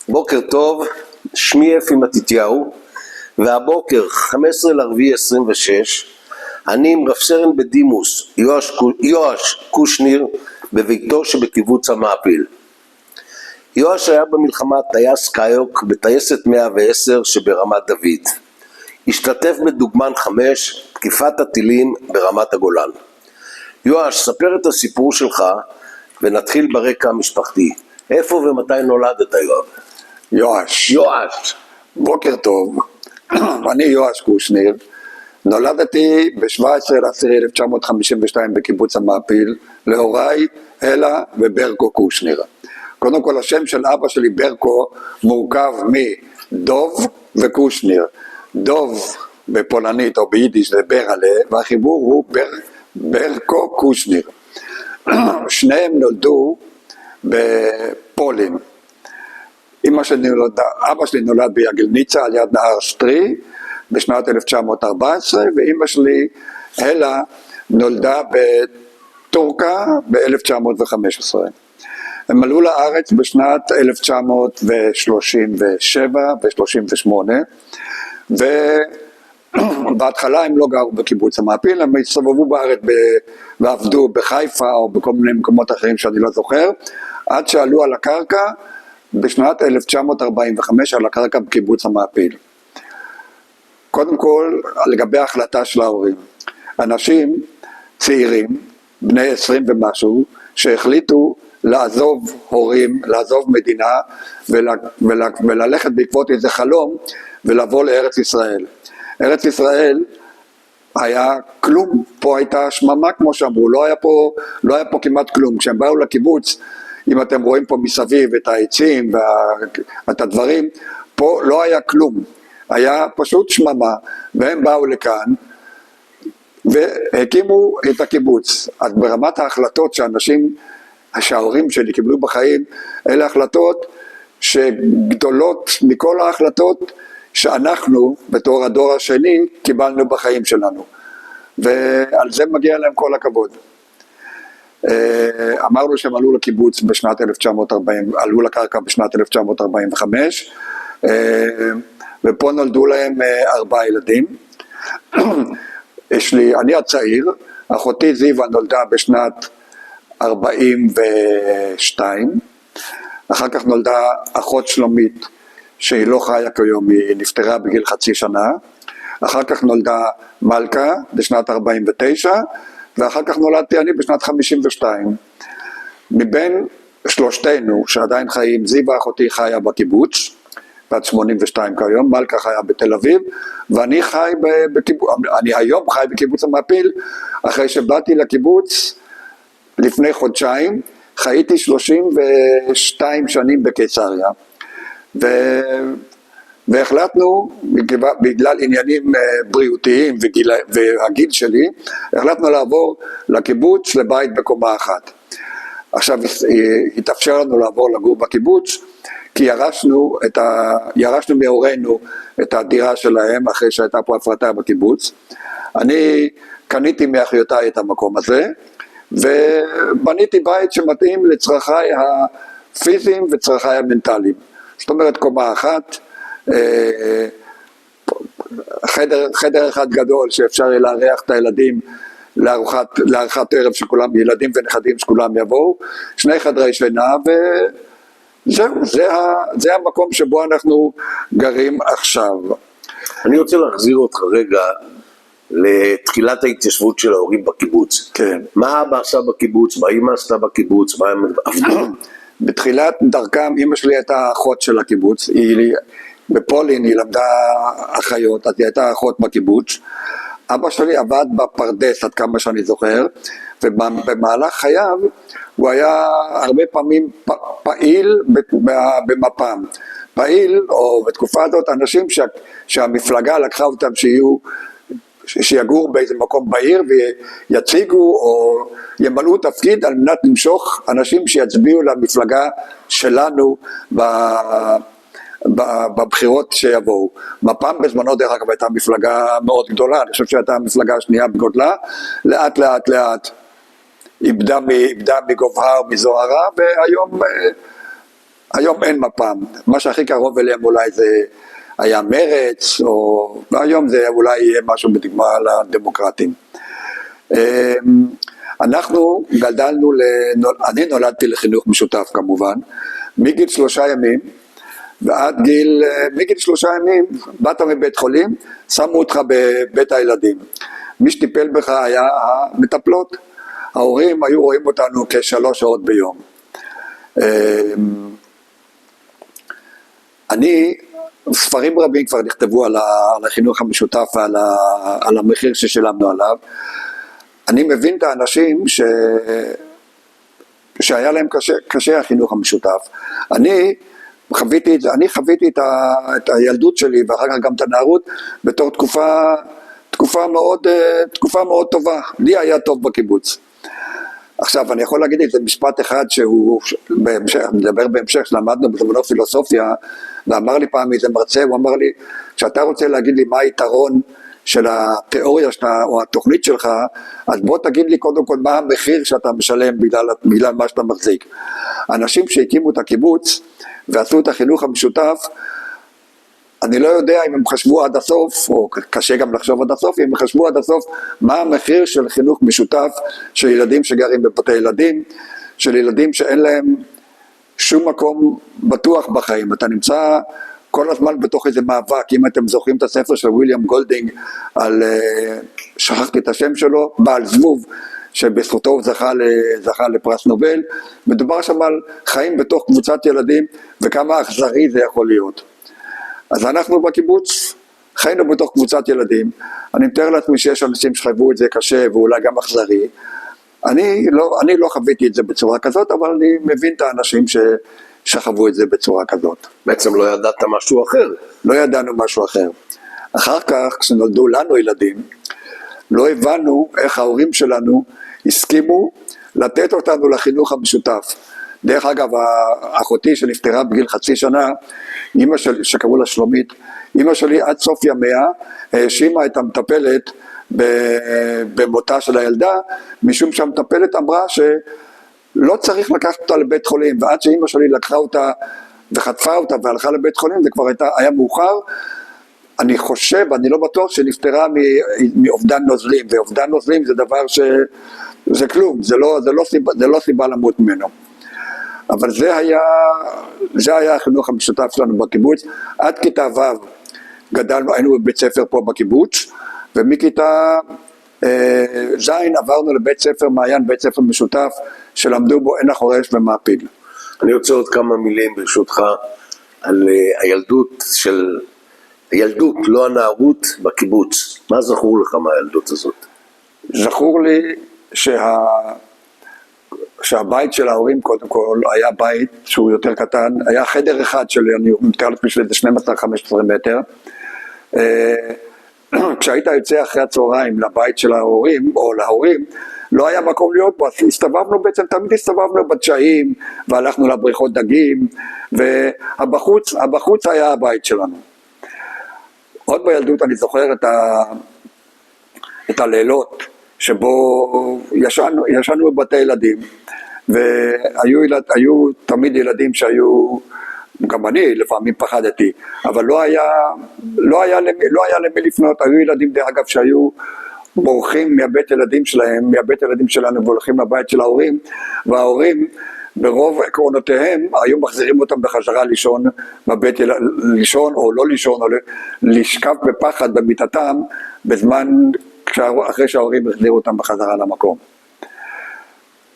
בוקר טוב, שמי אפי מתתיהו, והבוקר 15/4/26 אני עם רב סרן בדימוס יואש קושניר בביתו שבקיבוץ המעפיל. יואש היה במלחמה טייס קיוק בטייסת 110 שברמת דוד. השתתף בדוגמן 5, תקיפת הטילים ברמת הגולן. יואש, ספר את הסיפור שלך ונתחיל ברקע המשפחתי. איפה ומתי נולדת, יואב? יואש. בוקר טוב, אני יואש קושניר, נולדתי ב-17/10/1952 בקיבוץ המעפיל, להוריי אלה וברקו קושניר. קודם כל השם של אבא שלי ברקו מורכב מדוב וקושניר. דוב בפולנית או ביידיש זה ברלה, והחיבור הוא ברקו קושניר. שניהם נולדו בפולין. אבא שלי נולד ביגלניצה על יד נהר שטרי בשנת 1914, ואמא שלי אלה נולדה בטורקה ב-1915. הם עלו לארץ בשנת 1937 ו-38, ובהתחלה הם לא גרו בקיבוץ המעפיל, הם הסתובבו בארץ ועבדו בחיפה או בכל מיני מקומות אחרים שאני לא זוכר, עד שעלו על הקרקע בשנת 1945 על הקרקע בקיבוץ המעפיל. קודם כל, לגבי ההחלטה של ההורים, אנשים צעירים, בני 20 ומשהו, שהחליטו לעזוב הורים, לעזוב מדינה וללכת בעקבות איזה חלום ולבוא לארץ ישראל. ארץ ישראל היה כלום, פה הייתה שממה כמו שאמרו, לא היה פה כמעט כלום. כשהם באו לקיבוץ, אם אתם רואים פה מסביב את העצים ואת הדברים, פה לא היה כלום, היה פשוט שממה, והם באו לכאן והקימו את הקיבוץ. אז ברמת ההחלטות שההורים שלי קיבלו בחיים, אלה החלטות שגדולות מכל ההחלטות שאנחנו בתור הדור השני קיבלנו בחיים שלנו, ועל זה מגיע להם כל הכבוד. אמרנו שהם עלו לקיבוץ בשנת 1940, עלו לקרקע בשנת 1945, ופה נולדו להם 4 ילדים. אני הצעיר, אחותי זיווה נולדה בשנת 42, אחר כך נולדה אחות שלומית שהיא לא חיה כיום, היא נפטרה בגיל חצי שנה, אחר כך נולדה מלכה בשנת 49, ואחר כך נולדתי אני בשנת 52. מבין שלושתנו שעדיין חיים, זיווה אחותי חיה בקיבוץ, בת 82 כיום, מלכה חיה בתל אביב, ואני אני היום חי בקיבוץ המעפיל, אחרי שבאתי לקיבוץ לפני חודשיים, חייתי 32 שנים בקיסריה, והחלטנו, בגלל עניינים בריאותיים והגיל שלי, החלטנו לעבור לקיבוץ לבית בקומה אחת. עכשיו התאפשר לנו לעבור לגור בקיבוץ, כי ירשנו מהורינו את הדירה שלהם אחרי שהייתה פה הפרטה בקיבוץ. אני קניתי מאחיותיי את המקום הזה, ובניתי בית שמתאים לצרכיי הפיזיים וצרכיי המנטליים. זאת אומרת קומה אחת, חדר אחד גדול שאפשר לארח את הילדים לארוחת ערב שכולם, ילדים ונכדים שכולם יבואו, 2 חדרי שינה, וזהו, זה המקום שבו אנחנו גרים עכשיו. אני רוצה להחזיר אותך רגע לתחילת ההתיישבות של ההורים בקיבוץ. כן. מה אבא עשה בקיבוץ, מה אמא עשתה בקיבוץ, מה הם עבדו? בתחילת דרכם, אמא שלי הייתה אחות של הקיבוץ, בפולין היא למדה אחיות, אז היא הייתה אחות בקיבוץ. אבא שלי עבד בפרדס עד כמה שאני זוכר, ובמהלך חייו הוא היה הרבה פעמים פעיל במפ"ם. פעיל, או בתקופה הזאת, אנשים שהמפלגה לקחה אותם שיגור באיזה מקום בעיר ויציגו או ימלאו תפקיד על מנת למשוך אנשים שיצביעו למפלגה שלנו בבחירות שיבואו. מפ"ם בזמנו דרך אגב הייתה מפלגה מאוד גדולה, אני חושב שהייתה המפלגה השנייה בגודלה, לאט איבדה מגובהה ומזוהרה, והיום היום אין מפ"ם, מה שהכי קרוב אליהם אולי זה היה מרץ, והיום זה אולי יהיה משהו בדוגמה לדמוקרטים. אנחנו גדלנו, אני נולדתי לחינוך משותף כמובן, מגיל 3 ימים, ועד מגיל 3 ימים, באת מבית חולים, שמו אותך בבית הילדים. מי שטיפל בך היה המטפלות, ההורים היו רואים אותנו כ3 שעות ביום. ספרים רבים כבר נכתבו על החינוך המשותף ועל המחיר ששילמנו עליו. אני מבין את האנשים שהיה להם קשה החינוך המשותף. אני חוויתי את הילדות שלי ואחר כך גם את הנערות בתור תקופה מאוד טובה. לי היה טוב בקיבוץ. עכשיו אני יכול להגיד את זה משפט אחד שהוא מדבר בהמשך, שלמדנו בזמנו פילוסופיה, ואמר לי פעם איזה מרצה, הוא אמר לי, כשאתה רוצה להגיד לי מה היתרון של התיאוריה שאתה, או התוכנית שלך, אז בוא תגיד לי קודם כל מה המחיר שאתה משלם בגלל מה שאתה מחזיק. אנשים שהקימו את הקיבוץ ועשו את החינוך המשותף, אני לא יודע אם הם חשבו עד הסוף, או קשה גם לחשוב עד הסוף, אם הם חשבו עד הסוף מה המחיר של חינוך משותף, של ילדים שגרים בבתי ילדים, של ילדים שאין להם שום מקום בטוח בחיים. אתה נמצא כל הזמן בתוך איזה מאבק. אם אתם זוכרים את הספר של וויליאם גולדינג, שכחתי את השם שלו, בעל זבוב, שבזכותו הוא זכה לפרס נובל, מדובר שם על חיים בתוך קבוצת ילדים, וכמה אכזרי זה יכול להיות. אז אנחנו בקיבוץ חיינו בתוך קבוצת ילדים. אני מתאר לעצמי שיש אנשים שחוו את זה קשה ואולי גם אכזרי. אני לא חוויתי את זה בצורה כזאת, אבל אני מבין את האנשים שחוו את זה בצורה כזאת. בעצם לא ידעת משהו אחר. לא ידענו משהו אחר. אחר כך כשנולדו לנו ילדים, לא הבנו איך ההורים שלנו הסכימו לתת אותנו לחינוך המשותף. דרך אגב, אחותי שנפטרה בגיל 0.5 שנה, אמא שלי, שקראו לה שלומית, אמא שלי עד סוף ימיה האשימה את המטפלת במותה של הילדה, משום שהמטפלת אמרה שלא צריך לקחת אותה לבית חולים, ועד שאמא שלי לקחה אותה וחטפה אותה והלכה לבית חולים, זה כבר היה מאוחר. אני חושב, אני לא בטוח שנפטרה מאובדן נוזלים, ואובדן נוזלים זה דבר זה כלום, זה לא סיבה למות ממנו. אבל זה היה החינוך המשותף שלנו בקיבוץ. עד כיתה ו' גדלנו, היינו בבית ספר פה בקיבוץ, ומכיתה ז' עברנו לבית ספר מעיין, בית ספר משותף, שלמדו בו עין החורש ומעפיל. אני רוצה עוד כמה מילים ברשותך, על הילדות, לא הנערות בקיבוץ. מה זכור לך מהילדות הזאת? זכור לי שהבית של ההורים קודם כל היה בית שהוא יותר קטן, היה חדר אחד שלי, אני מתאר לעצמי שזה 12-15 מטר. כשהיית יוצא אחרי הצהריים לבית של ההורים או להורים, לא היה מקום להיות בו, אז תמיד הסתובבנו בתשעים והלכנו לבריכות דגים, והבחוץ היה הבית שלנו. עוד בילדות אני זוכר את הלילות שבו ישנו בבתי ילדים, והיו תמיד ילדים שהיו, גם אני לפעמים פחדתי, אבל לא היה למי לפנות. היו ילדים דרך אגב שהיו בורחים מהבית ילדים שלהם, מהבית ילדים שלנו, והולכים לבית של ההורים, וההורים ברוב עקרונותיהם היו מחזירים אותם בחזרה לישון בבית, לישון או לא לישון, או לשכב בפחד במיטתם בזמן אחרי שההורים החזירו אותם בחזרה למקום.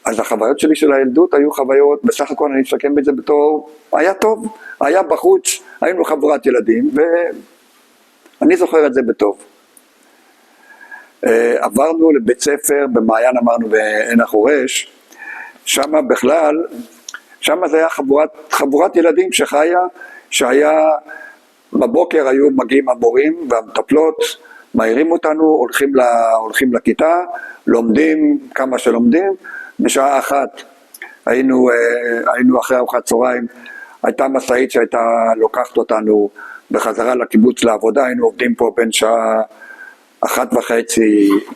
אז החוויות שלי של הילדות היו חוויות, בסך הכל אני אסכם את זה בתור, היה טוב, היה בחוץ, היינו חבורת ילדים, ואני זוכר את זה בטוב. עברנו לבית ספר במעיין, אמרנו בעין החורש, שם בכלל, שם זה היה חבורת ילדים שהיה בבוקר היו מגיעים המורים והמטפלות, מעירים אותנו, הולכים לכיתה, לומדים כמה שלומדים. בשעה 1 היינו אחרי ארוחת צהריים, הייתה מסעית שהייתה לוקחת אותנו בחזרה לקיבוץ לעבודה, היינו עובדים פה בין שעה 1:30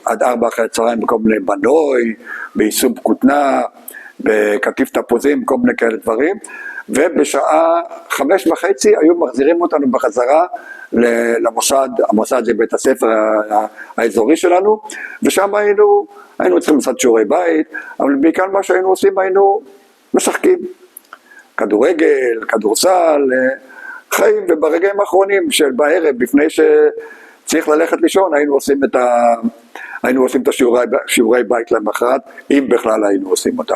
עד 4 אחרי הצהריים בכל מיני בנוי, ביישום כותנה, בקטיף תפוזים, כל מיני כאלה דברים, ובשעה 5:30 היו מחזירים אותנו בחזרה למוסד, המוסד זה בית הספר האזורי שלנו, ושם היינו צריכים לעשות שיעורי בית, אבל בעיקר מה שהיינו עושים, היינו משחקים, כדורגל, כדורסל, חיים, וברגעים האחרונים של בערב, לפני שצריך ללכת לישון, היינו עושים את השיעורי בית למחרת, אם בכלל היינו עושים אותם.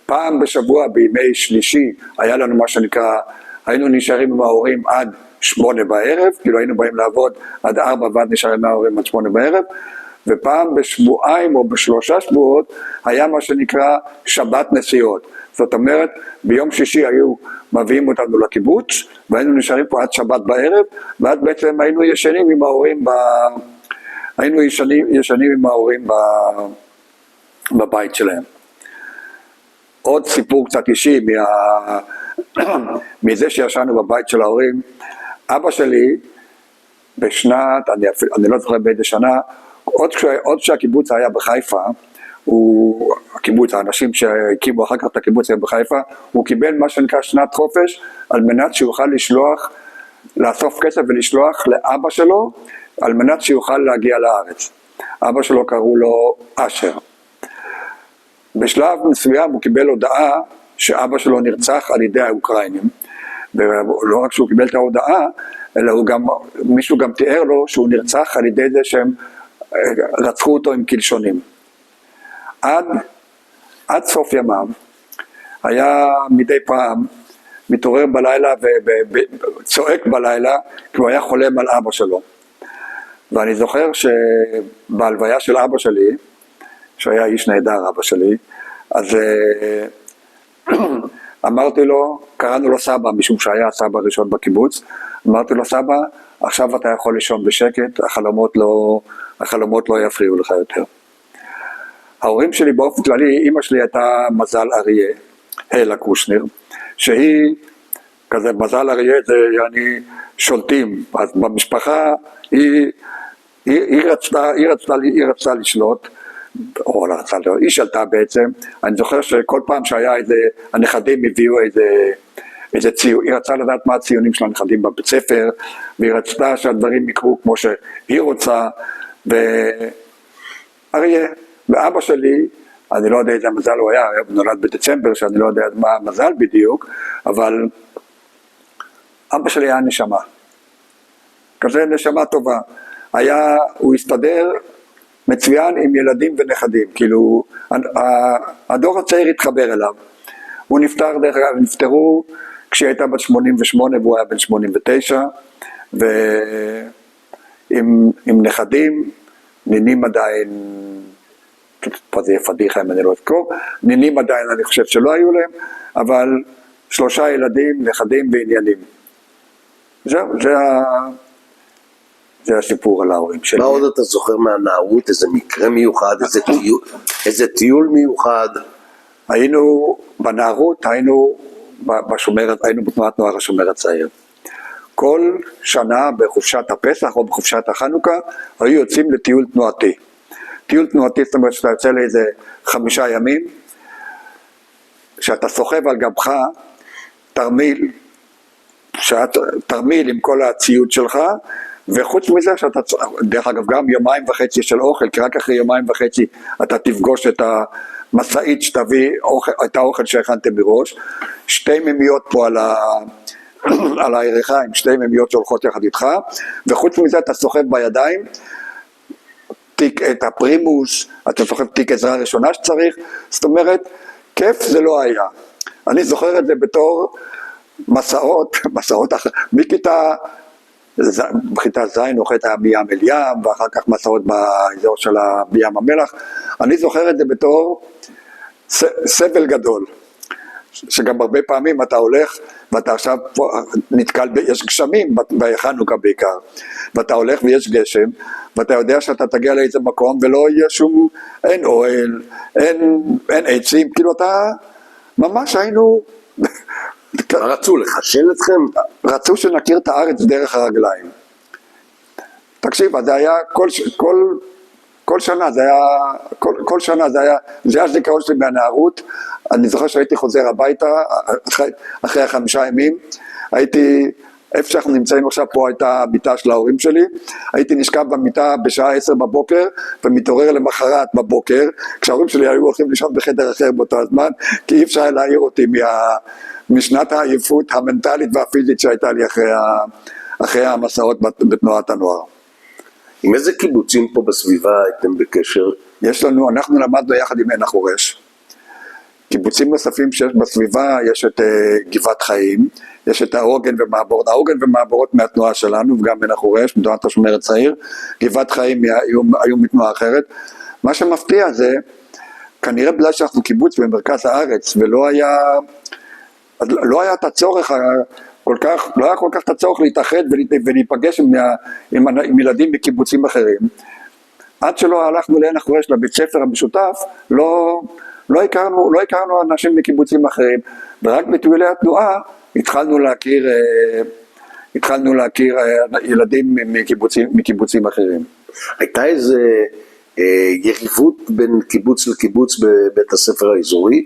פעם בשבוע, בימי שלישי, היה לנו מה שנקרא, היינו נשארים עם ההורים עד 8 בערב, כאילו היינו באים לעבוד עד 4 ועד נשארים עם ההורים עד 8 בערב, ופעם בשבועיים או ב3 שבועות, היה מה שנקרא שבת נסיעות. זאת אומרת, ביום שישי היו מביאים אותנו לקיבוץ, והיינו נשארים פה עד שבת בערב, ואז בעצם היינו ישנים עם ההורים בבית שלהם. עוד סיפור קצת אישי מזה שישנו בבית של ההורים, אבא שלי בשנת, אני לא זוכר באיזה שנה, עוד שהקיבוץ היה בחיפה, הקיבוץ, האנשים שהקימו אחר כך את הקיבוץ היה בחיפה, הוא קיבל מה שנקרא שנת חופש, על מנת שיוכל לאסוף כסף ולשלוח לאבא שלו, על מנת שיוכל להגיע לארץ. אבא שלו קראו לו אשר. בשלב מסוים הוא קיבל הודעה שאבא שלו נרצח על ידי האוקראינים, ולא רק שהוא קיבל את ההודעה, אלא מישהו גם תיאר לו שהוא נרצח על ידי זה שהם רצחו אותו עם קלשונים. עד סוף ימיו היה מדי פעם מתעורר בלילה וצועק בלילה, כי הוא היה חולם על אבא שלו. ואני זוכר שבהלוויה של אבא שלי, שהיה איש נהדר אבא שלי, אז אמרתי לו, קראנו לו סבא, משום שהיה הסבא הראשון בקיבוץ, אמרתי לו, סבא, עכשיו אתה יכול לישון בשקט, החלומות לא יפריעו לך יותר. ההורים שלי באופן כללי, אמא שלי הייתה מזל אריה, הלה קושניר, שהיא, כזה מזל אריה זה יעני שולטים, אז במשפחה היא רצתה לשלוט, או היא שלטה בעצם. אני זוכר שכל פעם שהיה הנכדים הביאו איזה ציון, היא רצתה לדעת מה הציונים של הנכדים בבית ספר, והיא רצתה שהדברים יקרו כמו שהיא רוצה, ואריה, ואבא שלי, אני לא יודע איזה מזל הוא היה, הוא נולד בדצמבר, שאני לא יודע מה המזל בדיוק, אבל אבא שלי היה נשמה, כזה נשמה טובה, הוא הסתדר מצוין עם ילדים ונכדים, כאילו הדור הצעיר התחבר אליו. הוא נפטר, דרך אגב, נפטרו כשהיא הייתה בת 88 והוא היה בן 89, ועם נכדים, נינים עדיין, פה זה יהיה פדיחה אם אני לא אזכור, נינים עדיין אני חושב שלא היו להם, אבל 3 ילדים, נכדים ועניינים. זהו, זה הסיפור על ההורים שלי. מה עוד אתה זוכר מהנערות? איזה מקרה מיוחד, איזה טיול מיוחד? בנערות היינו בתנועת נוער השומר הצעיר. כל שנה בחופשת הפסח או בחופשת החנוכה היו יוצאים לטיול תנועתי. טיול תנועתי זאת אומרת שאתה יוצא לאיזה 5 ימים, שאתה סוחב על גבך תרמיל עם כל הציוד שלך, וחוץ מזה שאתה, דרך אגב גם 1.5 של אוכל, כי רק אחרי 1.5 אתה תפגוש את המסעית שתביא את האוכל שהכנתם מראש, 2 מימיות פה על הירכיים, 2 מימיות שהולכות יחד איתך, וחוץ מזה אתה סוחב בידיים את הפרימוס, אתה סוחב תיק עזרה ראשונה שצריך, זאת אומרת, כיף זה לא היה. אני זוכר את זה בתור מסעות בכיתה ז' אוכלת בים אל ים, ואחר כך מסעות באזור של בים המלח. אני זוכר את זה בתור סבל גדול, שגם הרבה פעמים אתה הולך, ואתה עכשיו נתקל, יש גשמים בחנוכה בעיקר, ואתה הולך ויש גשם, ואתה יודע שאתה תגיע לאיזה מקום, ולא יהיה אין אוהל, אין עצים, כאילו אתה, ממש היינו, מה רצו, לחשל אתכם? רצו שנכיר את הארץ דרך הרגליים. תקשיב, זה היה כל שנה זה היה, כל שנה זה היה הזיכרון שלי מהנערות. אני זוכר שהייתי חוזר הביתה אחרי 5 ימים, הייתי, איפה שאנחנו נמצאים עכשיו, פה הייתה המיטה של ההורים שלי, הייתי נשכב במיטה בשעה 10 בבוקר, ומתעורר למחרת בבוקר, כשההורים שלי היו הולכים לישון בחדר אחר באותו הזמן, כי אי אפשר להעיר אותי משנת העייפות המנטלית והפיזית שהייתה לי אחרי המסעות בתנועת הנוער. עם איזה קיבוצים פה בסביבה הייתם בקשר? אנחנו למדנו יחד עם עין החורש. קיבוצים נוספים שיש בסביבה, יש את גבעת חיים, יש את העוגן ומעבורות, העוגן ומעבורות מהתנועה שלנו, וגם עין החורש, מתנועת השומר הצעיר. גבעת חיים היו מתנועה אחרת. מה שמפתיע זה, כנראה בגלל שאנחנו קיבוץ במרכז הארץ, ולא היה את הצורך לא היה כל כך את הצורך להתאחד ולהיפגש עם ילדים בקיבוצים אחרים. עד שלא הלכנו לעין החורש לבית ספר המשותף, לא הכרנו אנשים בקיבוצים אחרים, ורק בטיולי התנועה התחלנו להכיר ילדים מקיבוצים אחרים. הייתה איזה יריבות בין קיבוץ לקיבוץ בבית הספר האזורי?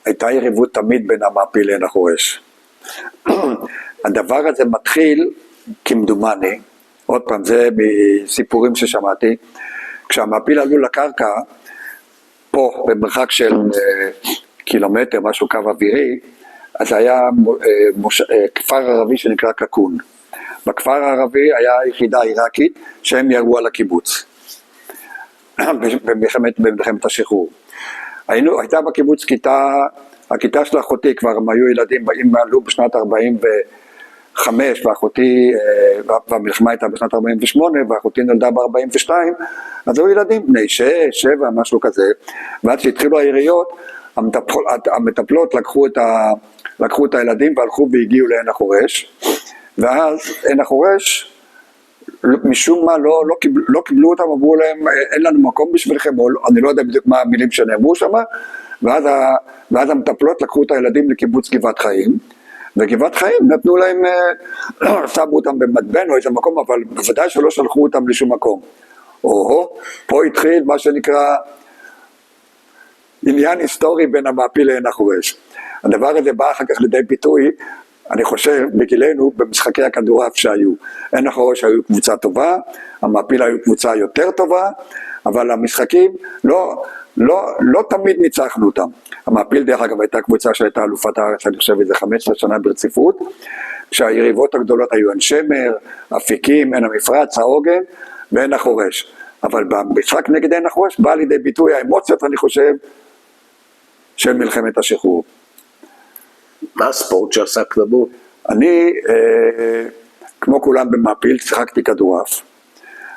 הייתה יריבות תמיד בין המעפיל לעין החורש. הדבר הזה מתחיל כמדומני, עוד פעם זה מסיפורים ששמעתי, כשהמעפיל עלו לקרקע, פה במרחק של קילומטר, משהו קו אווירי, אז היה כפר ערבי שנקרא קקון. בכפר הערבי היה יחידה עיראקית שהם ירו על הקיבוץ, במלחמת השחרור. הייתה בקיבוץ הכיתה של אחותי, כבר הם היו ילדים, אם עלו בשנת 45, והמלחמה הייתה בשנת 48, ואחותי נולדה ב-42, אז היו ילדים בני 6, 7, משהו כזה, ועד שהתחילו העיריות, המטפלות לקחו את הילדים והלכו והגיעו לעין החורש, ואז עין החורש, משום מה לא קיבלו אותם, אמרו להם, אין לנו מקום בשבילכם, אני לא יודע בדיוק מה המילים שנאמרו שם, ואז המטפלות לקחו את הילדים לקיבוץ גבעת חיים, וגבעת חיים נתנו להם, שמו אותם במדבן או איזה מקום, אבל בוודאי שלא שלחו אותם לשום מקום. פה התחיל מה שנקרא עניין היסטורי בין המעפיל לעין החורש. הדבר הזה בא אחר כך לידי ביטוי, אני חושב, בגילנו, במשחקי הכדורעף שהיו. עין החורש היו קבוצה טובה, המעפיל היו קבוצה יותר טובה, אבל המשחקים לא תמיד ניצחנו אותם. המעפיל דרך אגב הייתה קבוצה שהייתה אלופת הארץ, אני חושב איזה 15 שנה ברציפות, כשהיריבות הגדולות היו עין שמר, אפיקים, עין המפרץ, העוגן ועין החורש. אבל במשחק נגד עין החורש בא לידי ביטוי האמוציות, אני חושב, של מלחמת השחרור. מה הספורט שעסקת בו? אני, כמו כולם במעפיל, שיחקתי כדורעף.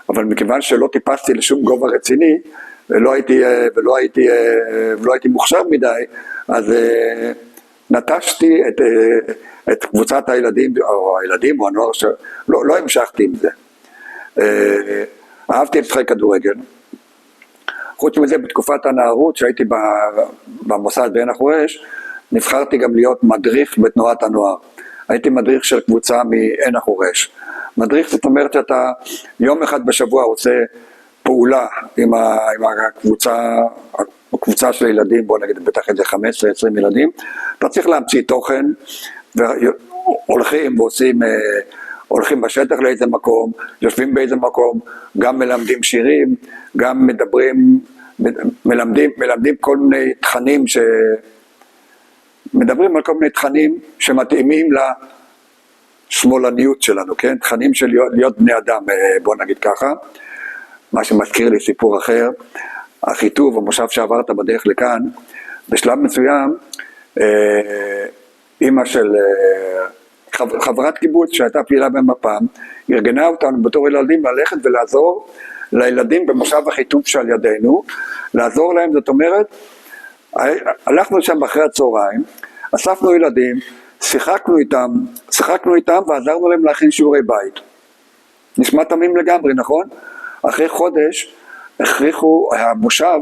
אבל מכיוון שלא טיפסתי לשום גובה רציני, ולא הייתי מוכשר מדי, אז נטשתי את קבוצת הילדים, או הנוער, לא המשכתי עם זה. אהבתי לשחק כדורגל. חוץ מזה, בתקופת הנערות, שהייתי במוסד בעין החורש, נבחרתי גם להיות מדריך בתנועת הנוער. הייתי מדריך של קבוצה מעין החורש. מדריך זאת אומרת שאתה יום אחד בשבוע עושה פעולה עם הקבוצה של ילדים, בוא נגיד בטח איזה 15-20 ילדים, אתה צריך להמציא תוכן, והולכים ועושים, הולכים בשטח לאיזה מקום, יושבים באיזה מקום, גם מלמדים שירים, גם מלמדים כל מיני תכנים מדברים על כל מיני תכנים שמתאימים לשמאלניות שלנו, כן? תכנים של להיות בני אדם, בוא נגיד ככה. מה שמזכיר לי סיפור אחר, החיטוב, המושב שעברת בדרך לכאן, בשלב מסוים, אמא של חברת קיבוץ שהייתה פעילה במפ"ם, ארגנה אותנו בתור ילדים ללכת ולעזור לילדים במושב החיטוב שעל ידינו, לעזור להם, זאת אומרת, הלכנו שם אחרי הצהריים, אספנו ילדים, שיחקנו איתם ועזרנו להם להכין שיעורי בית. נשמע תמים לגמרי, נכון? אחרי חודש, המושב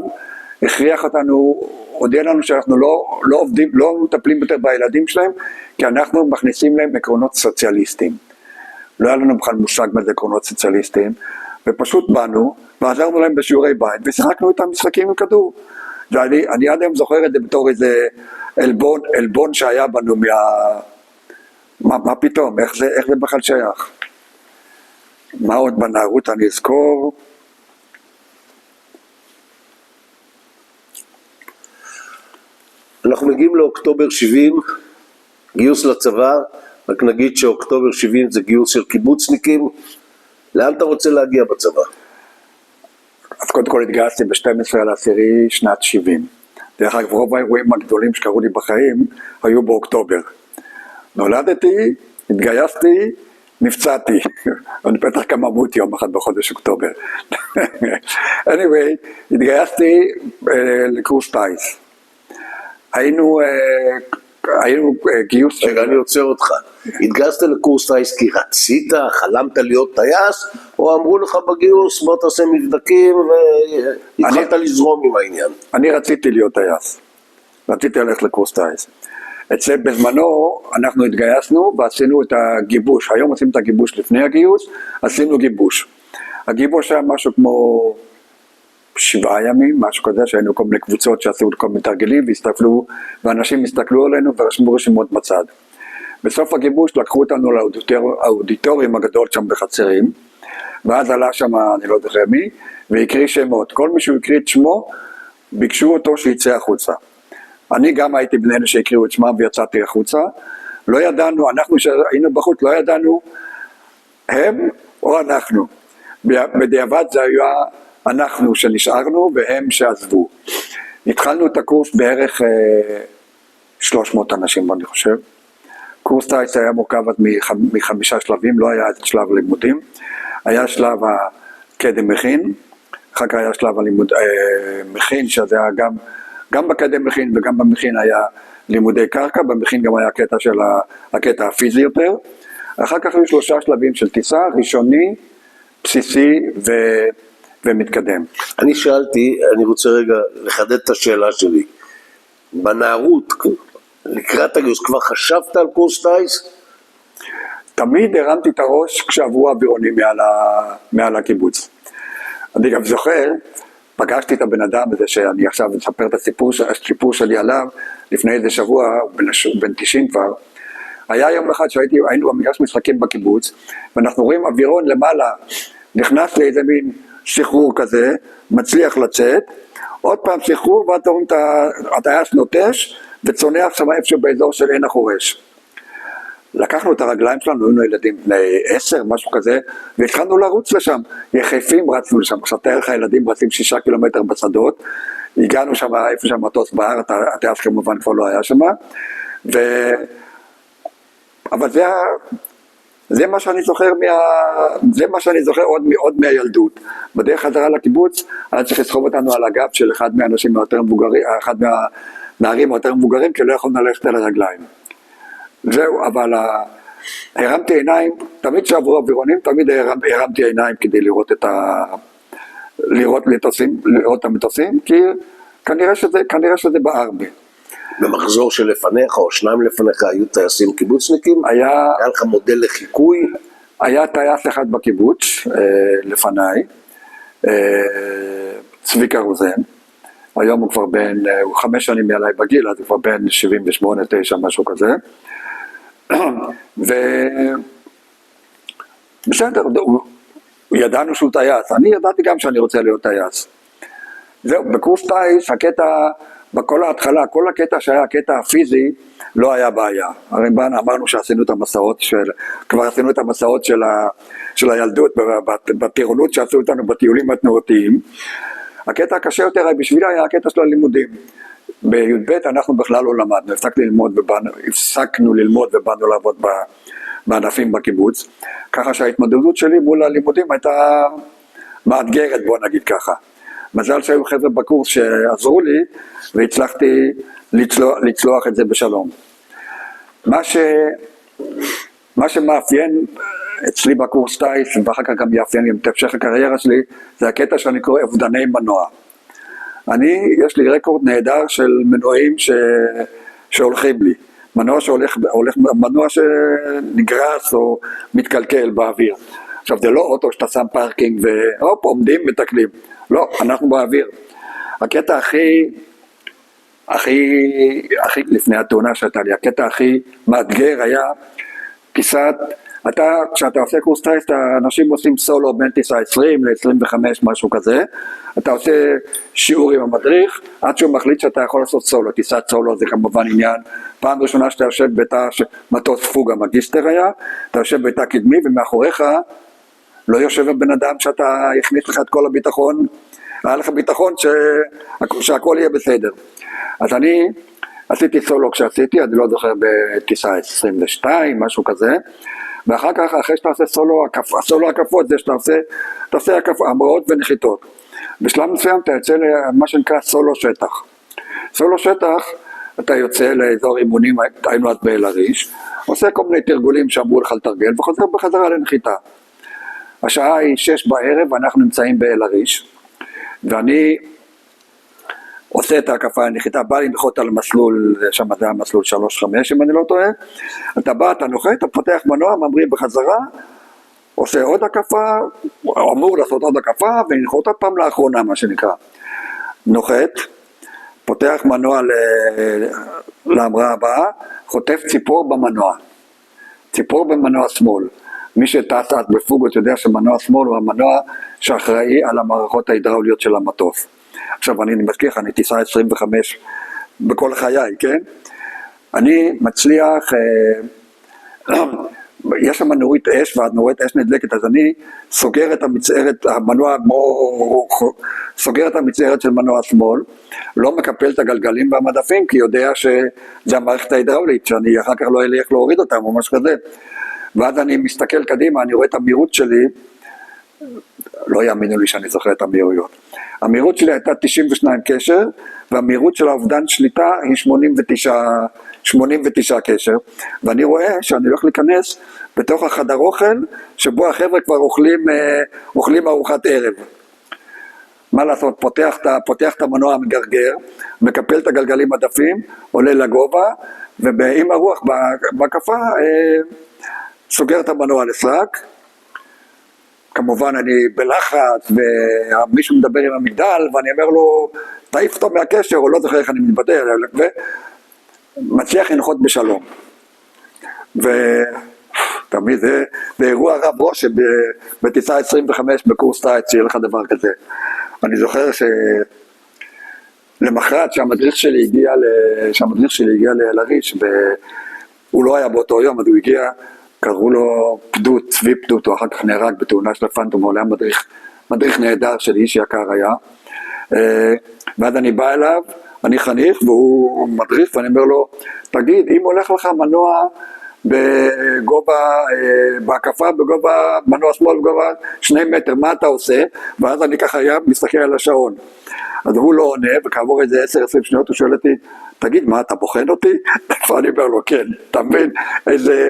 הכריח אותנו, הודיע לנו שאנחנו לא עובדים, לא מטפלים יותר בילדים שלהם, כי אנחנו מכניסים להם עקרונות סוציאליסטיים. לא היה לנו בכלל מושג מה זה עקרונות סוציאליסטיים, ופשוט באנו, ועזרנו להם בשיעורי בית, ושיחקנו את המשחקים עם כדור. אני עד היום זוכר את זה בתור איזה אלבון שהיה בנו מה פתאום, איך זה בכלל שייך? מה עוד בנערות אני אזכור? אנחנו מגיעים לאוקטובר 70, גיוס לצבא, רק נגיד שאוקטובר 70 זה גיוס של קיבוצניקים. לאן אתה רוצה להגיע בצבא? אז קודם כל התגייסתי ב-12/10 שנת 70. דרך אגב, רוב האירועים הגדולים שקרו לי בחיים היו באוקטובר. נולדתי, התגייסתי, נפצעתי. אני בטח גם אמות יום אחד בחודש אוקטובר. anyway, התגייסתי לקורס טייס. היינו גיוס... רגע, אני עוצר אותך. התגייסת לקורס טייס כי רצית, חלמת להיות טייס, או אמרו לך בגיוס, בוא תעשה מבדקים והתחלת לזרום עם העניין? אני רציתי להיות טייס. רציתי ללכת לקורס טייס. אצל בזמנו אנחנו התגייסנו ועשינו את הגיבוש. היום עשינו את הגיבוש לפני הגיוס, עשינו גיבוש. הגיבוש היה משהו כמו 7 ימים, משהו כזה, שהיינו כל מיני קבוצות שעשו כל מיני תרגילים והסתכלו, ואנשים הסתכלו עלינו ורשמו רשימות בצד. בסוף הגיבוש לקחו אותנו לאודיטוריום הגדול שם בחצרים, ואז עלה שם, אני לא זוכר מי, והקריא שמות. כל מי שהוא הקריא את שמו, ביקשו אותו שיצא החוצה. אני גם הייתי בין אלה שהקריאו את שמם ויצאתי החוצה. לא ידענו, אנחנו שהיינו בחוץ, לא ידענו הם או אנחנו. בדיעבד זה היה אנחנו שנשארנו והם שעזבו. התחלנו את הקורס בערך 300 אנשים, אני חושב. קורס טייס היה מורכב מ5 שלבים, לא היה את שלב לימודים. היה שלב הקדם מכין, אחר כך היה שלב הלימוד מכין, שזה היה גם בקדם מכין וגם במכין היה לימודי קרקע, במכין גם היה הקטע הפיזי יותר. אחר כך היו 3 שלבים של טיסה, ראשוני, בסיסי ומתקדם. אני שאלתי, אני רוצה רגע לחדד את השאלה שלי. בנערות, לקראת הגיוס, כבר חשבת על קורס טייס? תמיד הרמתי את הראש כשעברו אווירונים מעל הקיבוץ. אני גם זוכר, פגשתי את הבן אדם הזה שאני עכשיו מספר את הסיפור שלי עליו, לפני איזה שבוע, בן 90 כבר. היה יום אחד שהיינו במגרש משחקים בקיבוץ, ואנחנו רואים אווירון למעלה, נכנס לאיזה מין שחרור כזה, מצליח לצאת, עוד פעם שחרור, ואתה רואים את הטייס נוטש, וצונח שם איפשהו באזור של עין החורש. לקחנו את הרגליים שלנו, היינו ילדים בני 10, משהו כזה, והתחלנו לרוץ לשם, יחפים רצנו לשם, עכשיו תאר לך ילדים רצים 6 קילומטר בשדות, הגענו שם איפה שהמטוס בהר, הטייס כמובן כבר לא היה שם, אבל זה מה שאני זוכר עוד מהילדות. בדרך חזרה לקיבוץ, היה צריך לסחוב אותנו על הגב של אחד מהאנשים היותר מבוגרים, אחד מהנערים היותר מבוגרים, כי לא יכולנו ללכת על הרגליים. זהו, אבל הרמתי עיניים, תמיד שעברו אווירונים, תמיד הרמתי עיניים כדי לראות את המטוסים, כי כנראה שזה בער בי. במחזור שלפניך או 2 לפניך היו טייסים קיבוצניקים? היה לך מודל לחיקוי? היה טייס אחד בקיבוץ לפניי, צביקה רוזן, היום הוא כבר הוא 5 שנים מעליי בגיל, אז הוא כבר בן 78-9 משהו כזה, ובסדר, ידענו שהוא טייס, אני ידעתי גם שאני רוצה להיות טייס. זהו, בקורס טייס, בכל ההתחלה, כל הקטע שהיה הקטע הפיזי, לא היה בעיה. הרי אמרנו שעשינו את המסעות כבר עשינו את המסעות של הילדות, בטירונות שעשו אותנו בטיולים התנועתיים. הקטע הקשה יותר בשבילי היה הקטע של הלימודים. בי"ב אנחנו בכלל לא למדנו, הפסקנו ללמוד ובאנו לעבוד בענפים בקיבוץ, ככה שההתמודדות שלי מול הלימודים הייתה מאתגרת, בוא נגיד ככה. מזל שהיו חבר'ה בקורס שעזרו לי, והצלחתי לצלוח את זה בשלום. מה שמאפיין אצלי בקורס טייס, ואחר כך גם יאפיין את המשך הקריירה שלי, זה הקטע שאני קורא אובדני מנוע. יש לי רקורד נהדר של מנועים שהולכים לי. מנוע שנגרס או מתקלקל באוויר. עכשיו זה לא אוטו שאתה שם פארקינג והופ עומדים מתקנים, לא, אנחנו באוויר. הקטע הכי לפני התאונה שהייתה לי, הקטע הכי מאתגר היה טיסת, כשאתה עושה קורס טייס, אנשים עושים סולו בין טיסה 20 ל-25 משהו כזה, אתה עושה שיעור עם המדריך, עד שהוא מחליט שאתה יכול לעשות סולו, טיסת סולו זה כמובן עניין, פעם ראשונה שאתה יושב בתא מטוס פוגה מגיסטר היה, אתה יושב בתא קדמי ומאחוריך לא יושב הבן אדם שאתה הכניס לך את כל הביטחון, היה לך ביטחון שהכל יהיה בסדר. אז אני עשיתי סולו כשעשיתי, אני לא זוכר בטיסה 22, משהו כזה, ואחר כך, אחרי שאתה עושה סולו הקפות, זה שאתה עושה המראות ונחיתות. בשלב מסוים אתה יוצא למה שנקרא סולו שטח. סולו שטח, אתה יוצא לאזור אימונים, היינו אז באל-עריש, עושה כל מיני תרגולים שאמרו לך לתרגל, וחוזר בחזרה לנחיתה. השעה היא 6 בערב, ואנחנו נמצאים באל-עריש, ואני עושה את ההקפה הנחיתה, בא לי לנחות על מסלול, שם זה המסלול 3-5 אם אני לא טועה, אתה בא, אתה נוחת, אתה פותח מנוע, ממריא בחזרה, עושה עוד הקפה, אמור לעשות עוד הקפה, ונחות עוד פעם לאחרונה מה שנקרא. נוחת, פותח מנוע להמראה הבאה, חוטף ציפור במנוע, ציפור במנוע שמאל. מי שטס אז בפוגות יודע שמנוע שמאל הוא המנוע שאחראי על המערכות ההידראוליות של המטוס. עכשיו אני מזכיר, אני טיסה 25 בכל חיי, כן? אני מצליח, יש שם נורית אש, והנורית אש נדלקת, אז אני סוגר את המצערת, המנוע סוגר את המצערת של מנוע שמאל, לא מקפל את הגלגלים והמדפים, כי יודע שזה המערכת ההידראולית, שאני אחר כך לא יהיה לי איך להוריד אותם או משהו כזה. ואז אני מסתכל קדימה, אני רואה את המהירות שלי, לא יאמינו לי שאני זוכר את המהירויות. המהירות שלי הייתה 92 קשר, והמהירות של האובדן שליטה היא 89 קשר, ואני רואה שאני הולך להיכנס בתוך החדר אוכל, שבו החבר'ה כבר אוכלים ארוחת ערב. מה לעשות? פותח את המנוע המגרגר, מקפל את הגלגלים מדפים, עולה לגובה, ועם הרוח בהקפה, סוגר את המנוע לסרק, כמובן אני בלחץ, ומישהו מדבר עם המגדל, ואני אומר לו, תעיף אותו מהקשר, או לא זוכר איך אני מתבטא, ומצליח לנחות בשלום. ותמיד זה באירוע רב ראש, בטיסה 25 בקורס טייס, שיהיה לך דבר כזה. אני זוכר שלמחרת שהמדריך שלי הגיע לאל-עריש, הוא לא היה באותו יום, אז הוא הגיע, קראו לו פדות, צבי פדות, הוא אחר כך נהרג בתאונה של הפנטום, הוא היה מדריך נהדר של איש יקר היה, ואז אני בא אליו, אני חניך והוא מדריך, ואני אומר לו, תגיד, אם הולך לך מנוע בגובה, בהקפה בגובה, מנוע שמאל בגובה 2 מטר, מה אתה עושה? ואז אני ככה מסתכל על השעון, אז הוא לא עונה, וכעבור איזה 10-20 שניות הוא שואל אותי, תגיד, מה אתה בוחן אותי? ואני אומר לו, כן, אתה מבין, איזה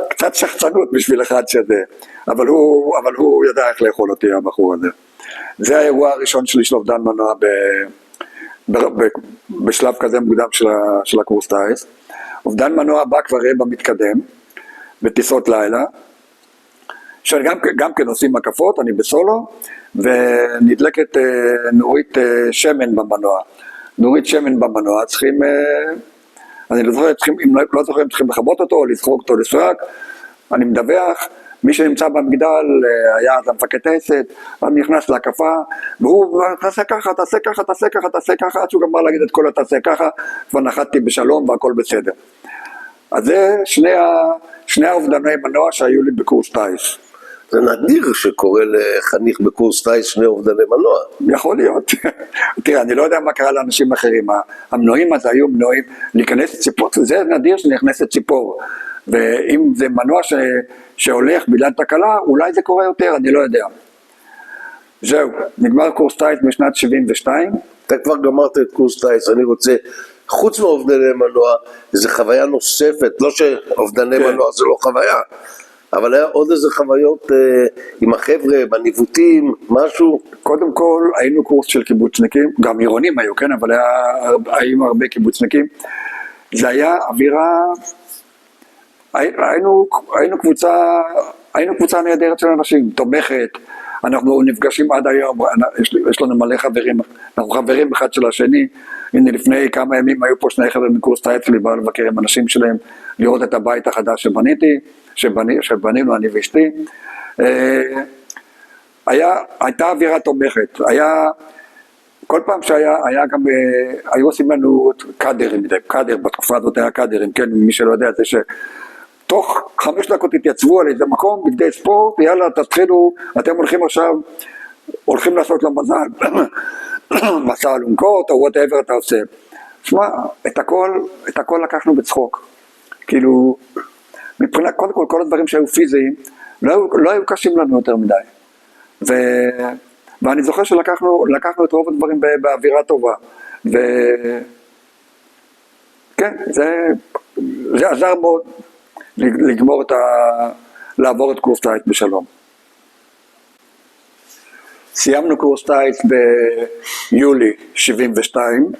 קצת שחצנות בשביל אחד שזה, אבל הוא ידע איך לאכול אותי הבחור הזה. זה האירוע הראשון שלי של אובדן מנוע בשלב כזה מוקדם של הקורס טייס. אובדן מנוע הבא כבר יהיה במתקדם, בטיסות לילה, שגם כן עושים מקפות, אני בסולו, ונדלקת נורית שמן במנוע. נורית שמן במנוע, צריכים, אני לא זוכר, אם לא זוכר, צריכים לחבות אותו, או לזרוק אותו לסרק, אני מדווח, מי שנמצא במגדל היה אז המפקד טייסת, אז נכנס להקפה, והוא תעשה ככה, תעשה ככה, תעשה ככה, תעשה ככה, עד שהוא גמר להגיד את כל התעשה ככה, כבר נחתתי בשלום והכל בסדר. אז זה שני האובדני מנוע שהיו לי בקורס טייס. זה נדיר שקורה לחניך בקורס טייס 2 אובדני מנוע. יכול להיות. תראה, אני לא יודע מה קרה לאנשים אחרים, המנועים אז היו מנועים להיכנס לציפור, זה נדיר שנכנס לציפור, ואם זה מנוע שהולך בגלל תקלה, אולי זה קורה יותר, אני לא יודע. זהו, נגמר קורס טייס בשנת 72. אתה כבר גמרת את קורס טייס, אני רוצה, חוץ מאובדני מנוע, זו חוויה נוספת, לא שאובדני מנוע זה לא חוויה, אבל היה עוד איזה חוויות עם החבר'ה, בניווטים, משהו? קודם כל, היינו קורס של קיבוצניקים, גם עירונים היו, כן, אבל היינו הרבה קיבוצניקים. זה היה אווירה, היינו קבוצה היינו קבוצה נהדרת של אנשים, תומכת, אנחנו נפגשים עד היום, יש לנו מלא חברים, אנחנו חברים אחד של השני, הנה לפני כמה ימים היו פה שני חברים מקורס טיס שלי, באו לבקר עם אנשים שלהם, לראות את הבית החדש שבנינו, אני ואשתי, הייתה אווירה תומכת, כל פעם שהיה גם, היו עושים לנו קאדרים, קאדר, בתקופה הזאת היה קאדרים, כן, מי שלא יודע, זה שתוך 5 דקות התייצבו על איזה מקום, בגדי ספורט, יאללה, תתחילו, אתם הולכים לעשות למזל, מסע אלונקות, או whatever אתה עושה. שמע, את הכל לקחנו בצחוק. כאילו, מבחינת, קודם כל הדברים שהיו פיזיים, לא היו קשים לנו יותר מדי. ואני זוכר שלקחנו את רוב הדברים באווירה טובה. כן, זה עזר מאוד לעבור את קורס טיס בשלום. סיימנו קורס טיס ביולי 72,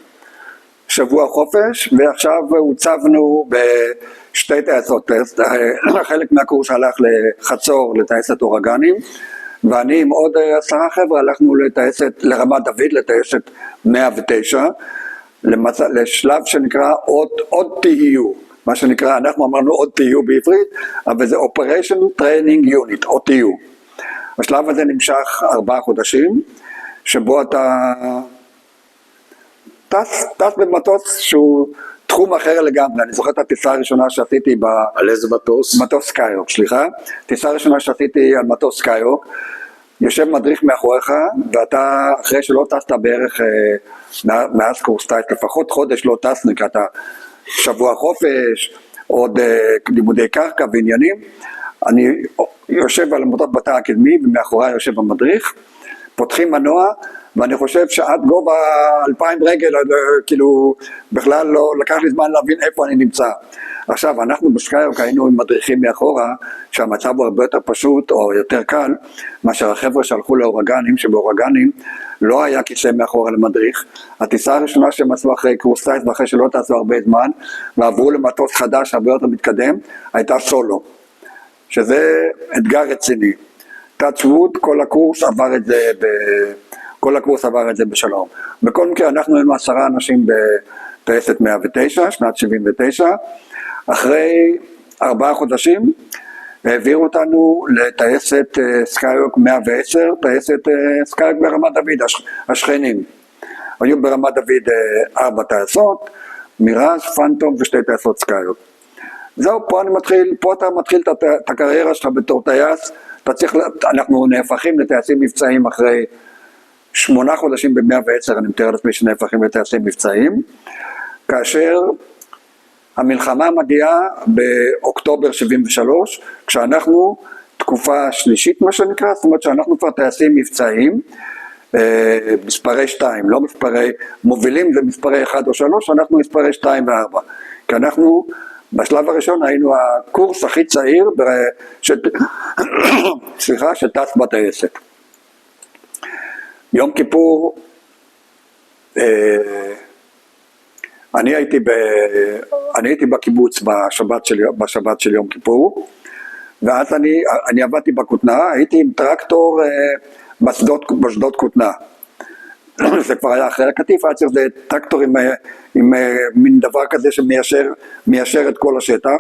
שבוע חופש, ועכשיו הוצבנו בשתי טייסות. חלק מהקורס הלך לחצור לטייסת אורגנים, ואני עם עוד 10 חבר'ה הלכנו לרמת דוד, לטייסת 109, לשלב שנקרא עוד תהיו, מה שנקרא, אנחנו אמרנו עוד תהיו בעברית, אבל זה Operation Training Unit, עוד תהיו. השלב הזה נמשך 4 חודשים, שבו אתה טס במטוס שהוא תחום אחר לגמרי. אני זוכר את הטיסה הראשונה שעשיתי על איזה מטוס? מטוס סקייוק, סליחה. טיסה הראשונה שעשיתי על מטוס סקייוק, יושב מדריך מאחוריך, ואתה אחרי שלא טסת בערך מאז קורס טיס, לפחות חודש לא טסנו, כי אתה שבוע חופש, עוד לימודי קרקע ועניינים, אני יושב על המוטות בתא הקדמי, ומאחוריי יושב המדריך, פותחים מנוע, ואני חושב שעד גובה 2,000 רגל, כאילו, בכלל לא, לקח לי זמן להבין איפה אני נמצא. עכשיו, אנחנו בסקייוק היינו עם מדריכים מאחורה, שהמצב הוא הרבה יותר פשוט, או יותר קל, מאשר החבר'ה שהלכו לאורגנים, שבאורגנים לא היה כיסא מאחורה למדריך. הטיסה הראשונה שהם עשו אחרי קורס טיס, ואחרי שלא תעשו הרבה זמן, ועברו למטוס חדש, הרבה יותר מתקדם, הייתה סולו. שזה אתגר רציני. תעצבות, כל הקורס עבר את זה בשלום. בכל מקרה, אנחנו היינו 10 אנשים בטייסת 109, שנת 79, אחרי 4 חודשים, העבירו אותנו לטייסת סקייוק 110, טייסת סקייוק ברמת דוד, השכנים. היו ברמת דוד 4 טייסות, מיראז', פנטום ו2 טייסות סקייוק. זהו, פה אתה מתחיל את הקריירה שלך בתור טייס, אנחנו נהפכים לטייסים מבצעיים אחרי 8 חודשים ב-110, אני מתאר לעצמי שנהפכים לטייסים מבצעיים, כאשר המלחמה מגיעה באוקטובר 73, כשאנחנו תקופה שלישית מה שנקרא, זאת אומרת שאנחנו כבר טייסים מבצעיים, מספרי 2, לא מספרי מובילים, זה מספרי 1 או 3, אנחנו מספרי 2 ו-4, כי אנחנו בשלב הראשון היינו הקורס הכי צעיר שטס בטייסת. יום כיפור, אני הייתי בקיבוץ בשבת של יום כיפור, ואז אני עבדתי בכותנה, הייתי עם טרקטור בשדות כותנה. זה כבר היה אחרי הקטיף, היה צריך טרקטור עם מין דבר כזה שמיישר את כל השטח,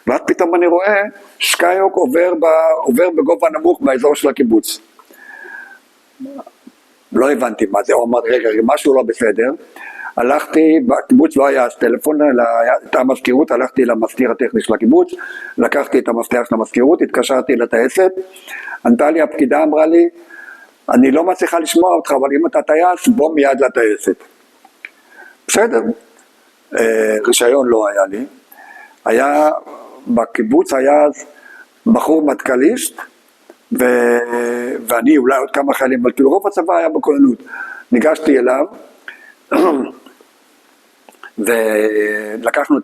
ואז פתאום אני רואה סקייוק עובר בגובה נמוך באזור של הקיבוץ. לא הבנתי מה זה, הוא אמר רגע, משהו לא בסדר, הלכתי, בקיבוץ לא היה טלפון, הייתה מזכירות, הלכתי למזכיר הטכני של הקיבוץ, לקחתי את המפתח של המזכירות, התקשרתי לטייסת, ענתה לי הפקידה, אמרה לי, אני לא מצליחה לשמוע אותך, אבל אם אתה טייס, בוא מיד לטייסת. בסדר, רישיון לא היה לי, בקיבוץ היה בחור מטכ"ליסט, ואני אולי עוד כמה חיילים, אבל כאילו רוב הצבא היה בכוננות. ניגשתי אליו, ולקחנו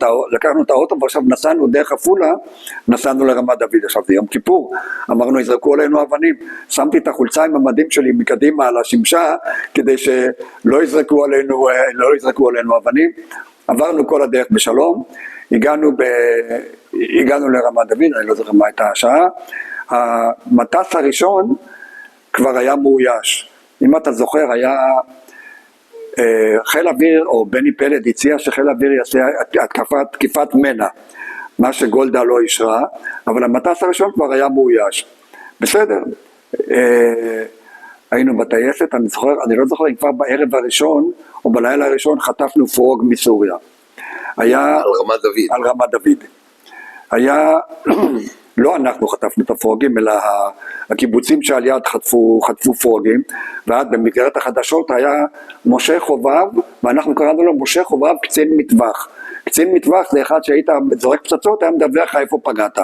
את האוטו, ועכשיו נסענו דרך עפולה, נסענו לרמת דוד. עכשיו זה יום כיפור, אמרנו יזרקו עלינו אבנים, שמתי את החולצה עם המדים שלי מקדימה על השמשה, כדי שלא יזרקו עלינו אבנים. עברנו כל הדרך בשלום, הגענו לרמת דוד, אני לא זוכר מה הייתה השעה, המטס הראשון כבר היה מאויש. אם אתה זוכר, היה חיל אוויר, או בני פלד הציע שחיל אוויר יעשה תקיפת מנע, מה שגולדה לא אישרה, אבל המטס הראשון כבר היה מאויש. בסדר, היינו בטייסת, אני לא זוכר אם כבר בערב הראשון, או בלילה הראשון חטפנו פרוג מסוריה. היה על רמת דוד. היה, לא אנחנו חטפנו את הפרוגים, אלא הקיבוצים שעל יד חטפו פרוגים, ועד במסגרת החדשות היה משה חובב, ואנחנו קראנו לו משה חובב קצין מטווח. קצין מטווח זה אחד שהיית זורק פצצות, היה מדווח איפה פגעת.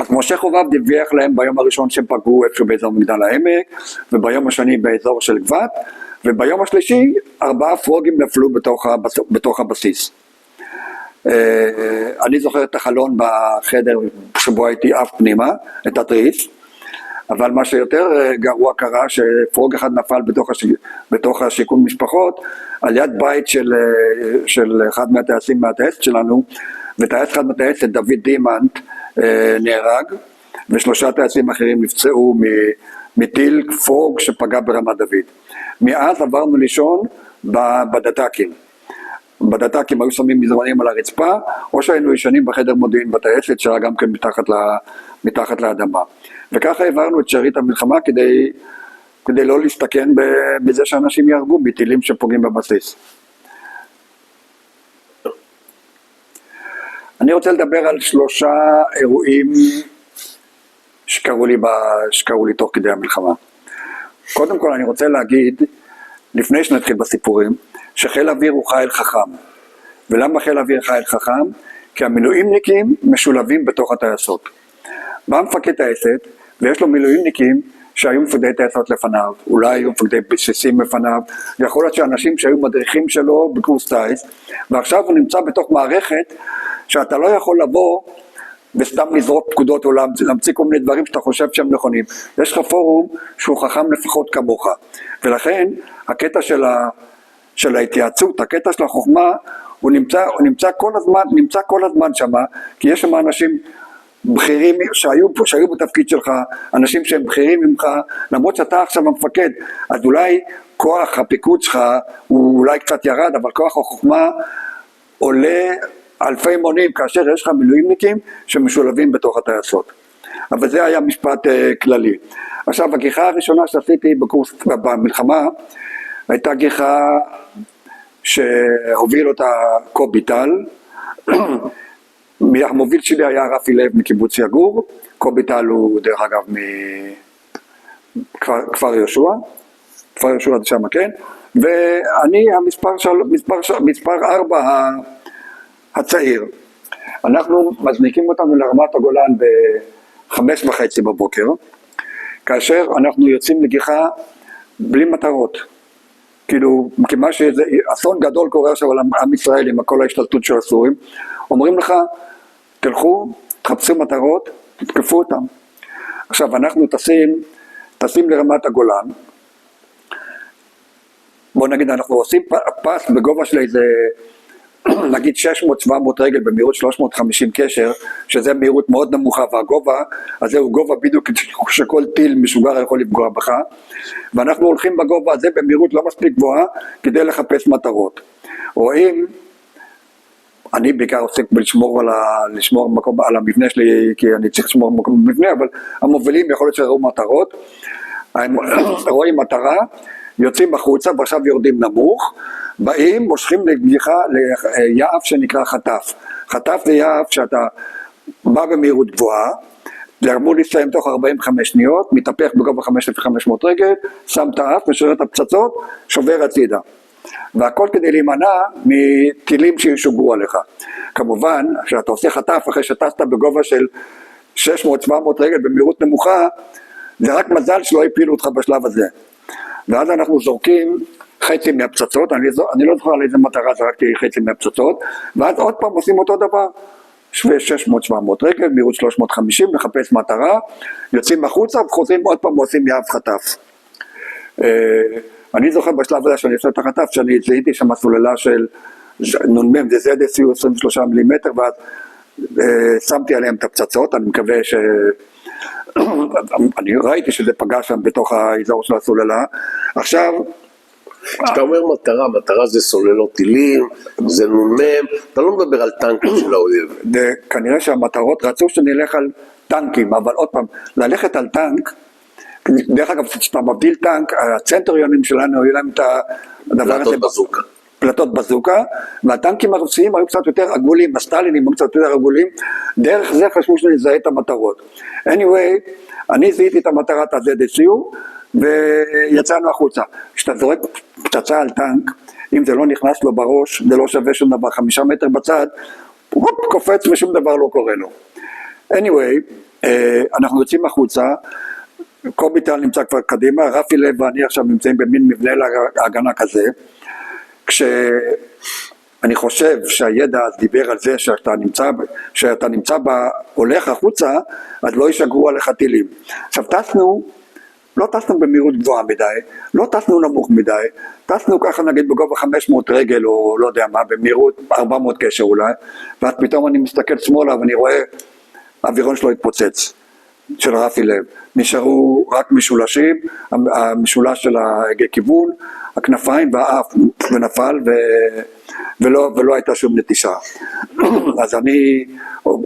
אז משה חובב דיווח להם ביום הראשון שהם פגעו איפשהו באזור מגדל העמק, וביום השני באזור של גבת, וביום השלישי 4 פרוגים נפלו בתוך הבסיס. אני זוכר את החלון בחדר שבו הייתי אף פנימה, את התריס, אבל מה שיותר גרוע קרה שפרוג אחד נפל בתוך השיקום משפחות, על יד בית של אחד מהטייסים מהטייסת שלנו, וטייס אחד מהטייסת, דוד דימנט, נהרג, ו3 טייסים אחרים נפצעו מטיל פרוג שפגע ברמת דוד. מאז עברנו לישון בדתקים. בדתקים היו שמים מזרנים על הרצפה, או שהיינו ישנים בחדר מודיעין בטייסת שהיה גם כן מתחת לאדמה. וככה העברנו את שארית המלחמה כדי לא להסתכן בזה שאנשים יהרגו מטילים שפוגעים בבסיס. אני רוצה לדבר על 3 אירועים שקרו לי תוך כדי המלחמה. קודם כל אני רוצה להגיד, לפני שנתחיל בסיפורים, שחיל אוויר הוא חיל חכם. ולמה חיל אוויר חיל חכם? כי המילואימניקים משולבים בתוך הטייסות. בא מפקד טייסת, ויש לו מילואימניקים שהיו מפקדי טייסות לפניו, אולי היו מפקדי בסיסים לפניו, ויכול להיות שאנשים שהיו מדריכים שלו בקורס טייס, ועכשיו הוא נמצא בתוך מערכת שאתה לא יכול לבוא וסתם לזרוק פקודות או להמציא כל מיני דברים שאתה חושב שהם נכונים. יש לך פורום שהוא חכם לפחות כמוך, ולכן הקטע של ההתייעצות, הקטע של החוכמה, הוא נמצא כל הזמן שם, כי יש שם אנשים בכירים שהיו בתפקיד שלך, אנשים שהם בכירים ממך, למרות שאתה עכשיו המפקד, אז אולי כוח הפיקוד שלך הוא אולי קצת ירד, אבל כוח החוכמה עולה אלפי מונים כאשר יש לך מילואימניקים שמשולבים בתוך הטייסות. אבל זה היה משפט כללי. עכשיו, הגיחה הראשונה שעשיתי במלחמה, הייתה גיחה שהוביל אותה קובי טל, המוביל שלי היה רפי לב מקיבוץ יגור, קובי טל הוא דרך אגב מכפר יהושע, כפר יהושע זה שם כן, ואני מספר 4 הצעיר. אנחנו מזניקים אותנו לרמת הגולן ב5:30 בבוקר, כאשר אנחנו יוצאים לגיחה בלי מטרות. כאילו, כמה שזה אסון גדול קורה עכשיו על עם ישראל עם כל ההשתלטות של הסורים, אומרים לך, תלכו, תחפשו מטרות, תתקפו אותם. עכשיו, אנחנו טסים לרמת הגולן, בוא נגיד, אנחנו עושים פס בגובה של איזה, נגיד 600-700 רגל במהירות 350 קשר, שזה מהירות מאוד נמוכה, והגובה הזה הוא גובה בדיוק שכל טיל משוגר יכול לפגוע בך, ואנחנו הולכים בגובה הזה במהירות לא מספיק גבוהה, כדי לחפש מטרות. רואים, אני בעיקר עוסק בלשמור מקום על המבנה שלי, כי אני צריך לשמור מקום במבנה, אבל המובילים יכול להיות שראו מטרות, רואים מטרה, יוצאים החוצה ועכשיו יורדים נמוך, באים, מושכים לגיחה ליעף שנקרא חטף. חטף זה יעף שאתה בא במהירות גבוהה, זה אמור להסתיים תוך 45 שניות, מתהפך בגובה 5,500 רגל, שם את האף, משאיר את הפצצות, שובר הצידה. והכל כדי להימנע מטילים שישוגרו עליך. כמובן, כשאתה עושה חטף אחרי שטסת בגובה של 600-700 רגל במהירות נמוכה, זה רק מזל שלא הפילו אותך בשלב הזה. ואז אנחנו זורקים חצי מהפצצות, אני לא זוכר על איזה מטרה זרקתי חצי מהפצצות, ואז עוד פעם עושים אותו דבר, 600-700 רגל, מהירות 350, לחפש מטרה, יוצאים החוצה וחוזרים עוד פעם ועושים יעף חטף. אני זוכר בשלב הזה שאני עושה את החטף, שאני זיהיתי שם סוללה של נ"מ, זה ZSU 23 מילימטר, ואז שמתי עליהם את הפצצות, אני מקווה אני ראיתי שזה פגע שם בתוך האזור של הסוללה. עכשיו, כשאתה אומר מטרה זה סוללות טילים, זה נ"מ, אתה לא מדבר על טנקים של האויב. כנראה שהמטרות רצו שנלך על טנקים, אבל עוד פעם, ללכת על טנק, דרך אגב, כשאתה מבדיל טנק, הצנטריונים שלנו היו להם את הדבר הזה, פלטות בזוקה, והטנקים הרוסיים היו קצת יותר עגולים, הסטלינים היו קצת יותר עגולים, דרך זה חשבו שנזהה את המטרות. anyway, אני זיהיתי את המטרת ה-ZSU, ויצאנו החוצה. כשאתה זורק פצצה על טנק, אם זה לא נכנס לו בראש, זה לא שווה שום דבר, 5 מטר בצד, הוא קופץ ושום דבר לא קורה לו. anyway, אנחנו יוצאים החוצה, קובי טל נמצא כבר קדימה, רפי לב ואני עכשיו נמצאים במין מבנה להגנה כזה, כשאני חושב שהידע דיבר על זה שאתה נמצא הולך החוצה, אז לא ישגרו עליך טילים. עכשיו לא טסנו במהירות גבוהה מדי, לא טסנו נמוך מדי, טסנו ככה נגיד בגובה 500 רגל או לא יודע מה, במהירות 400 קשר אולי, ואז פתאום אני מסתכל שמאלה ואני רואה האווירון שלו התפוצץ, של רפי לב. נשארו רק משולשים, המשולש של ההגה כיוון, הכנפיים והאף ונפל ולא הייתה שום נטישה. אז אני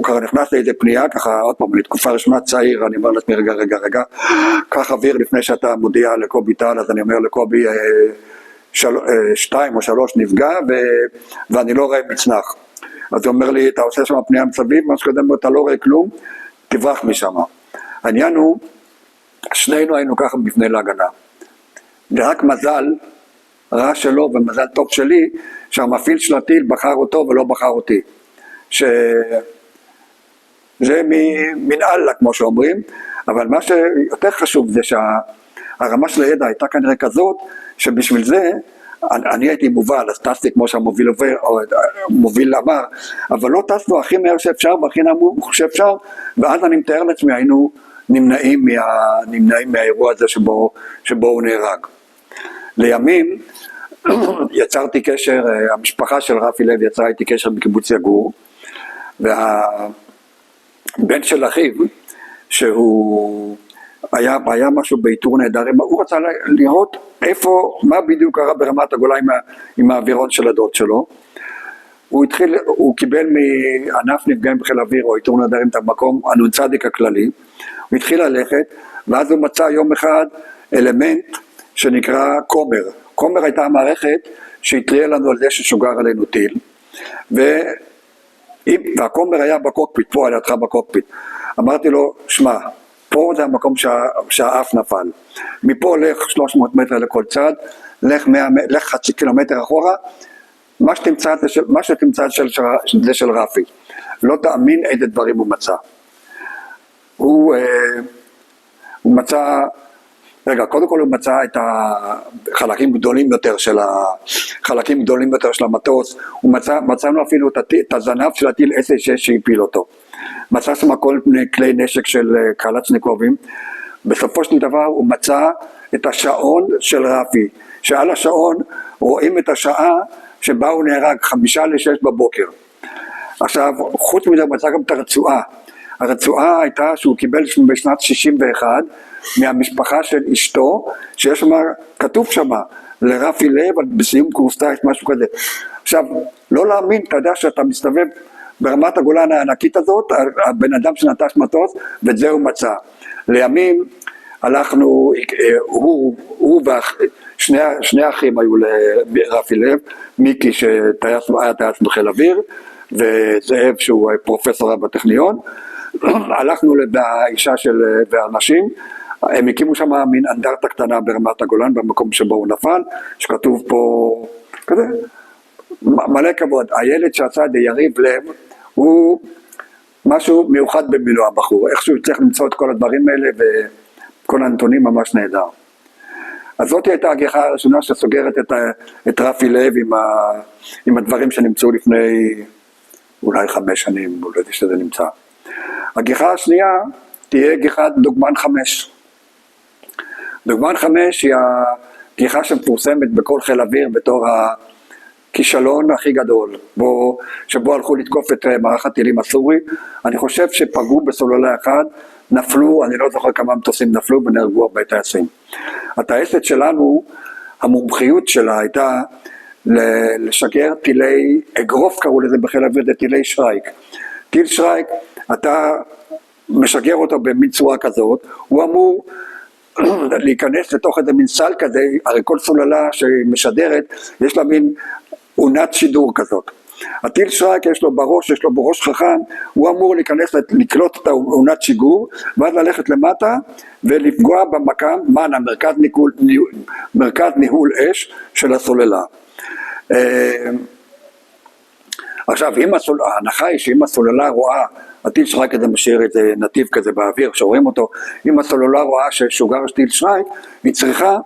ככה נכנס לאיזה פנייה, ככה עוד פעם, לתקופה ראשונה צעיר, אני אומר לעצמי רגע, קח אוויר לפני שאתה מודיע לקובי טל, אז אני אומר לקובי 2 או 3 נפגע ואני לא רואה מצנח. אז הוא אומר לי, אתה עושה שם פנייה מסביב, מה שקודם אתה לא רואה כלום, תברח משם. העניין הוא, שנינו היינו ככה בפני להגנה. ורק מזל רע שלו ומזל טוב שלי, שהמפעיל של הטיל בחר אותו ולא בחר אותי. שזה מנהלה כמו שאומרים, אבל מה שיותר חשוב זה שהרמה של הידע הייתה כנראה כזאת, שבשביל זה אני הייתי מובל, אז טסתי כמו שהמוביל אמר, אבל לא טסנו הכי מהר שאפשר והכי נמוך שאפשר, ואז אני מתאר לעצמי היינו נמנעים מהאירוע הזה שבו הוא נהרג. לימים יצרתי קשר, המשפחה של רפי לב יצרה איתי קשר בקיבוץ יגור, והבן של אחיו, שהוא היה משהו באיתור נהדרים, הוא רצה לראות מה בדיוק קרה ברמת הגולה עם האווירון של הדוד שלו. הוא קיבל מענף נפגעים בחיל אוויר או איתור נהדרים את המקום הנ"צ הכללי, הוא התחיל ללכת, ואז הוא מצא יום אחד אלמנט שנקרא קומר. קומר הייתה המערכת שהתריעה לנו על זה ששוגר עלינו טיל, והקומר היה בקוקפיט, פה על ידך בקוקפיט. אמרתי לו, שמע, פה זה המקום שהאף נפל, מפה לך 300 מטר לכל צד, לך חצי קילומטר אחורה, מה שתמצא זה של רפי. לא תאמין איזה דברים הוא מצא. הוא מצא, קודם כל הוא מצא את החלקים גדולים יותר של המטוס, מצאנו אפילו את הזנב של הטיל SA-6 שהפיל אותו. מצא שם כל מיני כלי נשק של קלצ'ניקובים. בסופו של דבר הוא מצא את השעון של רפי, שעל השעון רואים את השעה שבה הוא נהרג, 5:55 בבוקר. עכשיו, חוץ מזה הוא מצא גם את הרצועה. הרצועה הייתה שהוא קיבל בשנת 61 מהמשפחה של אשתו, שיש שם, כתוב שם, לרפי לב, בסיום קורס טיס, משהו כזה. עכשיו, לא להאמין, אתה יודע שאתה מסתובב ברמת הגולן הענקית הזאת, הבן אדם שנטש מטוס, ואת זה הוא מצא. לימים הלכנו, הוא שני אחים היו לרפי לב, מיקי שהיה טייס בחיל אוויר, וזאב שהוא פרופסור בטכניון, הלכנו לאישה והאנשים, הם הקימו שם מין אנדרטה קטנה ברמת הגולן, במקום שבו הוא נפל, שכתוב פה כזה, מלא כבוד. הילד שעשה את יריב לב, הוא משהו מיוחד במילו הבחור, איכשהו צריך למצוא את כל הדברים האלה, וכל הנתונים ממש נהדר. אז זאת הייתה הגיחה הראשונה שסוגרת את רפי לב עם הדברים שנמצאו לפני אולי 5 שנים, אולי שזה נמצא. הגיחה השנייה תהיה גיחת דוגמן 5. דוגמן 5 היא הגיחה שמפורסמת בכל חיל אוויר בתור הכישלון הכי גדול, שבו הלכו לתקוף את מערך הטילים הסורי. אני חושב שפגעו בסוללה אחד, נפלו, אני לא זוכר כמה מטוסים נפלו ונהרגו הרבה טייסים. הטייסת שלנו, המומחיות שלה הייתה לשגר טילי אגרוף, קראו לזה בחיל האוויר, זה טילי שרייק. טיל שרייק, אתה משגר אותו במין צורה כזאת, הוא אמור להיכנס לתוך איזה מין סל כזה, הרי כל סוללה שמשדרת, יש לה מין עונת שידור כזאת. הטיל שרייק יש לו בראש חכם, הוא אמור להיכנס, לקלוט את העונת שיגור, ואז ללכת למטה ולפגוע במקם, מרכז ניהול אש של הסוללה. עכשיו, ההנחה היא שאם הסוללה רואה, הטיל שרייק הזה משאיר איזה נתיב כזה באוויר, שרואים אותו, אם הסוללה רואה ששוגר טיל שרייק, היא צריכה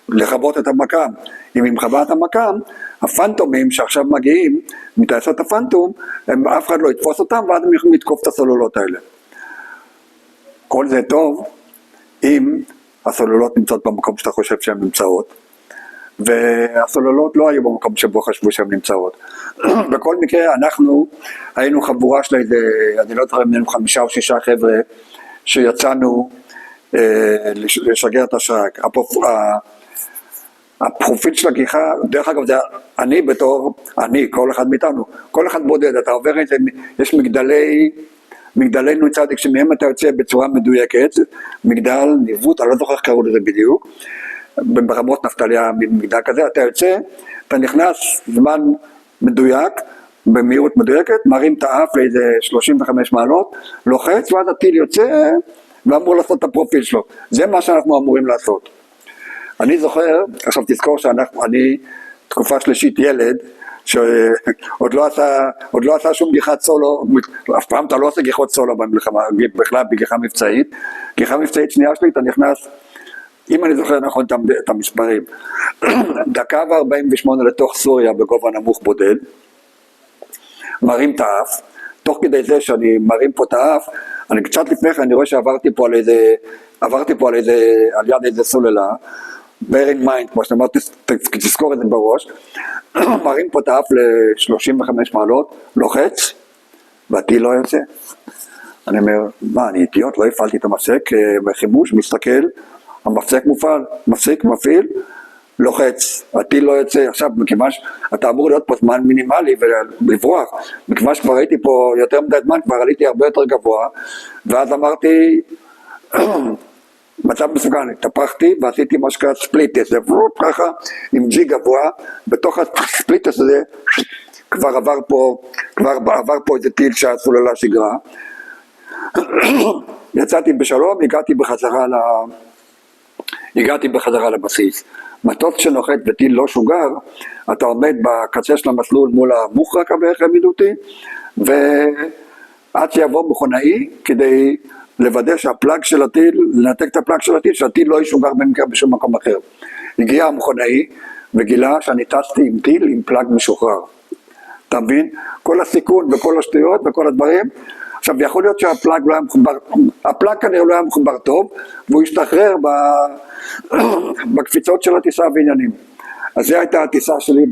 לכבות את המקם. אם היא מכבה את המקם, הפנטומים שעכשיו מגיעים, מטייסות הפנטום, אף אחד לא יתפוס אותם, ואז הם יכולים לתקוף את הסוללות האלה. כל זה טוב, אם הסוללות נמצאות במקום שאתה חושב שהן נמצאות, והסוללות לא היו במקום שבו חשבו שהן נמצאות. בכל מקרה, אנחנו היינו חבורה של איזה, אני לא זוכר, 5 או 6 חבר'ה, שיצאנו לשגר את השרייק. הפרופיל של הגיחה, דרך אגב, זה אני, כל אחד מאיתנו, כל אחד בודד, אתה עובר איזה, יש מגדלי נ"צ שמהם אתה יוצא בצורה מדויקת, מגדל ניווט, אני לא זוכר איך קראו לזה בדיוק, ברמות נפתליה מגדל כזה, אתה יוצא, אתה נכנס זמן מדויק, במהירות מדויקת, מרים את האף לאיזה 35 מעלות, לוחץ, ואז הטיל יוצא, ואמור לעשות את הפרופיל שלו. זה מה שאנחנו אמורים לעשות. אני זוכר, עכשיו תזכור שאני תקופה שלישית ילד, שעוד לא עשה שום גיחת סולו, אף פעם אתה לא עושה גיחות סולו במלחמה, בכלל בגיחה מבצעית. גיחה מבצעית שנייה שלי, אתה נכנס, אם אני זוכר נכון את המספרים, 1:48 לתוך סוריה בגובה נמוך בודד, מרים את האף, תוך כדי זה שאני מרים פה את האף, אני קצת לפני כן, אני רואה שעברתי פה על יד איזה סוללה, bear in mind, כמו שאתה אמרת, תזכור את זה בראש, מרים פה את האף ל-35 מעלות, לוחץ, והטיל לא יוצא. אני אומר, מה, אני אידיוט, לא הפעלתי את המפסק, בחימוש, מסתכל, המפסק מופעל, מפסיק, מפעיל, לוחץ, הטיל לא יוצא. עכשיו, מכיוון שאתה אמור להיות פה זמן מינימלי ולברוח, מכיוון שכבר הייתי פה יותר מדי זמן, כבר עליתי הרבה יותר גבוה, ואז אמרתי, מצב מסוגן, התהפכתי ועשיתי מה שקרה ספליטס, זה ככה עם ג'י גבוה, בתוך הספליטס הזה כבר עבר פה איזה טיל שהסוללה שגרה, יצאתי בשלום, הגעתי בחזרה לבסיס. מטוס שנוחת וטיל לא שוגר, אתה עומד בקצה של המסלול מול המוחרק בערך העמידותי, ועד שיבוא מכונאי כדי לוודא שהפלאג של הטיל, לנתק את הפלאג של הטיל, שהטיל לא ישוגר במקרה בשום מקום אחר. הגיע המכונאי וגילה שאני טסתי עם טיל עם פלאג משוחרר. אתה מבין? כל הסיכון וכל השטויות וכל הדברים. עכשיו יכול להיות שהפלאג לא היה מחובר, הפלאג כנראה לא היה מחובר טוב, והוא השתחרר בקפיצות של הטיסה ועניינים. אז זו הייתה הטיסה שלי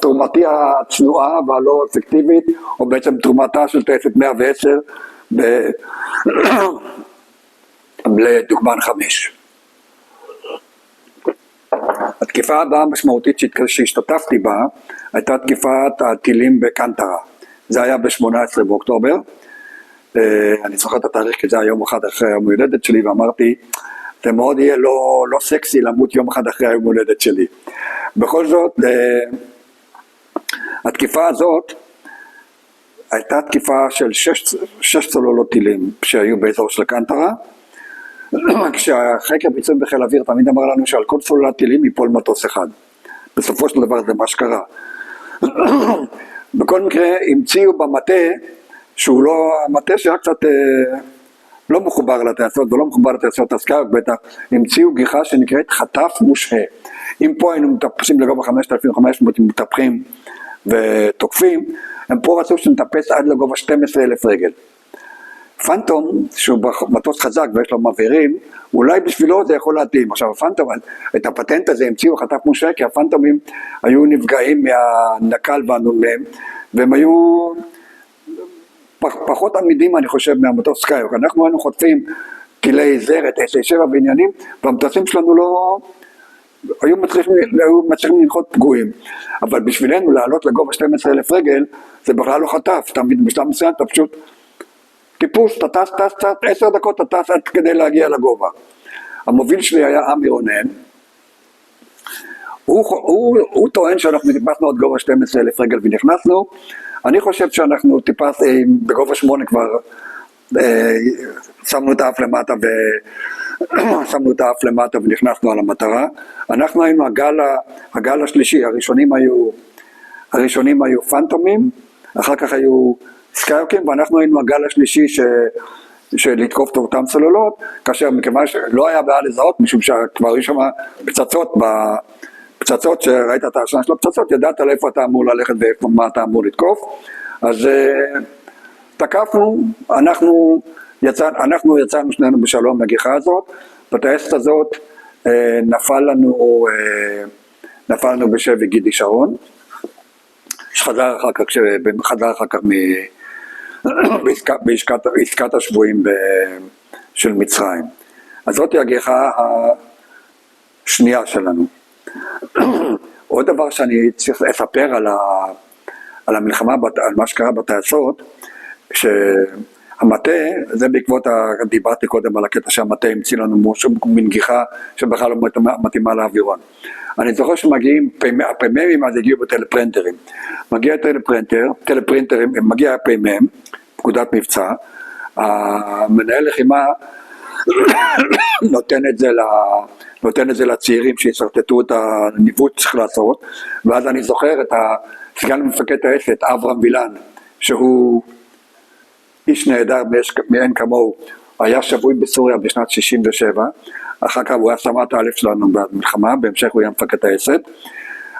תרומתי הצנועה והלא אפקטיבית, או בעצם תרומתה של טייסת 110 לדוגמן 5. התקיפה הבאה המשמעותית שהשתתפתי בה, הייתה תקיפת הטילים בקנטרה. זה היה ב-18 באוקטובר, אני זוכר את התאריך כי זה היה יום אחד אחרי היום הולדת שלי, ואמרתי, זה מאוד יהיה לא סקסי למות יום אחד אחרי היום הולדת שלי. בכל זאת, התקיפה הזאת הייתה תקיפה של 6 צוללות טילים שהיו באזור של קנטרה, כשהחקר ביצועים בחיל האוויר תמיד אמר לנו שעל כל צוללת טילים ייפול מטוס אחד. בסופו של דבר זה מה שקרה. בכל מקרה המציאו במטה, שהוא לא, המטה שהיה קצת לא מחובר לטייסות ולא מחובר לטייסות הסקארק, בטח המציאו גיחה שנקראת חטף מושהה. אם פה היינו מטפסים לגובה 5,500 מטפחים ותוקפים, הם פה רצו שנטפס עד לגובה 12,000 רגל. פנטום, שהוא מטוס חזק ויש לו מבהירים, אולי בשבילו זה יכול להתאים. עכשיו הפנטום, את הפטנט הזה המציאו חטף משה, כי הפנטומים היו נפגעים מהנקל והנ"מ, והם היו פחות עמידים אני חושב מהמטוס סקאיוק. אנחנו היינו חוטפים טילי זרת, S7 בעניינים, והמטוסים שלנו לא... היו מצליחים לנחות פגועים, אבל בשבילנו לעלות לגובה 12,000 רגל, זה בכלל לא חטף, תמיד בשלב מסוים אתה פשוט טיפוס, אתה טס, 10 דקות אתה טס עד כדי להגיע לגובה. המוביל שלי היה עמי רונן, הוא טוען שאנחנו טיפסנו עד גובה 12,000 רגל ונכנסנו, אני חושב שאנחנו טיפס בגובה 8 כבר, שמנו את האף למטה ונכנסנו על המטרה. אנחנו היינו הגל השלישי, הראשונים היו פנטומים, אחר כך היו סקאיוקים, ואנחנו היינו הגל השלישי שלתקוף את אותם צוללות, כאשר מכיוון שלא היה בעיה לזהות, משום שכבר היו שם פצצות שראית את העשן של הפצצות, ידעת לאיפה אתה אמור ללכת ומה אתה אמור לתקוף, אז תקפנו, אנחנו יצאנו שנינו בשלום מהגיחה הזאת, בטייסת הזאת נפל לנו בשבי גידי שרון, שחזר אחר כך בעסקת השבויים של מצרים. אז זאת היא הגיחה השנייה שלנו. עוד דבר שאני צריך לספר על המלחמה, על מה שקרה בטייסות, שהמטה, זה בעקבות, דיברתי קודם על הקטע שהמטה המציא לנו מין גיחה שבכלל לא מתאימה לאווירון. אני זוכר שמגיעים, הפיימרים אז הגיעו בטלפרינטרים. מגיע טלפרינטרים, מגיע הפיימם, פקודת מבצע, המנהל לחימה נותן את זה לצעירים שישרטטו את הניווט שצריך לעשות, ואז אני זוכר את סגן מפקד טייסת, אברהם וילן, שהוא איש נהדר מאין כמוהו, היה שבוי בסוריה בשנת 67, אחר כך הוא היה סמ"ט א' שלנו במלחמה, בהמשך הוא היה מפקד טייסת,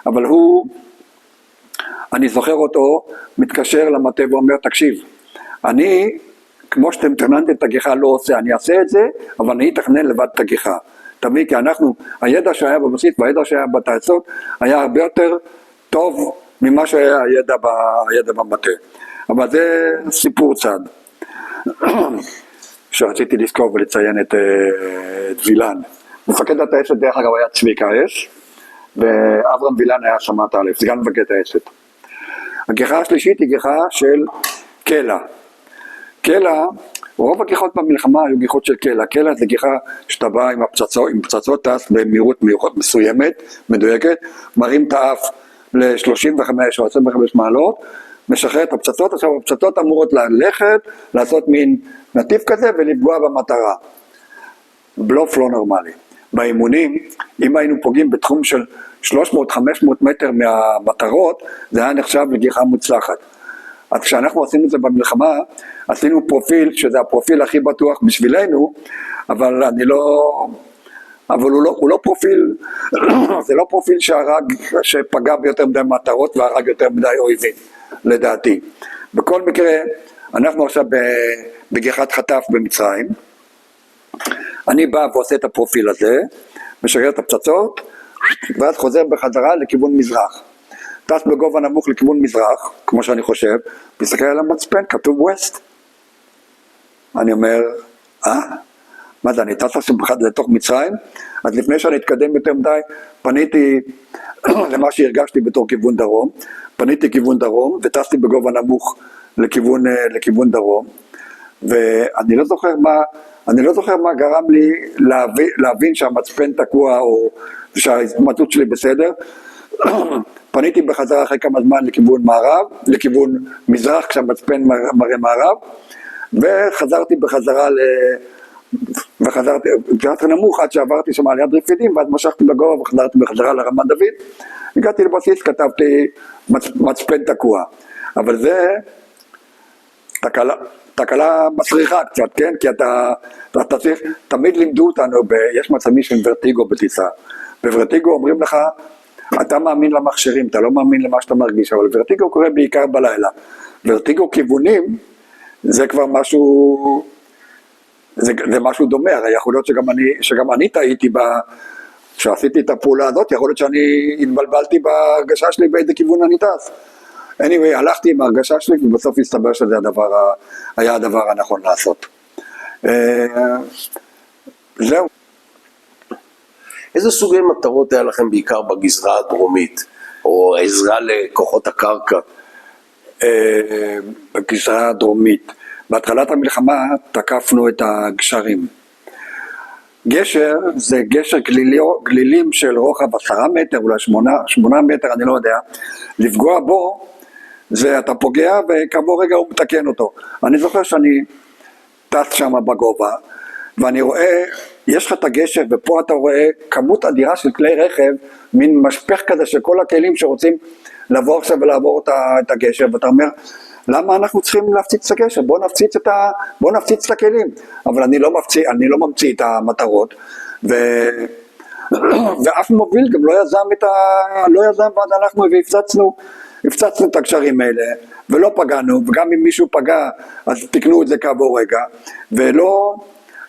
אבל אני זוכר אותו, מתקשר למטה ואומר, תקשיב, אני, כמו שאתם תכננתם את הגיחה לא עושה, אני אעשה את זה, אבל אני אתכנן לבד את הגיחה. תמיד כי הידע שהיה בבסיס והידע שהיה בטייסות, היה הרבה יותר טוב ממה שהיה הידע במטה. אבל זה סיפור צד. שרציתי לזכור ולציין את וילן. מפקד הטייסת דרך אגב היה צביקה אש, ואברהם וילן היה סמ"ט א', סגן מפקד הטייסת. הגיחה השלישית היא גיחה של קלע. קלע, רוב הגיחות במלחמה היו גיחות של קלע. קלע זה גיחה שאתה בא עם פצצות טס במהירות מסוימת, מדויקת, מרים את האף ל-35 או 25 מעלות, משחרר את הפצצות, עכשיו הפצצות אמורות ללכת, לעשות מין נתיב כזה ולפגוע במטרה. בלוף לא נורמלי. באימונים, אם היינו פוגעים בתחום של 300-500 מטר מהמטרות, זה היה נחשב לגיחה מוצלחת. אז כשאנחנו עשינו את זה במלחמה, עשינו פרופיל, שזה הפרופיל הכי בטוח בשבילנו, אבל הוא לא פרופיל, זה לא פרופיל שפגע ביותר מדי מטרות והרג יותר מדי אויבים, לדעתי. בכל מקרה, אנחנו עכשיו בגיחת חטף במצרים, אני בא ועושה את הפרופיל הזה, משגר את הפצצות, ואז חוזר בחזרה לכיוון מזרח. טס בגובה נמוך לכיוון מזרח, כמו שאני חושב, מסתכל על המצפן, כתוב ווסט. אני אומר, מה זה, אני טס לתוך מצרים? אז לפני שאני אתקדם יותר מדי, פניתי למה שהרגשתי בתור כיוון דרום, פניתי כיוון דרום, וטסתי בגובה נמוך לכיוון דרום, ואני לא זוכר מה גרם לי להבין שהמצפן תקוע, או שההתמצאות שלי בסדר, פניתי בחזרה אחרי כמה זמן לכיוון מזרח, כשהמצפן מראה מערב, וחזרתי גרתי נמוך עד שעברתי שם על יד רפידים, ואז משכתי בגובה וחזרתי בחזרה לרמת דוד, הגעתי לבסיס, כתבתי מצפן תקוע, אבל זה תקלה מסריחה קצת, כן? כי אתה צריך, תמיד לימדו אותנו, יש מצבים של ורטיגו בטיסה, בוורטיגו אומרים לך, אתה מאמין למכשירים, אתה לא מאמין למה שאתה מרגיש, אבל ורטיגו קורה בעיקר בלילה. ורטיגו כיוונים, זה כבר משהו זה משהו דומה, הרי יכול להיות שגם אני טעיתי כשעשיתי את הפעולה הזאת, יכול להיות שאני התבלבלתי בהרגשה שלי באיזה כיוון אני טס. anyway, הלכתי עם ההרגשה שלי ובסוף הסתבר שזה היה הדבר הנכון לעשות. זהו. איזה סוגי מטרות היה לכם בעיקר בגזרה הדרומית, או עזרה לכוחות הקרקע? בגזרה הדרומית, בהתחלת המלחמה תקפנו את הגשרים. גשר זה גשר גלילים של רוחב 10 מטר, אולי 8 מטר, אני לא יודע. לפגוע בו, זה אתה פוגע וכעבור רגע הוא מתקן אותו. אני זוכר שאני טס שם בגובה, ואני רואה, יש לך את הגשר ופה אתה רואה כמות אדירה של כלי רכב, מין משפך כזה של כל הכלים שרוצים לבוא עכשיו ולעבור את הגשר, ואתה אומר, למה אנחנו צריכים להפציץ את הגשר? בוא נפציץ את הכלים. אבל אני לא ממציא את המטרות, ואף מוביל גם לא יזם ועד הלכנו והפצצנו את הגשרים האלה, ולא פגענו, וגם אם מישהו פגע, אז תקנו את זה כעבור רגע, ולא,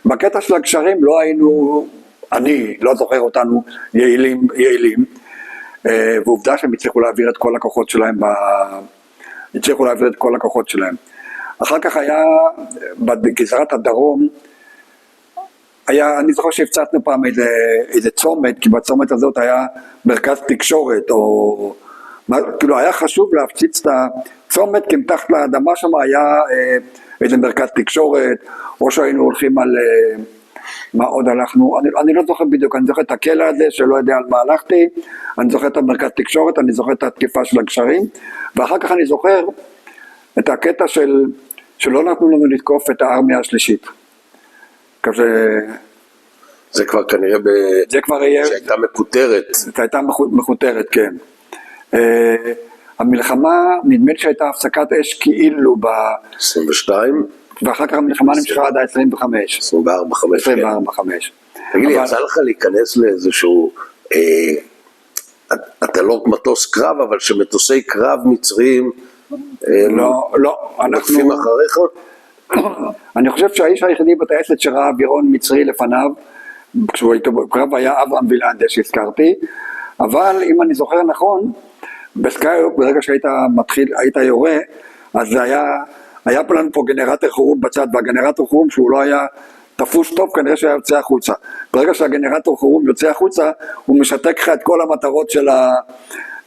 בקטע של הגשרים לא היינו, אני לא זוכר אותנו יעילים, ועובדה שהם הצליחו להעביר את כל הכוחות שלהם. אחר כך היה, בגזרת הדרום, אני זוכר שהפצצנו פעם איזה צומת, כי בצומת הזאת היה מרכז תקשורת, או כאילו היה חשוב להפציץ את הצומת, כי מתחת לאדמה שם היה איזה מרכז תקשורת, או שהיינו הולכים על, מה עוד הלכנו, אני לא זוכר בדיוק, אני זוכר את הקלע הזה שלא יודע על מה הלכתי, אני זוכר את המרכז תקשורת, אני זוכר את התקיפה של הגשרים, ואחר כך אני זוכר את הקטע שלא נתנו לנו לתקוף את הארמיה השלישית. כזה... זה כבר כנראה שהייתה מקוטרת. שהייתה מקוטרת, כן. המלחמה, נדמה לי שהייתה הפסקת אש כאילו ב-22, ואחר כך המלחמה נמשכה עד ה-25. 24-5. תגיד לי, יצא לך להיכנס לאיזשהו, אתה לא מטוס קרב, אבל שמטוסי קרב מצריים, לא, נוקפים אחריך? אני חושב שהאיש היחידי בטייסת שראה אווירון מצרי לפניו, כשהוא קרב היה אברהם וילנדה שהזכרתי, אבל אם אני זוכר נכון, בסקיוק ברגע היית יורה, אז היה פה לנו פה גנרטור חירום בצד, והגנרטור חירום שהוא לא היה תפוס טוב, כנראה שהיה יוצא החוצה. ברגע שהגנרטור חירום יוצא החוצה, הוא משתק לך את כל המטרות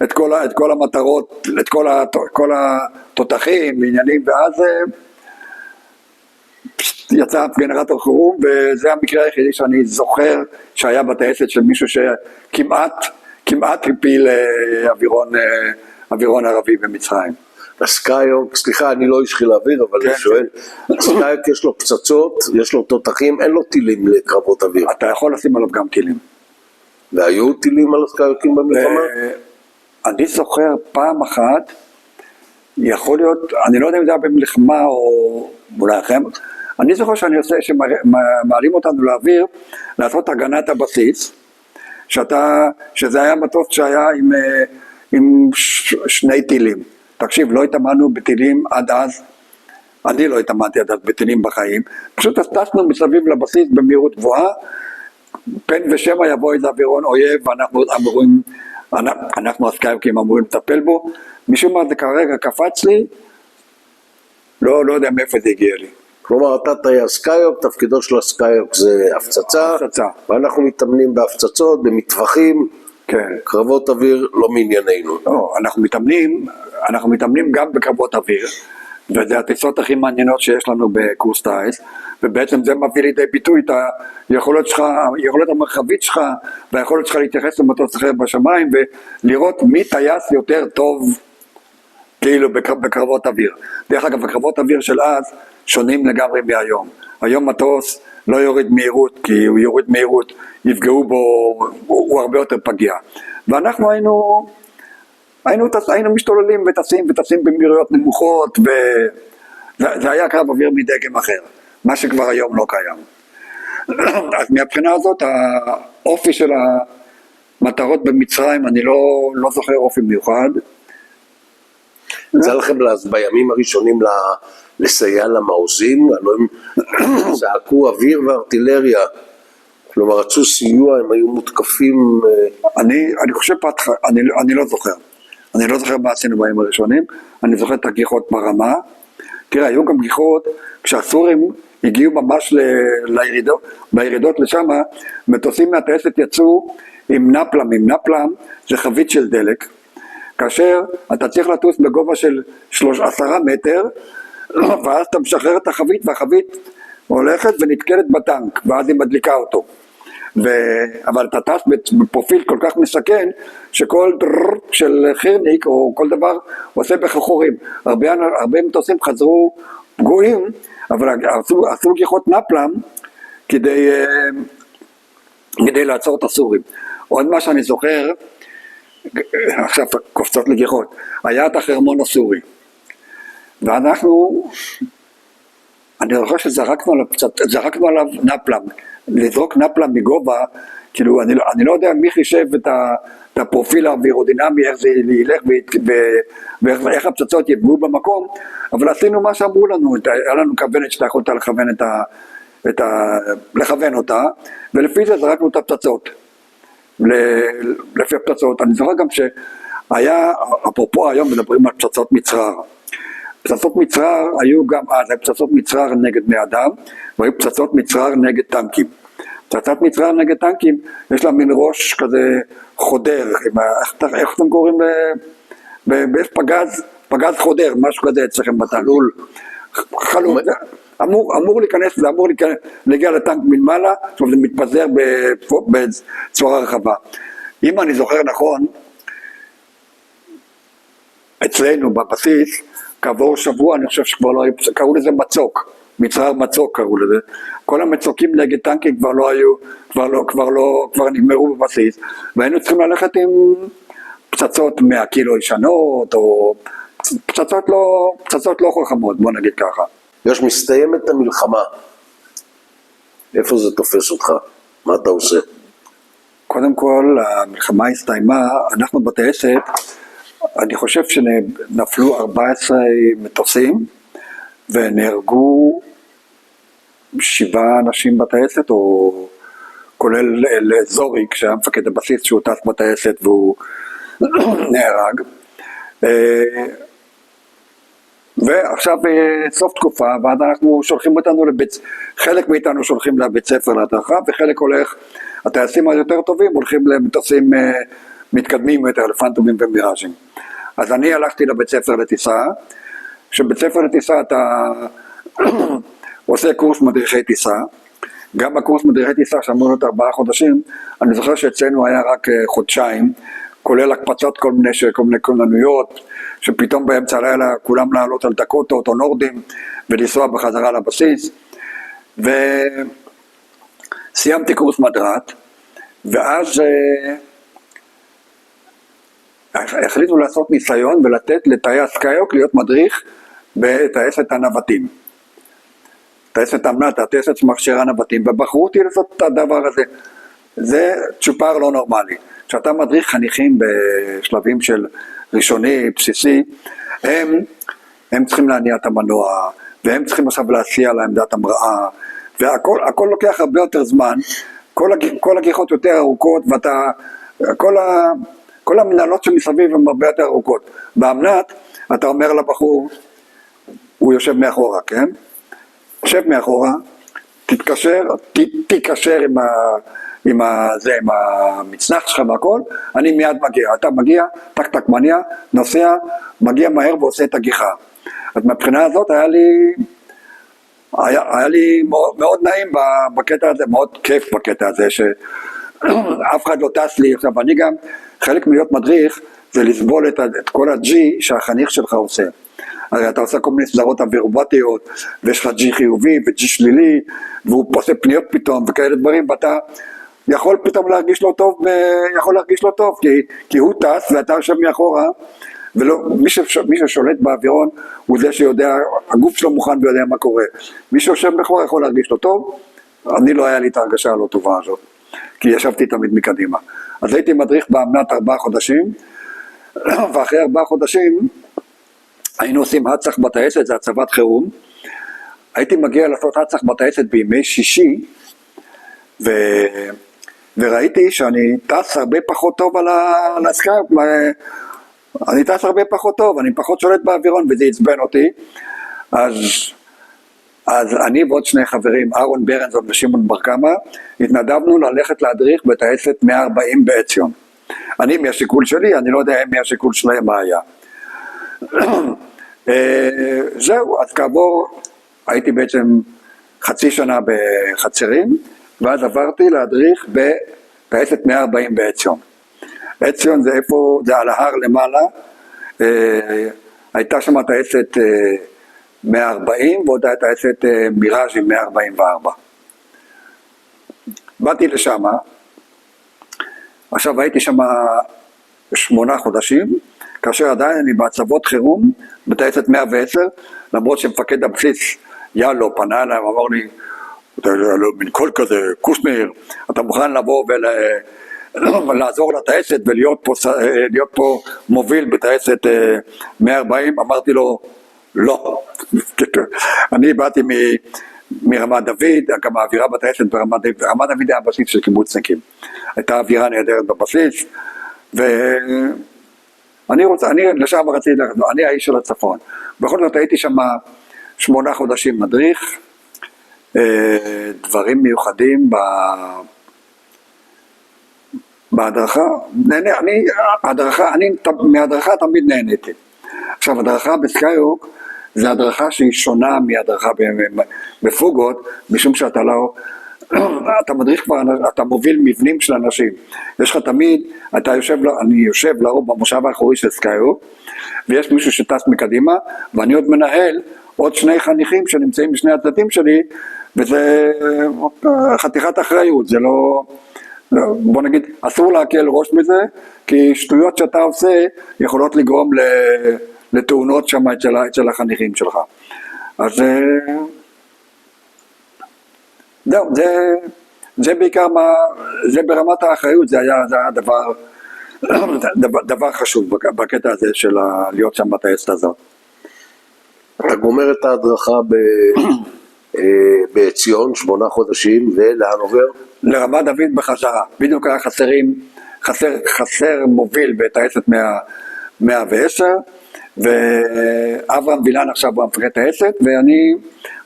את כל המטרות, את כל התותחים, עניינים, ואז יצא גנרטור חירום, וזה המקרה היחידי שאני זוכר שהיה בטייסת של מישהו שכמעט הפיל אווירון ערבי במצרים. הסקיוק, סליחה, אני לא איש חיל האוויר, אבל אני שואל, הסקיוק יש לו פצצות, יש לו תותחים, אין לו טילים לקרבות אוויר. אתה יכול לשים עליו גם טילים. והיו טילים על הסקיוקים במלחמה? אני זוכר פעם אחת, יכול להיות, אני לא יודע אם זה היה במלחמה או אולי אחרי, אני זוכר שאני עושה, שמעלים אותנו לאוויר, לעשות הגנת הבסיס, שזה היה מטוס שהיה עם 2 טילים. תקשיב, לא התאמנו בטילים עד אז, אני לא התאמנתי עד אז בטילים בחיים, פשוט טסנו מסביב לבסיס במהירות גבוהה, פן ושמא יבוא איזה אווירון אויב, אנחנו הסקייקים אמורים לטפל בו, משום מה זה כרגע קפץ לי, לא יודע מאיפה זה הגיע לי. כלומר, אתה טייס סקיוק, תפקידו של הסקיוק זה הפצצה, ואנחנו מתאמנים בהפצצות, במטווחים, כן. קרבות אוויר לא מענייננו. לא, אנחנו מתאמנים גם בקרבות אוויר, וזה הטיסות הכי מעניינות שיש לנו בקורס טייס, ובעצם זה מביא לידי ביטוי את היכולת המרחבית שלך, והיכולת שלך להתייחס למטוס אחר בשמיים, ולראות מי טייס יותר טוב, כאילו בקרבות אוויר. דרך אגב, בקרבות אוויר של אז, שונים לגמרי מהיום. היום מטוס לא יוריד מהירות, כי הוא יוריד מהירות, יפגעו בו, הוא הרבה יותר פגיע. ואנחנו היינו משתוללים וטסים במהירויות נמוכות, וזה היה קרב אוויר מדגם אחר, מה שכבר היום לא קיים. אז מהבחינה הזאת, האופי של המטרות במצרים, אני לא זוכר אופי מיוחד. יצא לכם בימים הראשונים לסייע למעוזים, הלוא הם צעקו אוויר וארטילריה, כלומר רצו סיוע, הם היו מותקפים. אני חושב, אני לא זוכר. אני לא זוכר מה עשינו בימים הראשונים, אני זוכר את הגיחות ברמה. תראה, היו גם גיחות, כשהסורים הגיעו ממש בירידות לשם, מטוסים מהטייסת יצאו עם נפלם. עם נפלם זה חבית של דלק, כאשר אתה צריך לטוס בגובה של 10 מטר, ואז אתה משחרר את החבית, והחבית הולכת ונתקלת בטנק, ואז היא מדליקה אותו. אבל אתה טס בפרופיל כל כך מסכן, שכל דרר של חירניק או כל דבר עושה בחורים. הרבה מטוסים חזרו פגועים, אבל עשו גיחות נפלם כדי לעצור את הסורים. עוד מה שאני זוכר, עכשיו קופצות לגיחות, היה את החרמון הסורי, ואנחנו, אני זוכר שזרקנו עליו נפלם. לזרוק נפלם מגובה, כאילו אני לא יודע מי חישב את הפרופיל האווירודינמי, איך זה ילך ואיך הפצצות יפגעו במקום, אבל עשינו מה שאמרו לנו, היה לנו כוונת שאתה יכולת לכוון אותה, ולפי זה זרקנו את הפצצות. לפי הפצצות, אני זוכר גם שהיה, אפרופו היום מדברים על פצצות מצרר. פצצות מצרר היו גם אז, פצצות מצרר נגד בני אדם, והיו פצצות מצרר נגד טנקים. פצצת מצרר נגד טנקים, יש לה מין ראש כזה חודר, איך אתם קוראים? יש פגז חודר, משהו כזה אצלכם בטנק. חלול. אמור להיכנס, זה אמור להגיע לטנק מלמעלה, זאת אומרת זה מתפזר בצורה רחבה. אם אני זוכר נכון, אצלנו בבסיס, כעבור שבוע אני חושב שכבר לא היו, קראו לזה מצוק, מצרר מצוק קראו לזה, כל המצוקים נגד טנקים כבר לא היו, כבר נגמרו בבסיס, והיינו צריכים ללכת עם פצצות 100 קילו ישנות, או פצצות לא חכמות, בוא נגיד ככה. יש מסתיימת המלחמה, איפה זה תופס אותך? מה אתה עושה? קודם כל, המלחמה הסתיימה, אנחנו בטייסת, אני חושב שנפלו 14 מטוסים, ונהרגו 7 אנשים בטייסת, או כולל זוריק, שהיה מפקד הבסיס, שהוא טס בטייסת והוא נהרג. ועכשיו סוף תקופה, ואז אנחנו שולחים אותנו חלק מאיתנו שולחים לבית ספר להדרכה, וחלק הולך, הטייסים היותר טובים הולכים למטוסים מתקדמים יותר, לפנטומים ומיראז'ים. אז אני הלכתי לבית ספר לטיסה, שבית ספר לטיסה אתה עושה קורס מדריכי טיסה, גם בקורס מדריכי טיסה שאמרו להיות 4 חודשים, אני זוכר שאצלנו היה רק חודשיים, כולל הקפצות כל מיני כוננויות, שפתאום באמצע הלילה כולם לעלות על דקוטות או נורדים, ולנסוע בחזרה לבסיס, וסיימתי קורס מדרת, ואז החליטו לעשות ניסיון ולתת לטייס סקייוק להיות מדריך בטייסת הנווטים. טייסת אמנת, הטייסת שמכשירה נווטים, ובחרו אותי לעשות את הדבר הזה. זה צ'ופר לא נורמלי. כשאתה מדריך חניכים בשלבים של ראשוני, בסיסי, הם צריכים להניע את המנוע, והם צריכים עכשיו להסיע לעמדת המראה, והכל לוקח הרבה יותר זמן, כל הגיחות יותר ארוכות, כל המנהלות שמסביב הן הרבה יותר ארוכות. באמנת, אתה אומר לבחור, הוא יושב מאחורה, כן? יושב מאחורה, תתקשר עם המצנח שלך והכל, אני מיד מגיע, אתה מגיע, טק מניע, נוסע, מגיע מהר ועושה את הגיחה. אז מבחינה הזאת היה לי מאוד נעים בקטע הזה, מאוד כיף בקטע הזה, שאף אחד לא טס לי. עכשיו אני גם, חלק מלהיות מדריך זה לסבול את כל הג'י שהחניך שלך עושה. הרי אתה עושה כל מיני סדרות אווירובטיות, ויש לך ג'י חיובי וג'י שלילי, והוא עושה פניות פתאום וכאלה דברים, ואתה יכול פתאום להרגיש לו טוב, כי הוא טס ואתה יושב מאחורה, ומי ששולט באווירון הוא זה שיודע, הגוף שלו מוכן ויודע מה קורה. מי שיושב מאחורה יכול להרגיש לו טוב, אני לא היה לי את ההרגשה הלא טובה הזאת, כי ישבתי תמיד מקדימה. אז הייתי מדריך באמנת 4 חודשים, ואחרי 4 חודשים היינו עושים הצח בטייסת, זה הצבת חירום. הייתי מגיע לעשות הצח בטייסת בימי שישי, וראיתי שאני טס הרבה פחות טוב על הסקייפ, אני טס הרבה פחות טוב, אני פחות שולט באווירון, וזה עצבן אותי. אז אני ועוד שני חברים, אהרון ברנזון ושמעון בר קמא, התנדבנו ללכת להדריך בטייסת 140 בעציון. אני מהשיקול שלי, אני לא יודע מהשיקול שלהם מה היה. זהו, אז כעבור, הייתי בעצם חצי שנה בחצרים, ואז עברתי להדריך בטייסת 140 בעציון. עציון זה איפה, זה על ההר למעלה, הייתה שם טייסת 140 ועוד הייתה טייסת מיראז' עם 144. באתי לשם, עכשיו הייתי שם 8 חודשים, כאשר עדיין אני בהצבות חירום בטייסת 110, למרות שמפקד הבסיס יאלו פנה אליי ואמר לי, אתה מין קול כזה, קושניר, אתה מוכן לבוא ולעזור לטייסת ולהיות פה מוביל בטייסת 140, אמרתי לו, לא. אני באתי מרמת דוד, גם האווירה בטייסת ברמת דוד, רמת דוד היה בסיס של קיבוצניקים, הייתה אווירה נהדרת בבסיס, אני לשם רציתי ללכת, אני האיש של הצפון, בכל זאת הייתי שם 8 חודשים מדריך, דברים מיוחדים בהדרכה, מהדרכה תמיד נהניתי. עכשיו הדרכה בסקייוק זה הדרכה שהיא שונה מהדרכה בפוגות, משום שאתה לא, אתה מדריך כבר, אתה מוביל מבנים של אנשים, יש לך תמיד, אני יושב לרוב במושב האחורי של סקייוק, ויש מישהו שטס מקדימה, ואני עוד מנהל עוד 2 חניכים שנמצאים בשני הצדדים שלי, וזה חתיכת אחריות, זה לא, בוא נגיד, אסור להקל ראש מזה, כי שטויות שאתה עושה יכולות לגרום לתאונות שם אצל החניכים שלך. אז זהו, זה בעיקר זה ברמת האחריות, זה היה דבר חשוב בקטע הזה של להיות שם בטייסת הזאת. אתה גומר את ההדרכה בעציון 8 חודשים, ולאן עובר? לרמת דוד בחזרה, בדיוק היה חסר מוביל בטייסת 110, ואברהם וילן עכשיו הוא מפקד טייסת, ואני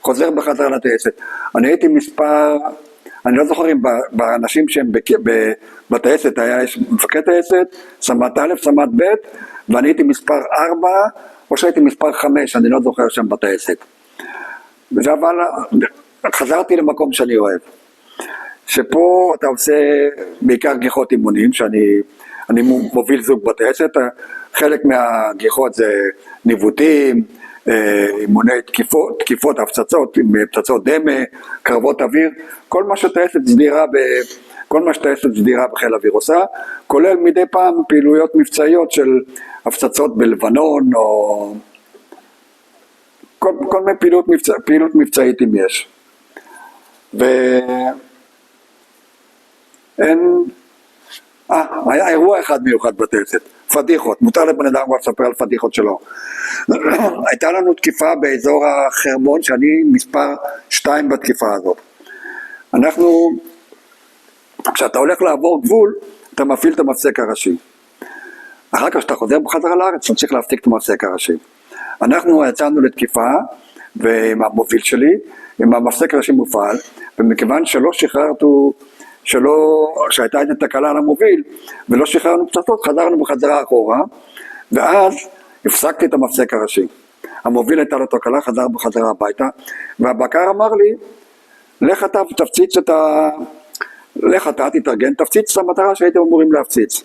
חוזר בחזרה לטייסת. אני הייתי מספר, אני לא זוכר אם באנשים שהם בטייסת היה מפקד טייסת, סמ"ט א', סמ"ט ב', ואני הייתי מספר 4, או שהייתי מספר 5, אני לא זוכר שם בטייסת. אבל חזרתי למקום שאני אוהב, שפה אתה עושה בעיקר גיחות אימונים, שאני מוביל זוג בטייסת, חלק מהגיחות זה ניווטים, אימוני תקיפות, הפצצות, פצצות דמה, קרבות אוויר, כל מה שטייסת סדירה בחיל אוויר עושה, כולל מדי פעם פעילויות מבצעיות של הפצצות בלבנון, או כל מיני פעילות מבצעית אם יש. היה אירוע אחד מיוחד בטייסת, פדיחות, מותר לבן אדם כבר לספר על פדיחות שלו. הייתה לנו תקיפה באזור החרמון, שאני מספר 2 בתקיפה הזאת. כשאתה הולך לעבור גבול, אתה מפעיל את המפסק הראשי. אחר כך כשאתה חוזר בחזרה לארץ, אתה צריך להפסיק את המפסק הראשי. אנחנו יצאנו לתקיפה, ועם המוביל שלי, עם המפסק הראשי מופעל, ומכיוון שהייתה איזו תקלה על המוביל, ולא שחררנו פצצות, חזרנו בחזרה אחורה, ואז הפסקתי את המפסק הראשי. המוביל הייתה לו תקלה, חזר בחזרה הביתה, והבקר אמר לי, לך אתה תתארגן, תפציץ את המטרה שהייתם אמורים להפציץ.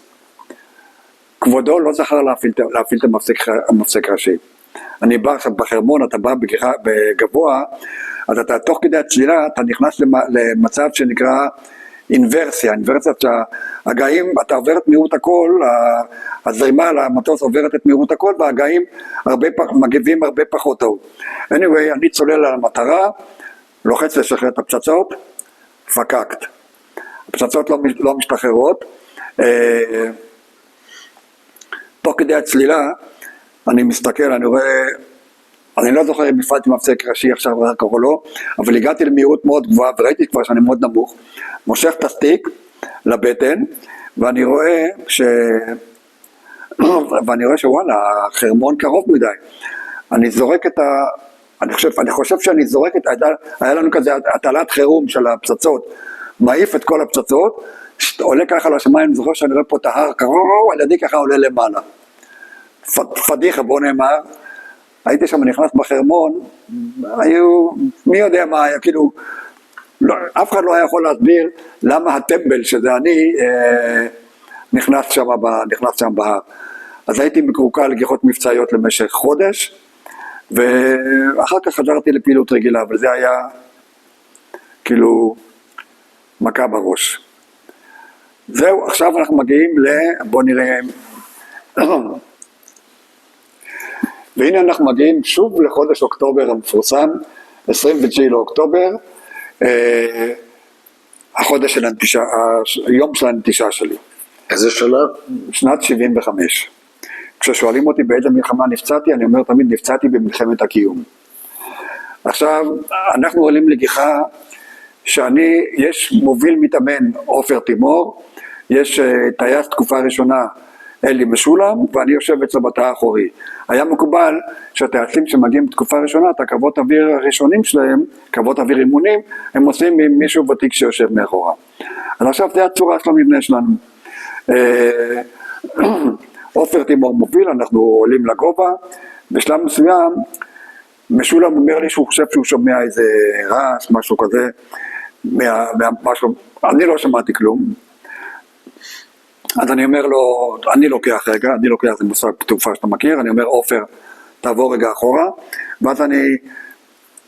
כבודו לא זכר להפעיל את המפסק הראשי. אני בא בחרמון, אתה בא בגבוה, אז אתה תוך כדי הצלילה, אתה נכנס למצב שנקרא אינברסיה, שהגאים, אתה עובר את מהירות הכל, הזרימה על המטוס עוברת את מהירות הכל, והגאים מגיבים הרבה פחות טוב. anyway, אני צולל על המטרה, לוחץ לשחרר את הפצצות, פקקט. הפצצות לא משתחררות, תוך כדי הצלילה, אני מסתכל, אני רואה, אני לא זוכר אם הפעלתי מפסק ראשי עכשיו רק או לא, אבל הגעתי למהירות מאוד גבוהה וראיתי כבר שאני מאוד נמוך, מושך את הסטיק לבטן, ואני רואה שוואלה, החרמון קרוב מדי. אני זורק את אני חושב שאני זורק היה לנו כזה הטלת חירום של הפצצות, מעיף את כל הפצצות, עולה ככה לשמיים, אני זוכר שאני רואה פה את ההר קרוב, על ידי ככה עולה למעלה. פדיחה, בוא נאמר, הייתי שם נכנס בחרמון, מי יודע מה היה, כאילו, אף אחד לא היה יכול להסביר למה הטמבל, שזה אני, נכנס שם בהר. אז הייתי מקורקע לגיחות מבצעיות למשך חודש, ואחר כך חזרתי לפעילות רגילה, אבל זה היה כאילו מכה בראש. זהו, עכשיו אנחנו מגיעים בוא נראה, והנה אנחנו מגיעים שוב לחודש אוקטובר המפורסם, 29 לאוקטובר, החודש של הנטישה, היום של הנטישה שלי. איזה שנה? שנת 75. כששואלים אותי באיזה מלחמה נפצעתי, אני אומר תמיד נפצעתי במלחמת הקיום. עכשיו, אנחנו עולים לגיחה יש מוביל מתאמן עופר תימור, יש טייס תקופה ראשונה אלי משולם, ואני יושב אצלו בתא האחורי. היה מקובל שהטייסים שמגיעים בתקופה ראשונה, את הקרבות אוויר הראשונים שלהם, קרבות אוויר אימונים, הם עושים עם מישהו ותיק שיושב מאחורה. אז עכשיו זה הצורה של המבנה שלנו. עופר תימור מוביל, אנחנו עולים לגובה, בשלב מסוים, משולם אומר לי שהוא חושב שהוא שומע איזה רעש, משהו כזה, משהו, אני לא שמעתי כלום, אז אני אומר לו, אני לוקח, זה מושג תעופה שאתה מכיר, אני אומר עופר, תעבור רגע אחורה, ואז אני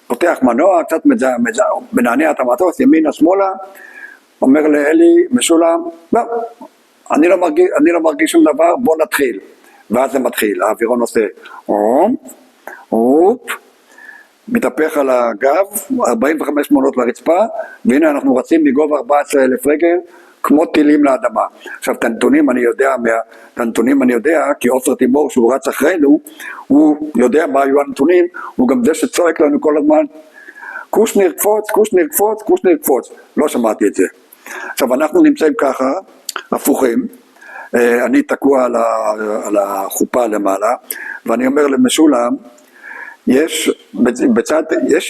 פותח מנוע, קצת מנענע את המטוס, ימינה שמאלה, אומר לאלי משולם, לא, אני לא מרגיש שום דבר, בוא נתחיל. ואז זה מתחיל, האווירון עושה מתהפך על הגב, 45 מעלות לרצפה, והנה אנחנו רצים מגובה 14,000 רגל, כמו טילים לאדמה. עכשיו את הנתונים אני יודע, כי עופר תימור שהוא רץ אחרינו, הוא יודע מה היו הנתונים, הוא גם זה שצועק לנו כל הזמן, קושניר קפוץ, קושניר קפוץ, קושניר קפוץ. לא שמעתי את זה. עכשיו אנחנו נמצאים ככה, הפוכים, אני תקוע על החופה למעלה, ואני אומר למשולם, יש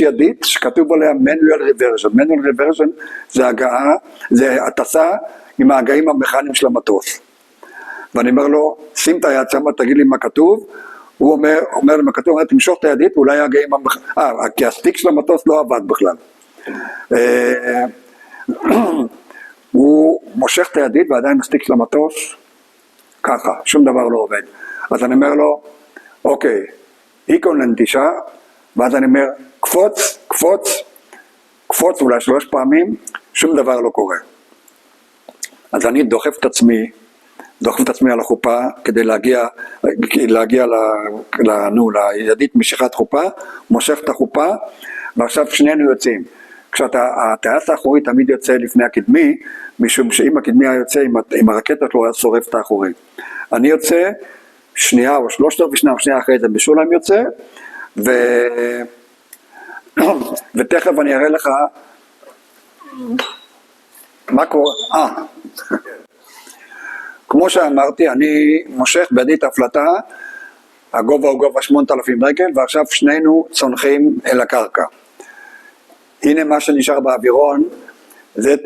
ידית שכתוב עליה manual reversion. manual reversion זה הטסה עם ההגאים המכניים של המטוס. ואני אומר לו, שים את היד שם, תגיד לי מה כתוב. הוא אומר לי מה כתוב, תמשוך את הידית, אולי ההגאים המכניים, כי הסטיק של המטוס לא עבד בכלל. הוא מושך את הידית ועדיין הסטיק של המטוס, ככה, שום דבר לא עובד. אז אני אומר לו, אוקיי, איקון לנטישה, ואז אני אומר, קפוץ, קפוץ, קפוץ אולי 3 פעמים, שום דבר לא קורה. אז אני דוחף את עצמי על החופה, כדי להגיע לידית משיכת חופה, מושך את החופה, ועכשיו שנינו יוצאים. כשהטייס האחורי תמיד יוצא לפני הקדמי, משום שאם הקדמי יוצא עם הרקטה שלו, היה שורף את האחורי. אני יוצא, שנייה או 3/4 שנייה אחרי זה משולם יוצא, ותכף אני אראה לך מה קורה. כמו שאמרתי, אני מושך בידי את הפלטה, הגובה הוא גובה 8,000 רגל, ועכשיו שנינו צונחים אל הקרקע. הנה מה שנשאר באווירון,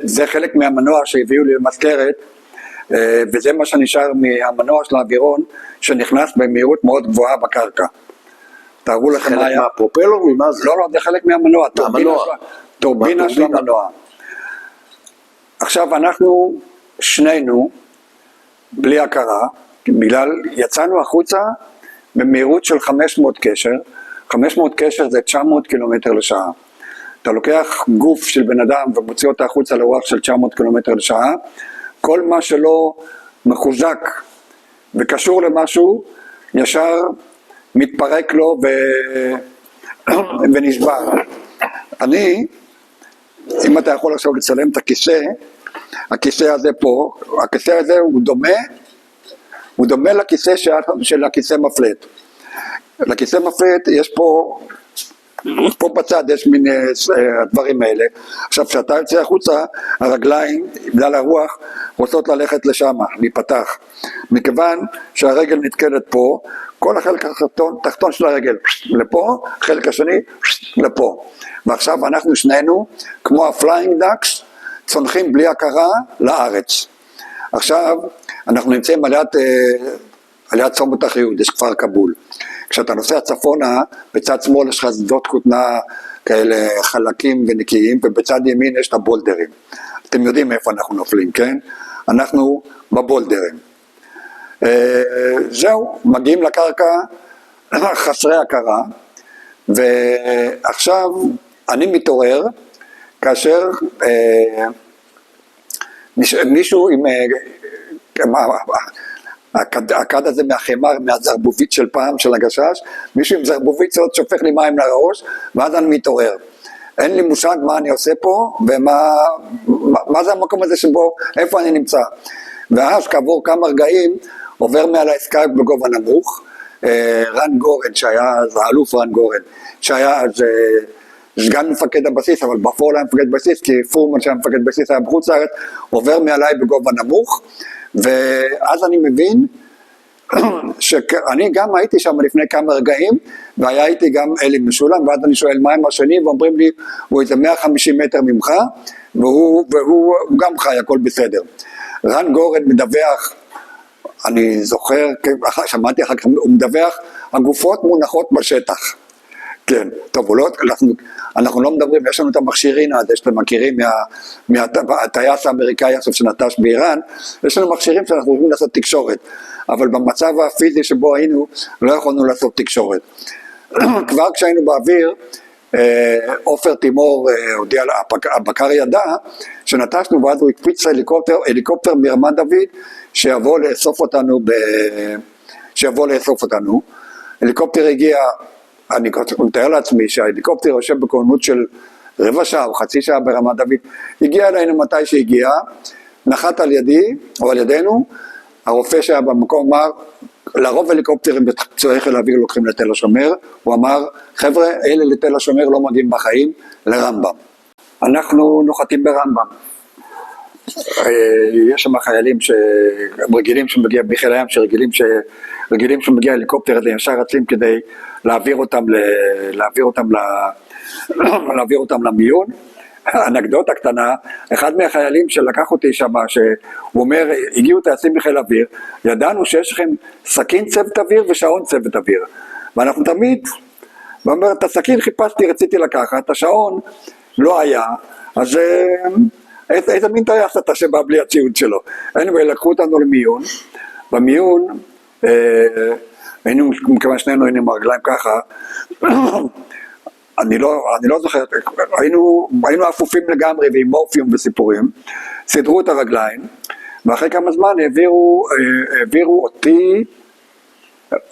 זה חלק מהמנוע שהביאו לי למזכרת, וזה מה שנשאר מהמנוע של האווירון, שנכנס במהירות מאוד גבוהה בקרקע. תראו לכם מה היה. חלק מהפרופלר? ממה זה? לא, זה חלק מהמנוע, טורבינה של המנוע. עכשיו אנחנו שנינו, בלי הכרה, בגלל יצאנו החוצה במהירות של 500 קשר, 500 קשר זה 900 קילומטר לשעה. אתה לוקח גוף של בן אדם ומוציא אותה החוצה לרוח של 900 קילומטר לשעה, כל מה שלא מחוזק וקשור למשהו, ישר מתפרק לו ונשבר. אם אתה יכול עכשיו לצלם את הכיסא הזה פה, הכיסא הזה הוא דומה לכיסא של הכיסא מפלט. לכיסא מפריט יש פה בצד יש מין הדברים האלה. עכשיו כשאתה יוצא החוצה, הרגליים בגלל הרוח רוצות ללכת לשם, להיפתח, מכיוון שהרגל נתקלת פה, כל החלק התחתון של הרגל לפה, חלק השני לפה, ועכשיו אנחנו שנינו כמו הפליינג דאקס צונחים בלי הכרה לארץ. עכשיו אנחנו נמצאים על יד צומת אחיהוד, יש כפר כבול. כשאתה נוסע צפונה, בצד שמאל יש לך שדות כותנה כאלה חלקים ונקיים, ובצד ימין יש את הבולדרים. אתם יודעים איפה אנחנו נופלים, כן? אנחנו בבולדרים. זהו, מגיעים לקרקע חסרי הכרה, ועכשיו אני מתעורר כאשר מישהו עם הכד הזה מהחמר, מהזרבובית של פעם, של הגשש, מישהו עם זרבובית זאת שופך לי מים לראש, ואז אני מתעורר. אין לי מושג מה אני עושה פה, ומה זה המקום הזה שבו, איפה אני נמצא. ואז כעבור כמה רגעים, עובר מעל הסקייפ בגובה נמוך, רן גורן, שהיה אז, האלוף רן גורן, שהיה אז סגן מפקד הבסיס, אבל בפועל היה מפקד בסיס, כי פורמן שהיה מפקד בסיס היה בחוץ לארץ, עובר מעליי בגובה נמוך, ואז אני מבין שאני גם הייתי שם לפני כמה רגעים, והיה איתי גם אלי משולם, ואז אני שואל מה עם השני, ואומרים לי, הוא איזה 150 מטר ממך, והוא גם חי, הכל בסדר. רן גורן מדווח, אני זוכר, שמעתי אחר כך, הוא מדווח, הגופות מונחות בשטח. כן, טוב, אנחנו לא מדברים, יש לנו את המכשירים הזה שאתם מכירים מהטייס האמריקאי עכשיו שנטש באיראן, יש לנו מכשירים שאנחנו יכולים לעשות תקשורת, אבל במצב הפיזי שבו היינו, לא יכולנו לעשות תקשורת. כבר כשהיינו באוויר, עופר תימור הודיע, הבקר ידע, שנטשנו, ואז הוא הקפיץ הליקופטר מרמת דוד, שיבוא לאסוף אותנו. הליקופטר הגיע, אני מתאר לעצמי שההליקופטר יושב בכוננות של רבע שעה או חצי שעה ברמת דוד, הגיע אלינו מתי שהגיע, נחת על ידי או על ידינו, הרופא שהיה במקום אמר, לרוב הליקופטרים בפצועי חיל האוויר לוקחים לתל השומר, הוא אמר, חבר'ה, אלה לתל השומר לא מגיעים בחיים, לרמב"ם. אנחנו נוחתים ברמב"ם. יש שם חיילים רגילים שמגיע בחיל הים, רגילים שמגיע הליקופטר הזה ישר רצים כדי להעביר אותם למיון. אנקדוטה קטנה, אחד מהחיילים שלקח אותי שם, שהוא אומר, הגיעו טייסים בחיל אוויר, ידענו שיש לכם סכין צוות אוויר ושעון צוות אוויר, ואנחנו תמיד, ואומר, את הסכין חיפשתי, רציתי לקחת, השעון לא היה, אז איזה מין טייס אתה שבא בלי הציוד שלו. anyway, לקחו אותנו למיון, במיון, היינו, מכיוון שנינו היינו עם הרגליים ככה, אני לא זוכר, היינו אפופים לגמרי ועם מורפיום וסיפורים, סידרו את הרגליים, ואחרי כמה זמן העבירו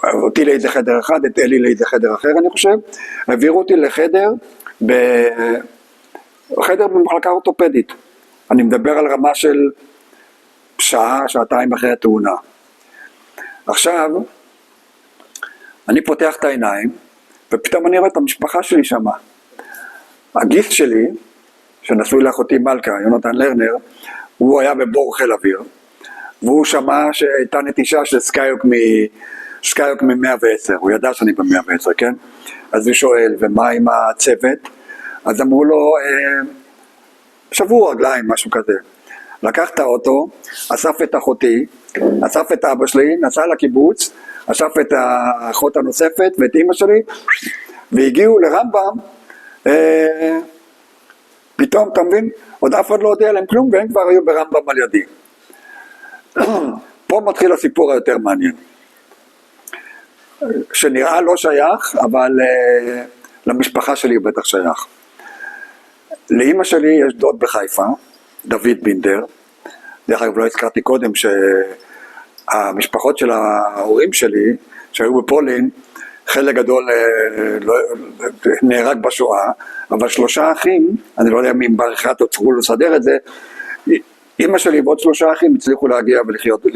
אותי לאיזה חדר אחד, את אלי לאיזה חדר אחר אני חושב, העבירו אותי לחדר, חדר במחלקה אורתופדית, אני מדבר על רמה של שעה, שעתיים אחרי התאונה. עכשיו, אני פותח את העיניים, ופתאום אני רואה את המשפחה שלי שם. הגיס שלי, שנשוי לאחותי מלכה, יונתן לרנר, הוא היה בבור חיל אוויר, והוא שמע שהייתה נטישה של סקייוק מ-110, הוא ידע שאני ב-110, כן? אז הוא שואל, ומה עם הצוות? אז אמרו לו, שבוע רגליים, משהו כזה. לקח את האוטו, אסף את אחותי, אסף את אבא שלי, נסע לקיבוץ, אסף את האחות הנוספת ואת אמא שלי, והגיעו לרמב"ם, פתאום, אתה מבין, עוד אף אחד לא הודיע להם כלום, והם כבר היו ברמב"ם על ידי. פה מתחיל הסיפור היותר מעניין, שנראה לא שייך, אבל למשפחה שלי הוא בטח שייך. לאמא שלי יש דוד בחיפה, דוד בינדר, דרך אגב לא הזכרתי קודם שהמשפחות של ההורים שלי, שהיו בפולין, חלק גדול נהרג בשואה, אבל 3 אחים, אני לא יודע מי בעריכת הצליחו לסדר את זה, אמא שלי ועוד 3 אחים הצליחו להגיע ולחיות,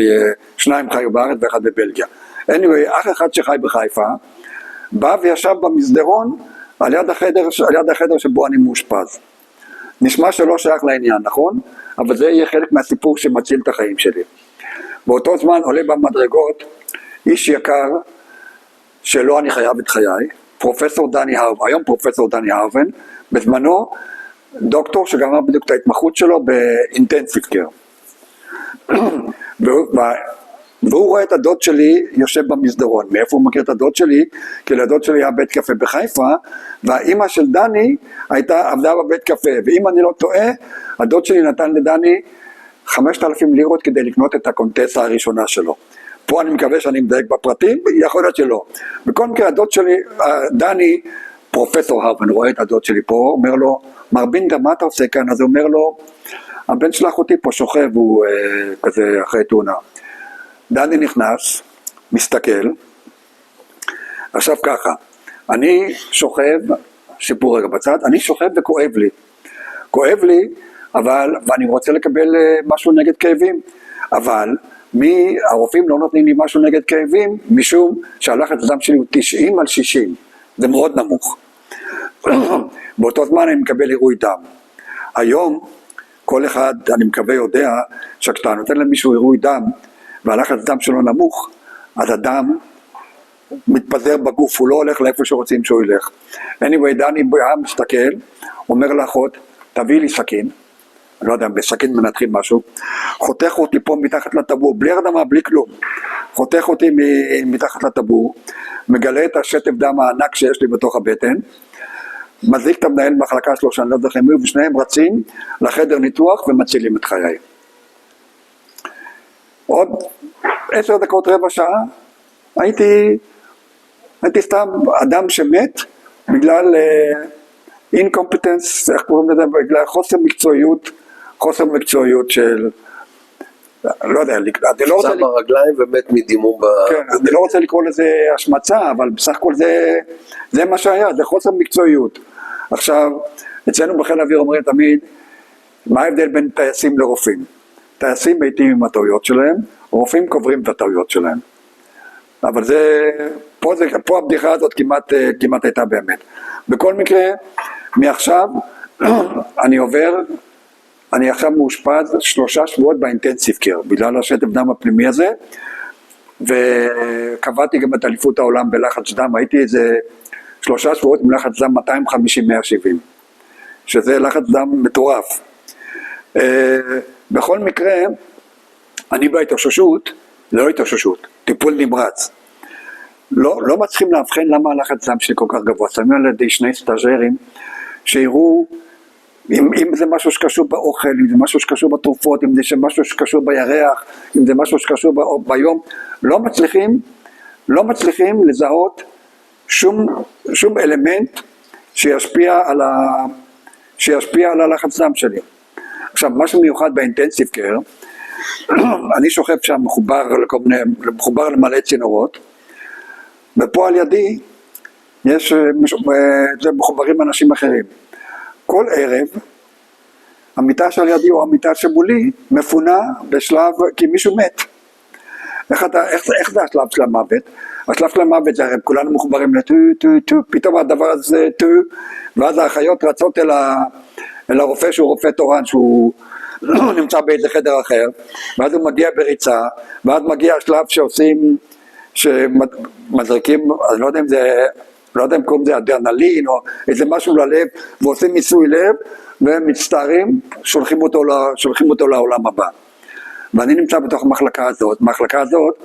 2 חיו בארץ ואחד בבלגיה. anyway, אח אחד שחי בחיפה, בא וישב במסדרון על יד החדר שבו אני מאושפז. נשמע שלא שייך לעניין, נכון? אבל זה יהיה חלק מהסיפור שמציל את החיים שלי. באותו זמן עולה במדרגות איש יקר שלא אני חייב את חיי, פרופסור דני הרבן, היום פרופסור דני הרבן, בזמנו דוקטור שגמר בדיוק את ההתמחות שלו באינטנסיב קר. והוא רואה את הדוד שלי יושב במסדרון. מאיפה הוא מכיר את הדוד שלי? כי לדוד שלי היה בית קפה בחיפה, והאימא של דני עבדה בבית קפה, ואם אני לא טועה, הדוד שלי נתן לדני 5,000 לירות כדי לקנות את הקונטסה הראשונה שלו. פה אני מקווה שאני מדייק בפרטים, יכול להיות שלא. בכל מקרה הדוד שלי, דני, פרופסור הרבן, רואה את הדוד שלי פה, אומר לו, מר בינדה, מה אתה עושה כאן? אז הוא אומר לו, הבן שלח אותי פה שוכב, הוא כזה אחרי תאונה. דני נכנס, מסתכל, עכשיו ככה, אני שוכב, סיפור רגע בצד, אני שוכב וכואב לי, אבל, ואני רוצה לקבל משהו נגד כאבים, אבל הרופאים לא נותנים לי משהו נגד כאבים, משום שהלחץ הדם שלי הוא 90/60, זה מאוד נמוך. באותו זמן אני מקבל עירוי דם. היום, כל אחד, אני מקווה יודע, שכשאתה נותן למישהו עירוי דם, והלחץ דם שלו נמוך, אז הדם מתפזר בגוף, הוא לא הולך לאיפה שרוצים שהוא ילך. anyway, דני מסתכל, אומר לאחות, תביאי לי סכין, אני לא יודע, בסכין מנתחים משהו, חותך אותי פה מתחת לטבור, בלי הרדמה, בלי כלום, חותך אותי מתחת לטבור, מגלה את השטף דם הענק שיש לי בתוך הבטן, מזיק את המנהל מחלקה שלו, שאני לא יודע איך הם יהיו, ושניהם רצים לחדר ניתוח ומצילים את חיי. עוד 10 דקות, רבע שעה, הייתי סתם אדם שמת בגלל אינקומפטנס, איך קוראים לזה, בגלל חוסר מקצועיות של, לא יודע, אני לא רוצה... קצה ברגליים ומת מדימום כן, אני לא רוצה לקרוא לזה השמצה, אבל בסך הכל זה מה שהיה, זה חוסר מקצועיות. עכשיו, אצלנו בחיל האוויר אומרים תמיד, מה ההבדל בין טייסים לרופאים? טייסים מתים עם הטעויות שלהם, רופאים קוברים את הטעויות שלהם. אבל פה הבדיחה הזאת כמעט הייתה באמת. בכל מקרה, מעכשיו אני עכשיו מאושפז 3 שבועות באינטנסיב קר, בגלל השטף דם הפנימי הזה, וקבעתי גם את אליפות העולם בלחץ דם, הייתי איזה 3 שבועות עם לחץ דם 250-170, שזה לחץ דם מטורף. בכל מקרה, אני בהתאוששות, לא התאוששות, טיפול נמרץ. לא מצליחים להבחן למה הלחץ דם שלי כל כך גבוה. שמים על ידי 2 סטאז'רים שיראו אם זה משהו שקשור באוכל, אם זה משהו שקשור בתרופות, אם זה משהו שקשור בירח, אם זה משהו שקשור ביום. לא מצליחים לזהות שום אלמנט שישפיע על הלחץ דם שלי. עכשיו, משהו מיוחד באינטנסיב קר, אני שוכב שם מחובר למלא צינורות, ופה על ידי זה מחוברים אנשים אחרים. כל ערב, המיטה שעל ידי או המיטה שמולי מפונה בשלב, כי מישהו מת. איך זה השלב של המוות? השלב של המוות זה הרי כולנו מחוברים לטו, פתאום הדבר הזה טו, ואז האחיות רצות אל הרופא שהוא רופא תורן, שהוא נמצא באיזה חדר אחר, ואז הוא מגיע בריצה, ואז מגיע השלב שמזריקים, אני לא יודע אם קוראים זה אדרנלין או איזה משהו ללב, ועושים ניסוי לב, ומצטערים, שולחים אותו לעולם הבא. ואני נמצא בתוך המחלקה הזאת,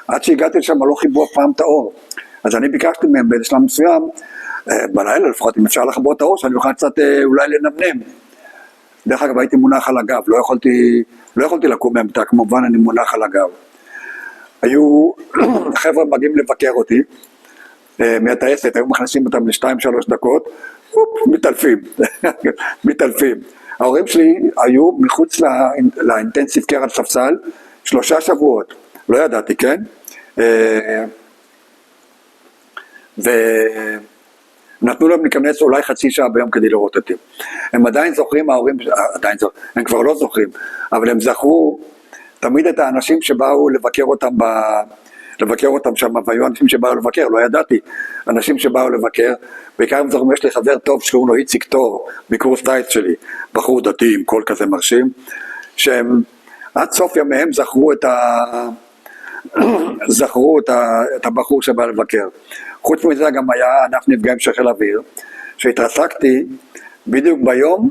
עד שהגעתי לשם לא חיבו אף פעם את האור. אז אני ביקשתי מהם באיזה שלב מסוים, בלילה לפחות, אם אפשר לחבור את האור, שאני אוכל קצת אולי לנמנם. דרך אגב, הייתי מונח על הגב, לא יכולתי לקום מהמיטה, כמובן אני מונח על הגב. היו חבר'ה מגיעים לבקר אותי, מהטייסת, היו מכניסים אותם ל2-3 דקות, מתעלפים. ההורים שלי היו מחוץ לאינטנסיב קר על ספסל 3 שבועות, לא ידעתי, כן? ונתנו להם להיכנס אולי חצי שעה ביום כדי לראות אותי. הם עדיין זוכרים, ההורים, הם כבר לא זוכרים, אבל הם זכרו תמיד את האנשים שבאו לבקר אותם לבקר אותם שם, והיו אנשים שבאו לבקר, לא ידעתי, אנשים שבאו לבקר, בעיקר הם זוכרים, יש לי חבר טוב שקוראים לו איציק תור, מקורס טייס שלי, בחור דתי עם קול כזה מרשים, שהם עד סוף ימיהם זכרו את הבחור שבא לבקר. חוץ מזה גם היה ענף נפגעים של חיל האוויר, שהתרסקתי בדיוק ביום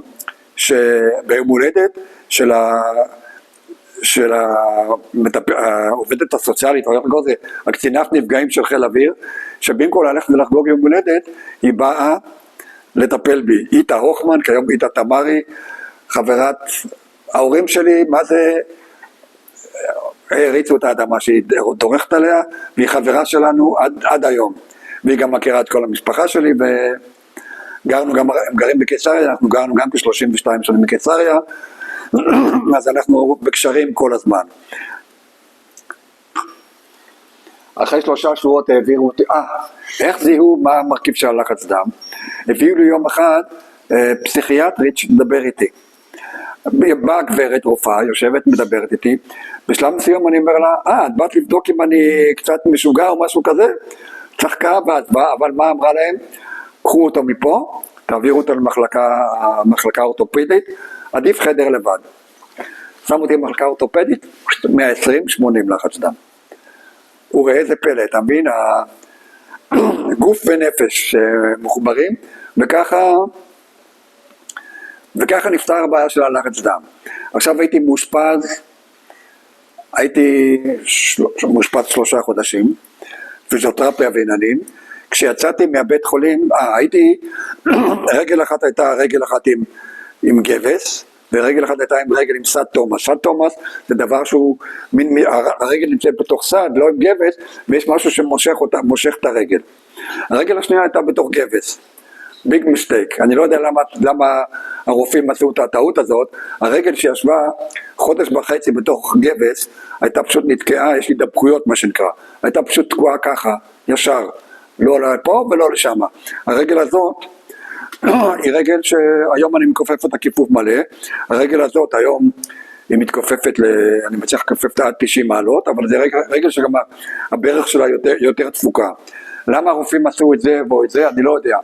ביום הולדת של העובדת הסוציאלית, הקצינת נפגעים של חיל האוויר, שבמקום ללכת ולחגוג יום הולדת, היא באה לטפל בי. איתה הוכמן, כיום איתה תמרי, חברת ההורים שלי, מה זה, הריצו את האדמה שהיא דורכת עליה, והיא חברה שלנו עד היום. והיא גם מכירה את כל המשפחה שלי, הם גרים בקיסריה, אנחנו גרנו גם כ-32 שנים בקיסריה, אז אנחנו בקשרים כל הזמן. אחרי 3 שבועות העבירו אותי, איך זיהו מה המרכיב של הלחץ דם? הביאו לי יום אחד פסיכיאטרית שתדבר איתי. באה גברת רופאה, יושבת, מדברת איתי, בשלב מסוים אני אומר לה, את באת לבדוק אם אני קצת משוגע או משהו כזה? צחקה ועצבה, אבל מה אמרה להם? קחו אותו מפה, תעבירו אותו למחלקה אורתופדית, עדיף חדר לבד. שם אותי במחלקה אורתופדית, 120-80 לחץ דם. וראה איזה פלא, אתה מבין? גוף ונפש מחוברים, וככה נפתר הבעיה של הלחץ דם. עכשיו הייתי מאושפז 3 חודשים, פיזיותרפיה ועיננים. כשיצאתי מהבית חולים, רגל אחת הייתה רגל אחת עם גבס, ורגל אחת הייתה עם רגל עם סד תומאס. סד תומאס זה דבר שהוא, הרגל נמצאת בתוך סד, לא עם גבס, ויש משהו שמושך את הרגל. הרגל השנייה הייתה בתוך גבס. ביג מיסטייק. אני לא יודע למה הרופאים עשו את הטעות הזאת. הרגל שישבה 1.5 חודש בתוך גבס, הייתה פשוט נתקעה, יש לי דבקויות מה שנקרא. הייתה פשוט תקועה ככה, ישר. לא לפה ולא לשם. הרגל הזאת היא רגל שהיום אני מכופף אותה כיפוף מלא. הרגל הזאת היום היא מתכופפת, אני מצליח לכופף עד 90 מעלות, אבל זה רגל שגם הברך שלה יותר תפוקה. למה הרופאים עשו את זה או את זה, אני לא יודע.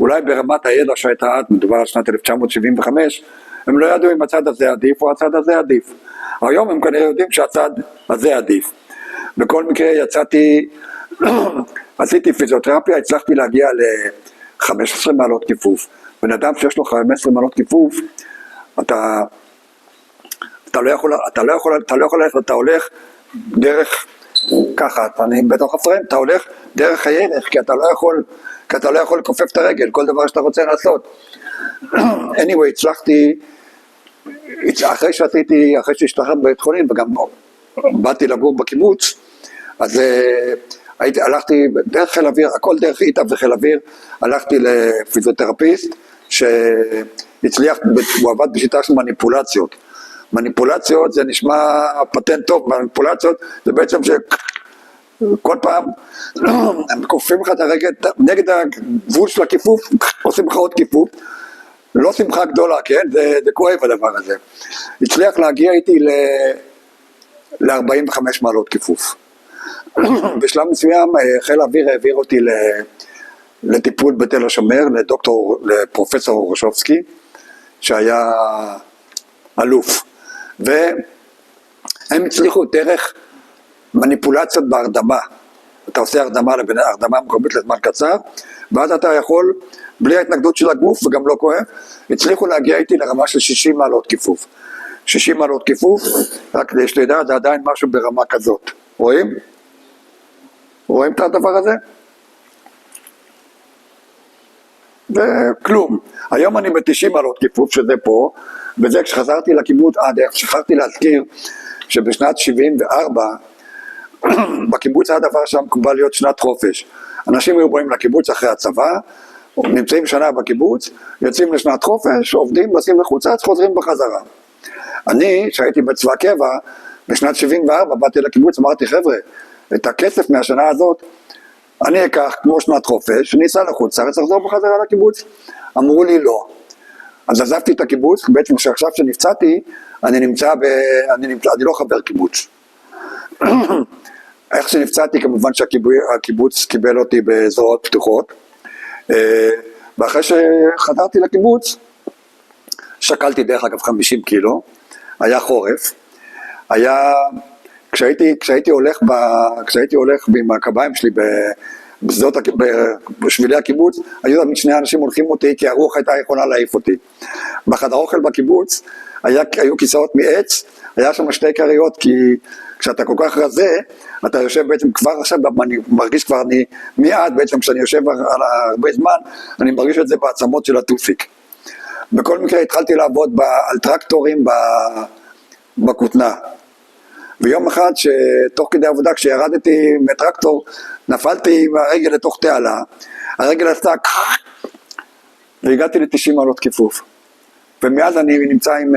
אולי ברמת הידע שהייתה עד, מדובר על שנת 1975, הם לא ידעו אם הצד הזה עדיף או הצד הזה עדיף. היום הם כנראה יודעים שהצד הזה עדיף. בכל מקרה עשיתי פיזיותרפיה, הצלחתי להגיע ל-15 מעלות כיפוף. בן אדם שיש לו 15 מעלות כיפוף, אתה לא יכול ללכת, אתה הולך דרך, ככה, אני בתוך הפריים, אתה הולך דרך הירך, כי אתה לא יכול לכופף את הרגל, כל דבר שאתה רוצה לעשות. anyway, הצלחתי, אחרי שהשתחררתי בבית חולים, וגם באתי לגור בקיבוץ, אז הלכתי דרך חיל אוויר, הכל דרך איתה וחיל אוויר, הלכתי לפיזיותרפיסט, שהצליח, הוא עבד בשיטה של מניפולציות. מניפולציות זה נשמע פטנט טוב, מניפולציות זה בעצם שכל פעם הם כופים לך את הרגל נגד הגבול של הכיפוף, עושים לך עוד כיפוף, לא שמחה גדולה, כן? זה כואב הדבר הזה. הצליח להגיע איתי ל-45 מעלות כיפוף. בשלב מסוים חיל האוויר העביר אותי לטיפול בתל השומר, לפרופסור אורשובסקי, שהיה אלוף. והם הצליחו דרך מניפולציות בהרדמה. אתה עושה הרדמה מקומית לזמן קצר, ואז אתה יכול, בלי ההתנגדות של הגוף וגם לא כואב, הצליחו להגיע איתי לרמה של 60 מעלות כיפוף. 60 מעלות כיפוף, רק שתדע, זה עדיין משהו ברמה כזאת. רואים? רואים את הדבר הזה? וכלום. היום אני ב-90 מעלות כיפוף, שזה פה, וזה כשחזרתי לקיבוץ, שכחתי להזכיר שבשנת 74, בקיבוץ היה הדבר שם מקובל להיות שנת חופש. אנשים היו באים לקיבוץ אחרי הצבא, נמצאים שנה בקיבוץ, יוצאים לשנת חופש, עובדים, נוסעים לחוצץ, חוזרים בחזרה. אני, שהייתי בצבא קבע, בשנת 74 באתי לקיבוץ, אמרתי, חבר'ה, את הכסף מהשנה הזאת, אני אקח כמו שנת חופש, ניסע לחוץ לארץ, לחזור בחזרה לקיבוץ. אמרו לי לא. אז עזבתי את הקיבוץ, בעצם שעכשיו שנפצעתי, אני לא חבר קיבוץ. איך שנפצעתי כמובן שהקיבוץ קיבל אותי בזרועות פתוחות, ואחרי שחזרתי לקיבוץ, שקלתי דרך אגב 50 קילו, היה חורף, כשהייתי הולך עם הקביים שלי בשבילי הקיבוץ, היו תמיד שני אנשים הולכים אותי כי הרוח הייתה יכולה להעיף אותי. בחדר אוכל בקיבוץ היו כיסאות מעץ, היה שם שתי קריות, כי כשאתה כל כך רזה, אתה יושב בעצם כבר עכשיו, אני מרגיש כבר, מיד בעצם כשאני יושב על הרבה זמן, אני מרגיש את זה בעצמות של הטוסיק. בכל מקרה התחלתי לעבוד על טרקטורים בכותנה. ויום אחד שתוך כדי עבודה, כשירדתי מטרקטור, נפלתי עם הרגל לתוך תעלה, הרגל עשתה והגעתי ל-90 מעלות כיפוף. ומאז אני נמצא עם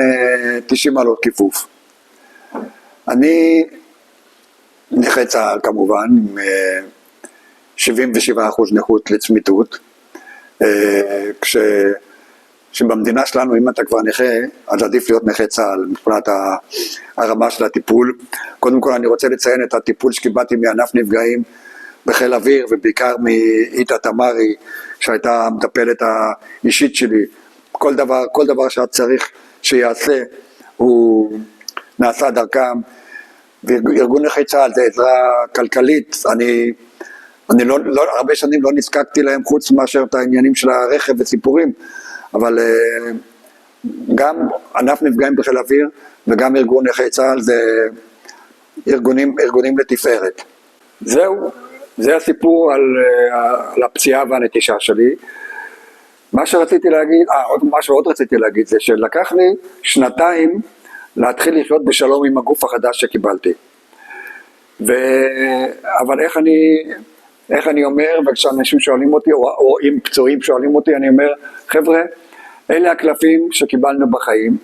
90 מעלות כיפוף. אני נכה צה"ל כמובן, עם 77% נכות לצמיתות, שבמדינה שלנו אם אתה כבר נכה, אז עדיף להיות נכה צה"ל מבחינת הרמה של הטיפול. קודם כל אני רוצה לציין את הטיפול שקיבלתי מענף נפגעים בחיל אוויר, ובעיקר מאיתה תמרי, שהייתה המטפלת האישית שלי. כל דבר שאת צריך שיעשה, הוא נעשה דרכם. וארגון נכי צה"ל זה עזרה כלכלית, אני לא, הרבה שנים לא נזקקתי להם חוץ מאשר את העניינים של הרכב וסיפורים, אבל גם ענף נפגעים בחיל אוויר וגם ארגון נכי צה"ל זה ארגונים לתפארת. זהו, זה הסיפור על הפציעה והנטישה שלי. מה שרציתי להגיד, מה שעוד רציתי להגיד זה שלקח לי 2 להתחיל לחיות בשלום עם הגוף החדש שקיבלתי. אבל איך אני אומר, וכשאנשים שואלים אותי, או אם פצועים שואלים אותי, אני אומר, חבר'ה, אלה הקלפים שקיבלנו בחיים,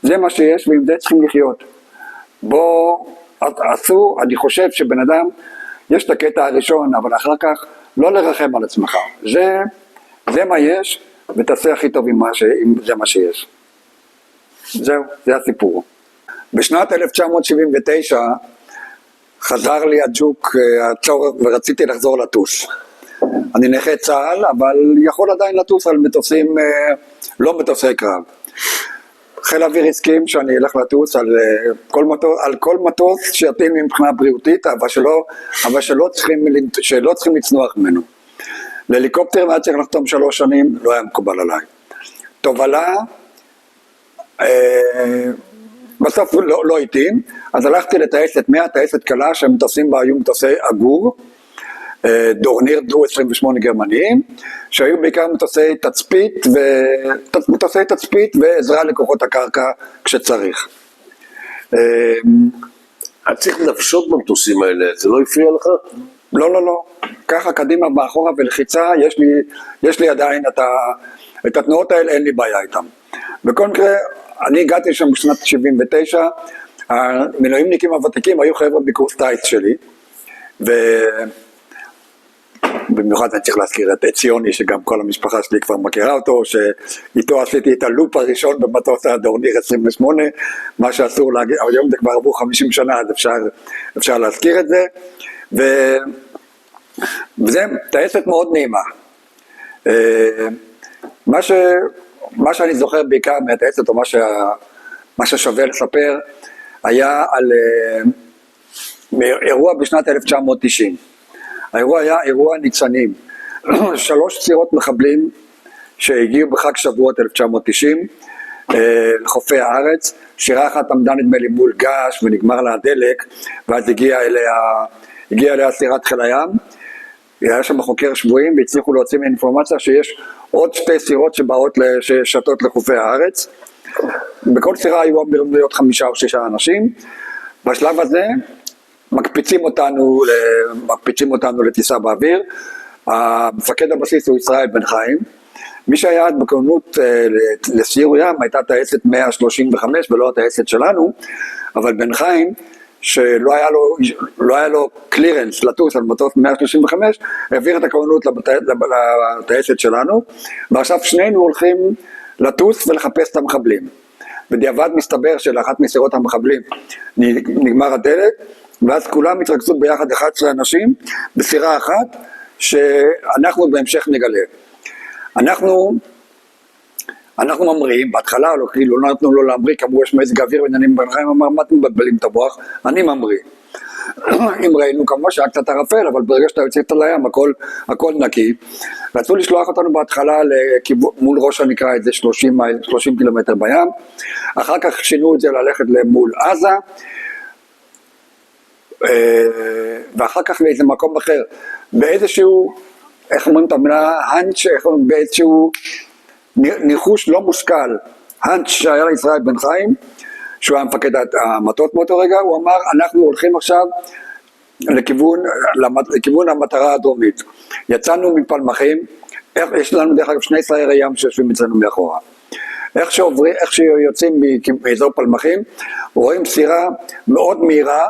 זה מה שיש ועם זה צריכים לחיות. אני חושב שבן אדם, יש את הקטע הראשון, אבל אחר כך לא לרחם על עצמך. זה מה יש, ותעשה הכי טוב אם זה מה שיש. זהו, זה הסיפור. בשנת 1979 חזר לי הג'וק הצורך ורציתי לחזור לטוס. אני נכה צה"ל, אבל יכול עדיין לטוס על מטוסים, לא מטוסי קרב. חיל אוויר הסכים שאני אלך לטוס על כל מטוס שיתאים מבחינה בריאותית, אבל שלא צריכים לצנוח ממנו. להליקופטר היה צריך לחתום 3 שנים, לא היה מקובל עליי. תובלה, בסוף לא התאים, אז הלכתי לטייסת 100, טייסת קלה, שהמטוסים בה היו מטוסי אגור, דורניר דו 28 גרמניים, שהיו בעיקר מטוסי תצפית ועזרה לכוחות הקרקע כשצריך. את צריך לנפשות במטוסים האלה, זה לא הפריע לך? לא. ככה קדימה מאחורה ולחיצה, יש לי עדיין את התנועות האלה, אין לי בעיה איתם. בכל מקרה, אני הגעתי שם בשנת 79, המילואימניקים הוותיקים היו חבר'ה בקורס טייס שלי, ובמיוחד אני צריך להזכיר את ציוני, שגם כל המשפחה שלי כבר מכירה אותו, שאיתו עשיתי את הלופ הראשון במטוס הדורניר 28, מה שאסור להגיד, אבל היום זה כבר עבור 50 שנה, אז אפשר להזכיר את זה, וזה טייסת מאוד נעימה. מה שאני זוכר בעיקר מהטייסת, או מה ששווה לספר, היה על אירוע בשנת 1990. האירוע היה אירוע ניצנים. 3 צירות מחבלים שהגיעו בחג שבועות 1990 לחופי הארץ. שירה אחת עמדה נדמה לי מול גש ונגמר לה הדלק, ואז הגיעה אליה סירת חיל הים. היה שם חוקר שבויים והצליחו להוציא מאינפורמציה שיש עוד 2 סירות ששתות לחופי הארץ. בכל סירה היו אמורים להיות 5 או 6 אנשים. בשלב הזה מקפיצים אותנו לטיסה באוויר. המפקד הבסיס הוא ישראל בן חיים. מי שהיה בכוננות לסיור ים הייתה טייסת 135 ולא הטייסת שלנו, אבל בן חיים שלא היה לו קלירנס לטוס על מטוס 135, העביר את הכוננות לטייסת שלנו, ועכשיו שנינו הולכים לטוס ולחפש את המחבלים. בדיעבד מסתבר שלאחת מסירות המחבלים נגמר הדלק, ואז כולם התרכזו ביחד 11 אנשים בסירה אחת, שאנחנו בהמשך נגלה. אנחנו ממריאים, בהתחלה לא נתנו לו להמריא, כאמור יש מזג אוויר ועניינים בנחיים, אמר מה אתם מבלבלים את המוח, אני ממריא. אם ראינו כמו שהיה קצת ערפל, אבל ברגע שאתה יוצא לים הכל נקי. רצו לשלוח אותנו בהתחלה מול ראש הנקרא את זה 30 קילומטר בים, אחר כך שינו את זה ללכת למול עזה, ואחר כך לאיזה מקום אחר, באיזשהו, איך אומרים את המילה, באיזשהו ניחוש לא מושכל, האנץ' שהיה לישראל בן חיים, שהוא היה מפקד המטות מאותו רגע, הוא אמר, אנחנו הולכים עכשיו לכיוון המטרה הדרומית. יצאנו מפלמחים, יש לנו דרך אגב 2 סיירי ים שיושבים אצלנו מאחורה. איך שיוצאים מאזור פלמחים, רואים סירה מאוד מהירה,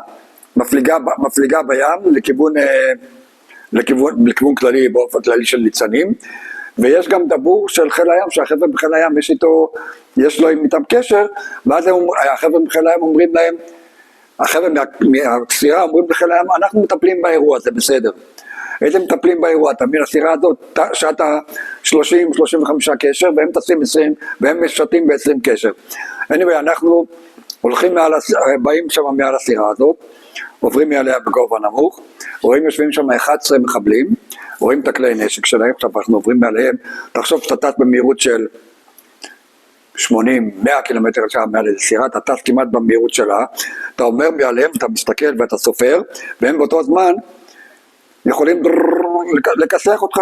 מפליגה בים לכיוון כללי, באופן כללי של ניצנים, ויש גם דבור של חיל הים, שהחבר'ה בחיל הים יש לו איתם קשר, ואז החבר'ה בחיל הים אומרים להם, החבר'ה מהסירה אומרים לחיל הים, אנחנו מטפלים באירוע, זה בסדר. איזה מטפלים באירוע? תמיד הסירה הזאת שטה 30-35 קשר, והם טסים 20, והם משתים ב-20 קשר. anyway, אנחנו הולכים באים שם מעל הסירה הזאת, עוברים מעליה בגובה נמוך, רואים יושבים שם 11 מחבלים, רואים את הכלי נשק שלהם, עכשיו אנחנו עוברים מעליהם, תחשוב שאתה טס במהירות של 80-100 קילומטר לשעה מעל איזה סירה, אתה טס כמעט במהירות שלה, אתה אומר מעליהם, אתה מסתכל ואתה סופר, והם באותו זמן יכולים לכסח אותך,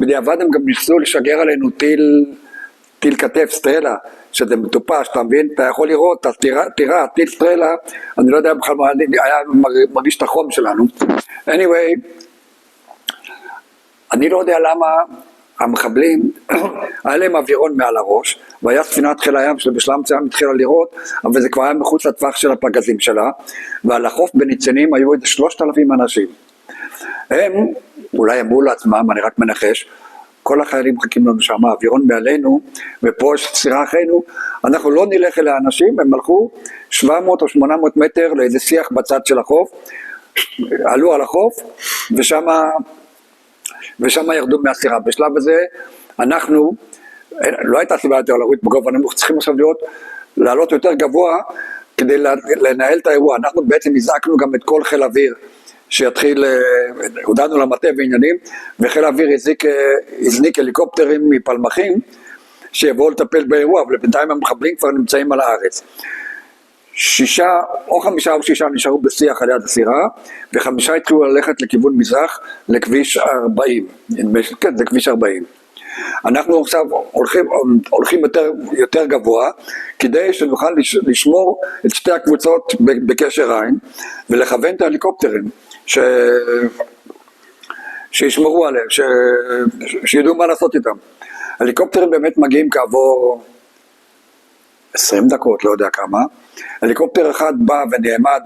בדיעבד הם גם ניסו לשגר עלינו טיל כתף סטרלה, שזה מטופש, אתה מבין? אתה יכול לראות, תראה, טיל סטרלה, אני לא יודע בכלל מה היה מרגיש את החום שלנו. anyway, אני לא יודע למה המחבלים, היה להם אווירון מעל הראש, והיה ספינת חיל הים שבשלב מסוים התחילה לראות, אבל זה כבר היה מחוץ לטווח של הפגזים שלה, ועל החוף בניצנים היו איזה 3,000 אנשים. הם, אולי אמרו לעצמם, אני רק מנחש, כל החיילים מחכים לנו שם, האווירון מעלינו, ופה יש סירה אחרינו, אנחנו לא נלך אל האנשים, הם הלכו 700 או 800 מטר לאיזה שיח בצד של החוף, עלו על החוף, ושם ירדו מהסירה. בשלב הזה אנחנו, לא הייתה סיבה יותר להוריד בגובה נמוך, צריכים עכשיו לעלות יותר גבוה כדי לנהל את האירוע. אנחנו בעצם הזעקנו גם את כל חיל אוויר שיתחיל, הודענו למטה ועניינים, וחיל האוויר הזניק הליקופטרים מפלמחים שיבואו לטפל באירוע, אבל בינתיים המחבלים כבר נמצאים על הארץ. 5 או 6 נשארו בשיח על יד הסירה, ו5 התחילו ללכת לכיוון מזרח, לכביש 40, כן, זה כביש 40. אנחנו עכשיו הולכים יותר גבוה, כדי שנוכל לשמור את שתי הקבוצות בקשר עין, ולכוון את ההליקופטרים, שישמרו עליהם, שידעו מה לעשות איתם. הליקופטרים באמת מגיעים כעבור 20 דקות, לא יודע כמה. הליקופטר אחד בא ונעמד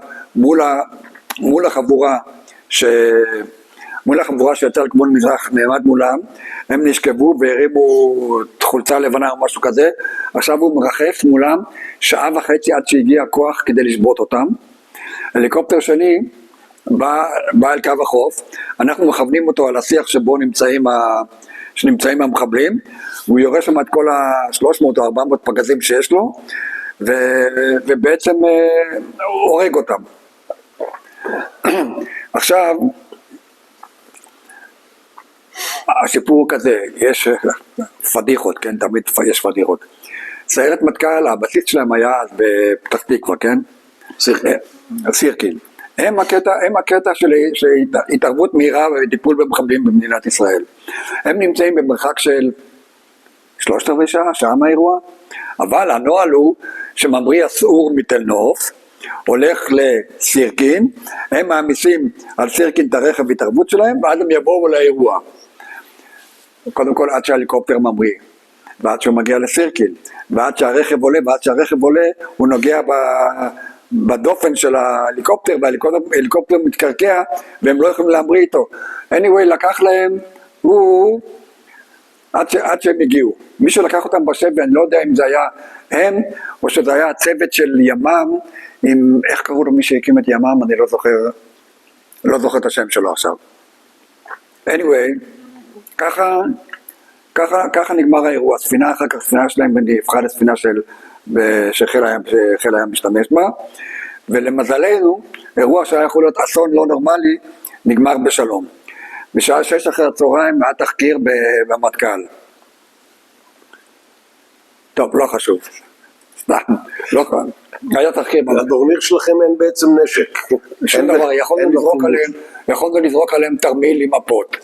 מול החבורה שיצאה לכיוון מזרח, נעמד מולם, הם נשכבו והרימו חולצה לבנה או משהו כזה, עכשיו הוא מרחף מולם 1.5 שעה עד שהגיע הכוח כדי לשבות אותם. הליקופטר שני בא אל קו החוף, אנחנו מכוונים אותו על השיח שבו שנמצאים המחבלים, הוא יורה שם את כל 300 או 400 פגזים שיש לו, ובעצם הורג אותם. עכשיו, הסיפור כזה, יש פדיחות, כן, תמיד יש פדיחות. סיירת מטכ"ל, הבסיס שלהם היה בפתח תקווה, כן? סירקין. הם הקטע של התערבות מהירה וטיפול במחבלים במדינת ישראל. הם נמצאים במרחק של 3/4 שעה מהאירוע, אבל הנוהל הוא שממריא אסור מתל נוף, הולך לסירקין, הם מעמיסים על סירקין את הרכב התערבות שלהם, ואז הם יבואו לאירוע. קודם כל עד שההליקופטר ממריא, ועד שהוא מגיע לסירקין, ועד שהרכב עולה, הוא נוגע בדופן של ההליקופטר, וההליקופטר מתקרקע, והם לא יכולים להמריא איתו. anyway, לקח להם, עד שהם הגיעו. מי שלקח אותם בשבי, אני לא יודע אם זה היה הם, או שזה היה הצוות של ימ"מ, איך קראו לו מי שהקים את ימ"מ, אני לא זוכר, לא זוכר את השם שלו עכשיו. anyway, ככה נגמר האירוע. הספינה אחר כך, הספינה שלהם הפכה לספינה שחיל הים משתמש בה, ולמזלנו, אירוע שהיה יכול להיות אסון לא נורמלי, נגמר בשלום. בשעה 6 אחרי הצהריים היה תחקיר במטכ"ל. טוב, לא חשוב. סתם, לא כאן. היה תחקיר. לדורניר שלכם אין בעצם נשק. שום דבר, יכולנו לזרוק עליהם תרמיל עם מפות.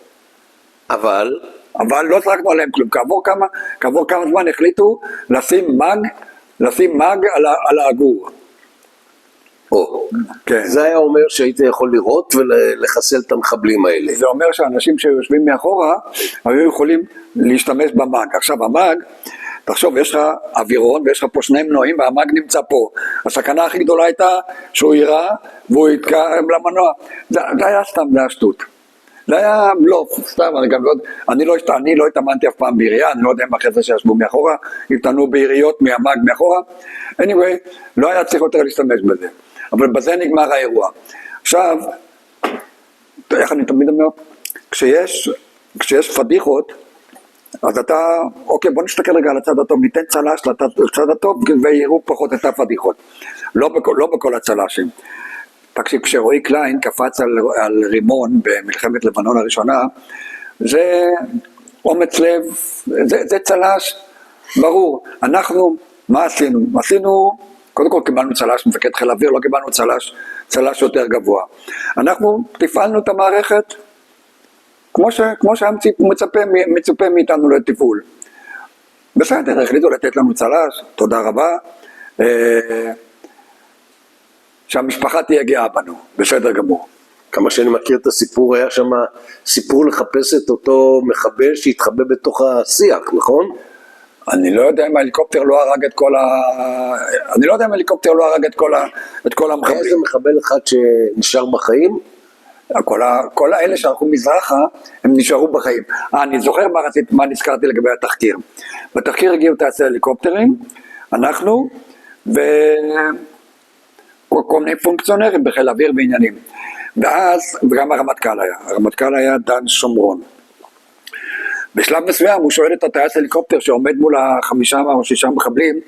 אבל לא זרקנו עליהם כלום. כעבור כמה זמן החליטו לשים מג על העגור. כן. זה היה אומר שהיית יכול לראות ולחסל את המחבלים האלה. זה אומר שאנשים שיושבים מאחורה היו יכולים להשתמש במג. עכשיו המג, תחשוב, יש לך אווירון ויש לך פה 2 מנועים והמג נמצא פה. הסכנה הכי גדולה הייתה שהוא יירה והוא יתקע למנוע. זה היה סתם, זה היה שטות. זה היה בלוף, סתם, אני לא התאמנתי אף פעם בעירייה, אני לא יודע אם החבר'ה שישבו מאחורה, התאמנו בעיריות מהמג מאחורה. anyway, לא היה צריך יותר להשתמש בזה. אבל בזה נגמר האירוע. עכשיו, איך אני תמיד אומר, כשיש פדיחות, אז אתה, אוקיי, בוא נסתכל רגע על הצד הטוב, ניתן צל"ש לצד הטוב, ויראו פחות את הפדיחות. לא בכל הצל"שים. תקשיב, כשרועי קליין קפץ על רימון במלחמת לבנון הראשונה, זה אומץ לב, זה צל"ש, ברור. אנחנו, מה עשינו? קודם כל קיבלנו צל"ש מפקד חיל אוויר, לא קיבלנו צל"ש יותר גבוה. אנחנו תפעלנו את המערכת כמו שהיה מצופה מאיתנו לטיפול. בסדר, החליטו לתת לנו צל"ש, תודה רבה. שהמשפחה תהיה גאה בנו, בסדר גמור. כמה שאני מכיר את הסיפור, היה שם סיפור לחפש את אותו מחבל שהתחבא בתוך השיח, נכון? אני לא יודע אם ההליקופטר לא הרג את כל המחבלים. איזה מחבל אחד שנשאר בחיים? כל האלה שהלכו מזרחה, הם נשארו בחיים. אני זוכר מה נזכרתי לגבי התחקיר. בתחקיר הגיעו טייסי הליקופטרים, אנחנו, וכל מיני פונקציונרים בחיל אוויר בעניינים. וגם הרמטכ"ל היה דן שומרון. בשלב מסוים הוא שואל את הטייס הליקופטר שעומד מול 5 או 6 מחבלים,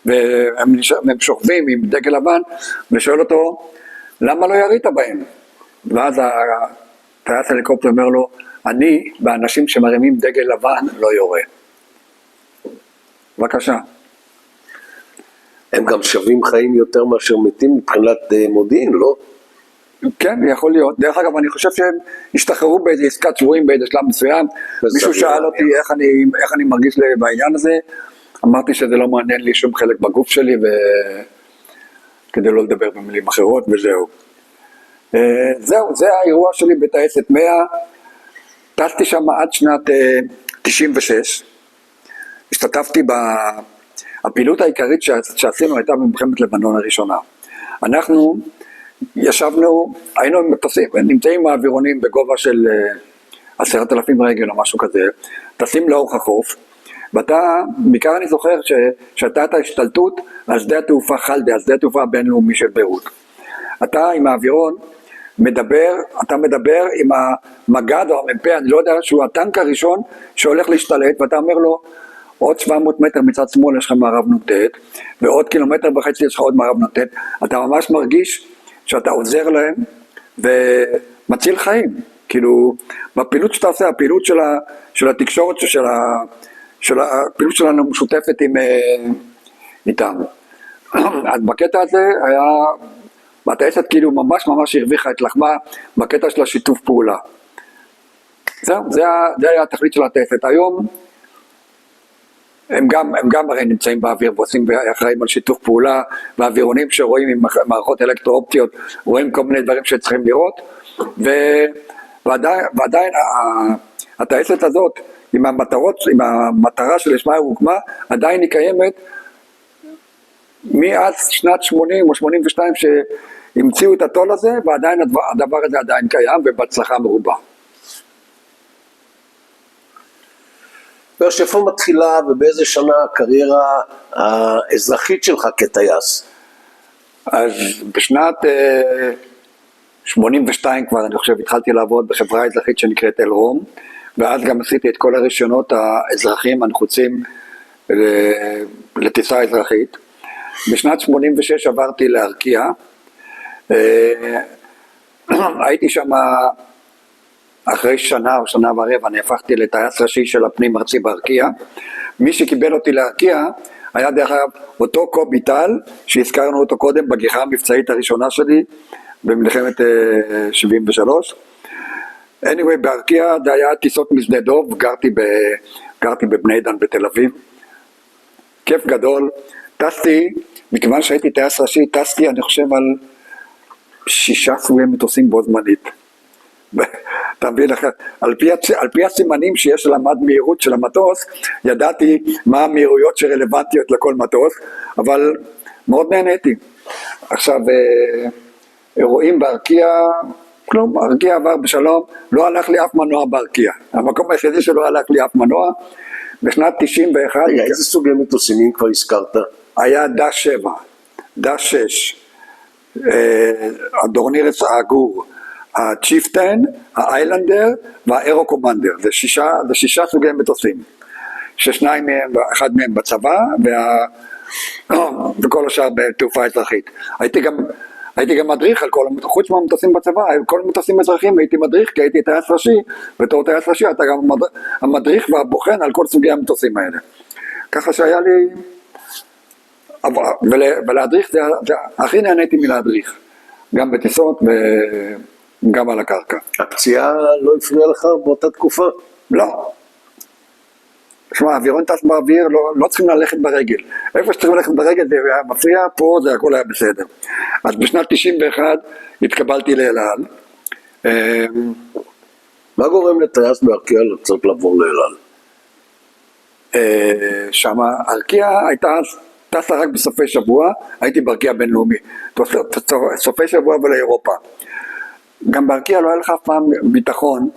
והם שוכבים עם דגל לבן, ושואל אותו, למה לא ירית בהם? ואז הטייס הליקופטר אומר לו, אני באנשים שמרימים דגל לבן לא יורה. בבקשה. הם גם שווים חיים יותר מאשר מתים מבחינת מודיעין, לא? כן, יכול להיות. דרך אגב, אני חושב שהם השתחררו באיזה עסקת שבויים באיזה שלב מסוים. מישהו שאל אותי איך אני מרגיש בעניין הזה. אמרתי שזה לא מעניין לי שום חלק בגוף שלי, כדי לא לדבר במילים אחרות, וזהו. זה האירוע שלי בטייסת 100. טסתי שם עד שנת 96. השתתפתי הפעילות העיקרית שעשינו הייתה במלחמת לבנון הראשונה. אנחנו היינו נמצאים מהאווירונים בגובה של 10,000 רגל או משהו כזה, טסים לאורך החוף, בעיקר אני זוכר שהייתה את ההשתלטות על שדה התעופה חלדה, על שדה התעופה הבינלאומי של ביירות. אתה עם האווירון אתה מדבר עם המג"ד או המ"פ, אני לא יודע, שהוא הטנק הראשון שהולך להשתלט, ואתה אומר לו, עוד 700 מטר מצד שמאל יש לך מערב נ"ט, ועוד 1.5 קילומטר יש לך עוד מערב נ"ט, אתה ממש מרגיש שאתה עוזר להם ומציל חיים. כאילו, בפעילות שאתה עושה, הפעילות של התקשורת, הפעילות שלנו משותפת איתם. אז בקטע הזה היה, הטייסת כאילו ממש הרוויחה את לחמה בקטע של השיתוף פעולה. זהו, זה היה התכלית של הטייסת. היום הם גם הרי נמצאים באוויר ועושים אחראים על שיתוף פעולה, והאווירונים שרואים עם מערכות אלקטרו-אופטיות, רואים כל מיני דברים שצריכים לראות, ועדיין הטייסת הזאת, עם המטרה שלשמה היא הוקמה, עדיין היא קיימת, מאז שנת 80 או 82 שהמציאו את הטול הזה, ועדיין הדבר הזה עדיין קיים, ובהצלחה מרובה. איפה מתחילה ובאיזה שנה הקריירה האזרחית שלך כטייס? אז בשנת 82 כבר, אני חושב, התחלתי לעבוד בחברה אזרחית שנקראת אלרום, ואז גם עשיתי את כל הרישיונות האזרחיים הנחוצים לטיסה אזרחית. בשנת 86 עברתי לארקיע, הייתי שם אחרי שנה או שנה ורבע, אני הפכתי לטייס ראשי של הפנים ארצי בארקיע. מי שקיבל אותי לארקיע היה דרך אגב אותו קובי טל, שהזכרנו אותו קודם בגיחה המבצעית הראשונה שלי, במלחמת 73. anyway, בארקיע זה היה טיסות משדה דוב, גרתי בבני דן בתל אביב. כיף גדול, טסתי, מכיוון שהייתי טייס ראשי, טסתי אני חושב על 6 סוגי מטוסים בו זמנית. אתה מבין, על פי הסימנים שיש למד מהירות של המטוס, ידעתי מה המהירויות שרלוונטיות לכל מטוס, אבל מאוד נהניתי. עכשיו, אירועים בארקיע, כלום, ארקיע עבר בשלום, לא הלך לי אף מנוע בארקיע. המקום היחידי שלא הלך לי אף מנוע, בשנת 91... רגע, איזה סוגי מטוסים כבר הזכרת? היה דש 7, דש 6, הדורנירס האגור, הצ'יפטן, האיילנדר והאירו קומנדר. זה 6 סוגי מטוסים, ששניים מהם, אחד מהם בצבא, וכל השאר בתעופה אזרחית. הייתי גם מדריך על כל, חוץ מהמטוסים בצבא, כל המטוסים אזרחיים הייתי מדריך, כי הייתי טייס ראשי, בתור טייס ראשי אתה גם המדריך והבוחן על כל סוגי המטוסים האלה. ככה שהיה לי, ולהדריך זה הכי נהניתי מלהדריך, גם בטיסות וגם על הקרקע. הפציעה לא הפריעה לך באותה תקופה? לא. תשמע, האווירון טס באוויר, לא צריכים ללכת ברגל. איפה שצריכים ללכת ברגל זה היה מפריע, פה זה הכל היה בסדר. אז בשנת 91 התקבלתי לאל על. מה גורם לטייס בארקיע לצאת לעבור לאל על? שם ארקיע הייתה טסה רק בסופי שבוע, הייתי בארקיע בינלאומי. סופי שבוע ולאירופה. גם בארקיע לא היה לך אף פעם ביטחון.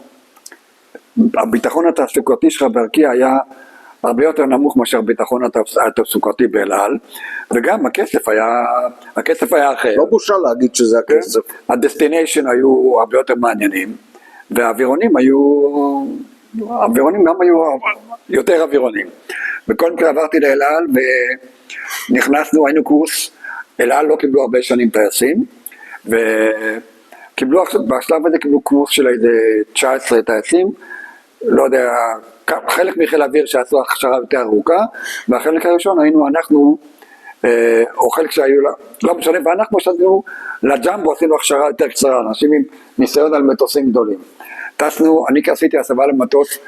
הביטחון התעסוקתי שלך בארקיע היה הרבה יותר נמוך מאשר הביטחון התעסוקתי באל על, וגם הכסף היה אחר. לא בושה להגיד שזה הכסף. הדסטיניישן היו הרבה יותר מעניינים, והאווירונים גם היו יותר אווירונים. בכל מקרה עברתי לאל על ונכנסנו, היינו קורס, אל על לא קיבלו הרבה שנים טייסים, וקיבלו בשלב הזה קיבלו קורס של איזה 19 טייסים, לא יודע, חלק מחיל האוויר שעשו הכשרה יותר ארוכה, והחלק הראשון היינו אנחנו, או חלק שהיו, לא משנה, ואנחנו שעשינו לג'מבו, עשינו הכשרה יותר קצרה, אנשים עם ניסיון על מטוסים גדולים. טסנו, אני עשיתי הסבה למטוס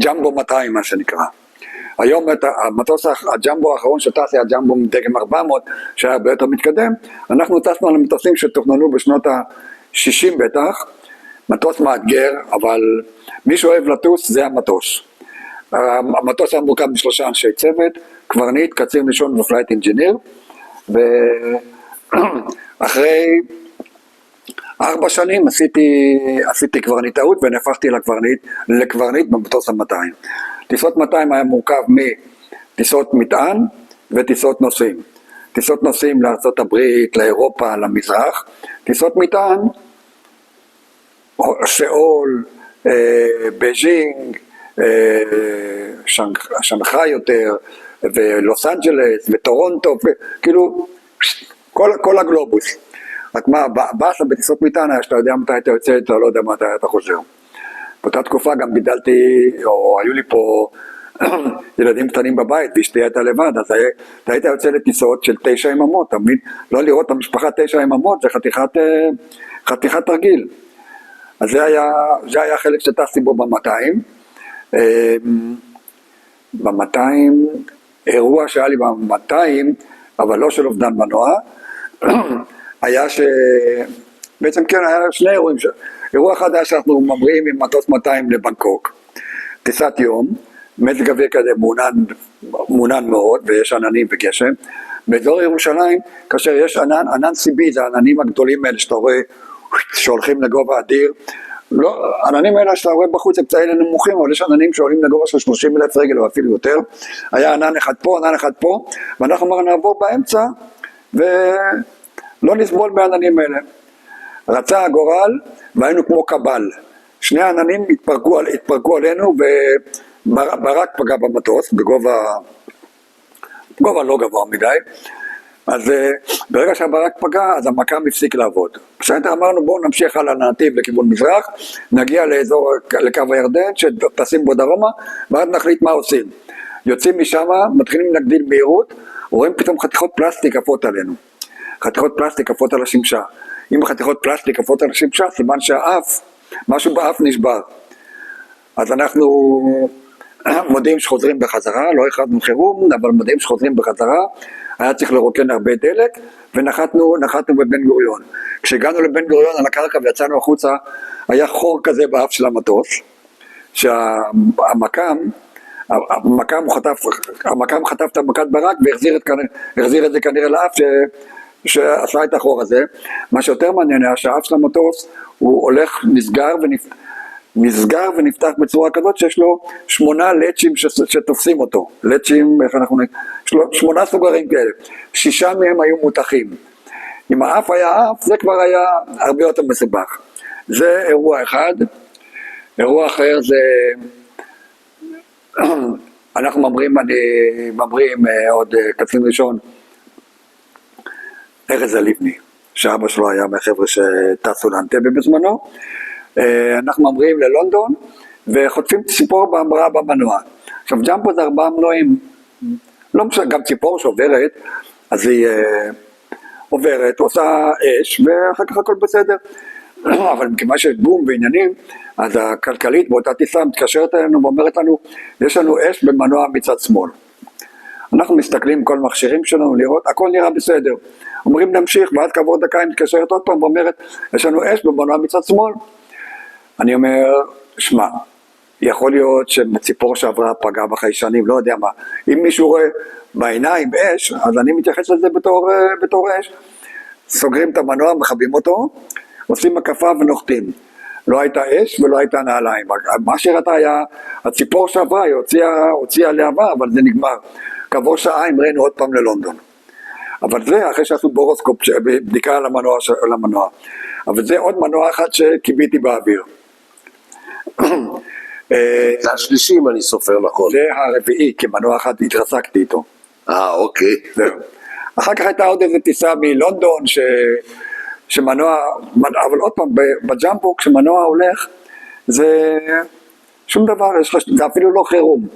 ג'מבו 200 מה שנקרא. היום המטוס הג'מבו האחרון שטס היה ג'מבו מדגם 400, שהיה הרבה יותר מתקדם, אנחנו טסנו על המטוסים שתוכננו בשנות ה-60 בטח, מטוס מאתגר, אבל מי שאוהב לטוס זה המטוס. המטוס היה מורכב מ3 אנשי צוות, קברניט, קצין ראשון ופלייט אינג'יניר, ואחרי 4 שנים עשיתי קברניטאות ונהפכתי לקברניט במטוס ה-200. טיסות 200 היה מורכב מטיסות מטען וטיסות נוסעים. טיסות נוסעים לארצות הברית, לאירופה, למזרח. טיסות מטען, שאול, בייג'ינג, שנגחאי יותר, ולוס אנג'לס, וטורונטו, כאילו, כל הגלובוס. רק מה, באסה בטיסות מטען היה שאתה יודע מתי אתה יוצא, אתה לא יודע מתי אתה חוזר. באותה תקופה גם גידלתי, או היו לי פה ילדים קטנים בבית, ואשתי הייתה לבד, אז אתה היית יוצא לטיסות של 9 יממות, אתה מבין? לא לראות את המשפחה 9 יממות, זה חתיכת תרגיל. אז זה היה חלק שטסתי בו ב-200. ב-200, אירוע שהיה לי ב-200, אבל לא של אובדן מנוע, היה בעצם כן, היה 2 אירועים. אירוע אחד היה שאנחנו ממריאים עם מטוס 200 לבנקוק, טיסת יום, מזג אוויר כזה מעונן מאוד, ויש עננים וגשם. באזור ירושלים, כאשר יש ענן סיבי, זה העננים הגדולים האלה שאתה רואה, שהולכים לגובה אדיר, לא, עננים האלה שאתה רואה בחוץ הם כאלה נמוכים, אבל יש עננים שעולים לגובה של 30,000 רגל או אפילו יותר. היה ענן אחד פה, ענן אחד פה, ואנחנו אמרנו נעבור באמצע ולא נסבול בעננים האלה. רצה הגורל והיינו כמו קבל. שני העננים התפרקו עלינו וברק פגע במטוס בגובה לא גבוה מדי. אז ברגע שהברק פגע, אז המקם הפסיק לעבוד. בסדר, אמרנו בואו נמשיך על הנתיב לכיוון מזרח, נגיע לקו הירדן, שטסים בו דרומה, ואז נחליט מה עושים. יוצאים משם, מתחילים להגדיל מהירות, רואים פתאום חתיכות פלסטיק עפות עלינו. חתיכות פלסטיק עפות על השמשה. אם חתיכות פלסטיק עפות על השמשה, סימן שהאף, משהו באף נשבר. אז אנחנו מודיעים שחוזרים בחזרה, לא הכרזנו חירום, אבל מודיעים שחוזרים בחזרה, היה צריך לרוקן הרבה דלק, ונחתנו בבן גוריון. כשהגענו לבן גוריון על הקרקע ויצאנו החוצה, היה חור כזה באף של המטוס, שהמקם חטף את המכת ברק והחזיר את זה כנראה לאף שעשה את החור הזה. מה שיותר מעניין היה שהאף של המטוס הוא הולך נסגר ונפתח בצורה כזאת שיש לו 8 לצ'ים שתופסים אותו. לצ'ים, איך אנחנו נגיד? 8 סוגרים כאלה. 6 מהם היו מותחים. אם האף היה אף, זה כבר היה הרבה יותר מסובך. זה אירוע אחד. אירוע אחר זה... אנחנו ממרים עוד קצין ראשון, ארז הלבני, שאבא שלו היה מהחבר'ה שטסו לאנטבה בזמנו. אנחנו ממרים ללונדון וחוטפים ציפור בהמראה במנוע. עכשיו ג'מבו זה 4 מנועים, לא משנה, גם ציפור שעוברת, אז היא עוברת, עושה אש ואחר כך הכל בסדר. אבל מכיוון שיש בום בעניינים, אז הכלכלית באותה טיסה מתקשרת אלינו ואומרת לנו, יש לנו אש במנוע מצד שמאל. אנחנו מסתכלים כל מכשירים שלנו לראות, הכל נראה בסדר. אומרים נמשיך, ואז כעבור דקה היא מתקשרת עוד פעם ואומרת, יש לנו אש במנוע מצד שמאל. אני אומר, שמע, יכול להיות שציפור שעברה פגעה בחיישנים, לא יודע מה. אם מישהו רואה בעיניים אש, אז אני מתייחס לזה בתור אש. סוגרים את המנוע, מכבים אותו, עושים מקפה ונוחתים. לא הייתה אש ולא הייתה נעליים. מה שראתה היה, הציפור שעברה, היא הוציאה להבה, אבל זה נגמר. כעבור שעה המראנו עוד פעם ללונדון. אבל זה אחרי שעשו בורוסקופ, בדיקה על המנוע. אבל זה עוד מנוע אחד שקיביתי באוויר. זה השלישי אם אני סופר נכון. זה הרביעי, כי מנוע אחד התרסקתי איתו. אוקיי. זהו. אחר כך הייתה עוד איזו טיסה מלונדון, שמנוע, אבל עוד פעם, בג'מבו כשמנוע הולך, זה שום דבר, זה אפילו לא חירום.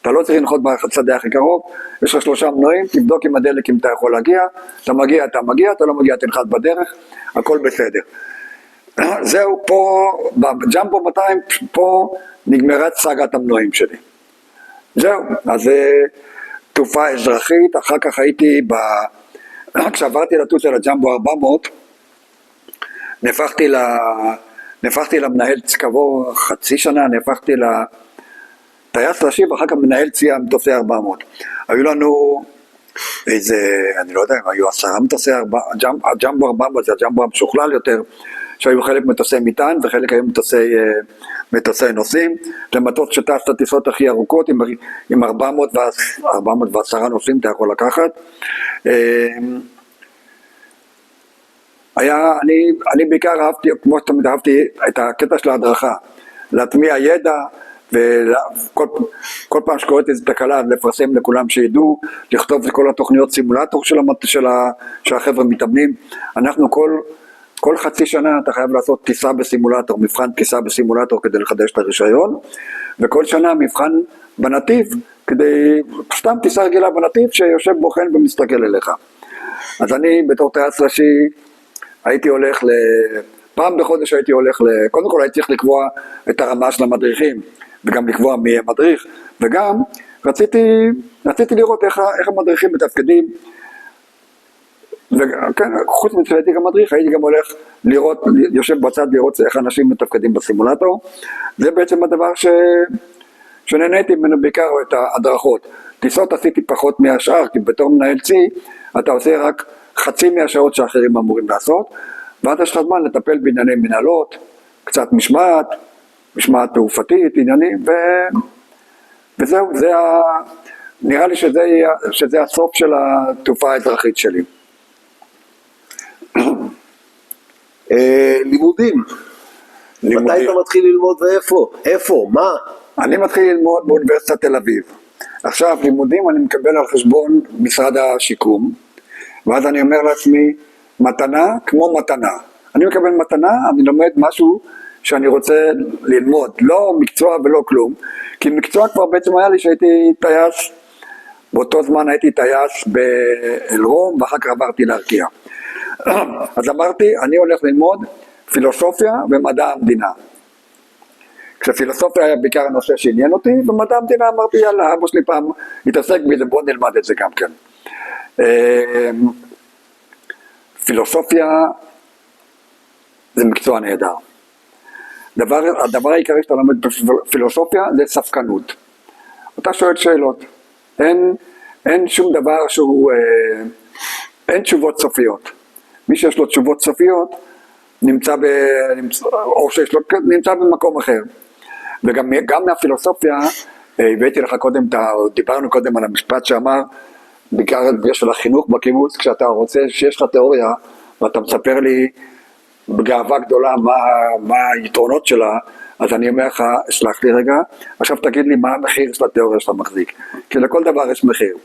אתה לא צריך לנחות בשדה הכי קרוב, יש לך 3 מנועים, תבדוק עם הדלק אם אתה יכול להגיע, אתה מגיע, אתה לא מגיע, תנחת בדרך, הכל בסדר. זהו, פה, בג'מבו 200, פה נגמרה סגת המנועים שלי. זהו, אז תעופה אזרחית, אחר כך הייתי, כשעברתי לטוס על הג'מבו 400, נהפכתי למנהל, כעבור חצי שנה, נהפכתי לטייס ראשי, ואחר כך מנהל צי מטוסי 400. היו לנו איזה, אני לא יודע, היו 10 מטוסי 400, הג'מבו 400 זה הג'מבו המשוכלל יותר, שהיו חלק מטוסי מטען וחלק היו מטוסי נוסעים. זה מטוס שטס את הטיסות הכי ארוכות, עם 410 נוסעים אתה יכול לקחת. אני בעיקר אהבתי, כמו שתמיד אהבתי, את הקטע של ההדרכה, להטמיע ידע, וכל פעם שקורית איזו תקלה, לפרסם לכולם שידעו, לכתוב את כל התוכניות סימולטור של החבר'ה מתאמנים. אנחנו כל חצי שנה אתה חייב לעשות טיסה בסימולטור, מבחן טיסה בסימולטור כדי לחדש את הרישיון, וכל שנה מבחן בנתיב, כדי, סתם טיסה רגילה בנתיב שיושב בוחן ומסתכל אליך. אז אני בתור טייס ראשי, הייתי הולך פעם בחודש הייתי הולך קודם כל הייתי צריך לקבוע את הרמה של המדריכים, וגם לקבוע מי המדריך, וגם רציתי לראות איך המדריכים מתפקדים, וכן, חוץ מצייתי גם מדריך, הייתי גם הולך לראות, יושב בצד לראות איך אנשים מתפקדים בסימולטור. זה בעצם הדבר שנהניתי ממנו בעיקר את ההדרכות. טיסות עשיתי פחות מהשאר, כי בתור מנהל צי, אתה עושה רק חצי מהשעות שאחרים אמורים לעשות, ואז יש לך זמן לטפל בענייני מנהלות, קצת משמעת תעופתית, עניינים, וזהו, נראה לי שזה הסוף של התעופה האזרחית שלי. לימודים. מתי אתה מתחיל ללמוד ואיפה? איפה? מה? אני מתחיל ללמוד באוניברסיטת תל אביב. עכשיו לימודים אני מקבל על חשבון משרד השיקום, ואז אני אומר לעצמי, מתנה כמו מתנה. אני מקבל מתנה, אני לומד משהו שאני רוצה ללמוד, לא מקצוע ולא כלום, כי מקצוע כבר בעצם היה לי שהייתי טייס, באותו זמן הייתי טייס באלרום, ואחר כך עברתי להרקיע. אז אמרתי, אני הולך ללמוד פילוסופיה ומדע המדינה. כשפילוסופיה היה בעיקר הנושא שעניין אותי, ומדע המדינה אמרתי, יאללה, אבא שלי פעם התעסק בזה, בוא נלמד את זה גם כן. פילוסופיה זה מקצוע נהדר. הדבר העיקרי שאתה לומד בפילוסופיה זה ספקנות. אתה שואל שאלות. אין שום דבר שהוא, אין תשובות סופיות. מי שיש לו תשובות סופיות נמצא במקום אחר. וגם מהפילוסופיה, הבאתי לך קודם, דיברנו קודם על המשפט שאמר, בעיקר של החינוך בקיבוץ, כשאתה רוצה שיש לך תיאוריה, ואתה מספר לי בגאווה גדולה מה היתרונות שלה, אז אני אומר לך, סלח לי רגע, עכשיו תגיד לי מה המחיר של התיאוריה שאתה מחזיק, כי לכל דבר יש מחיר.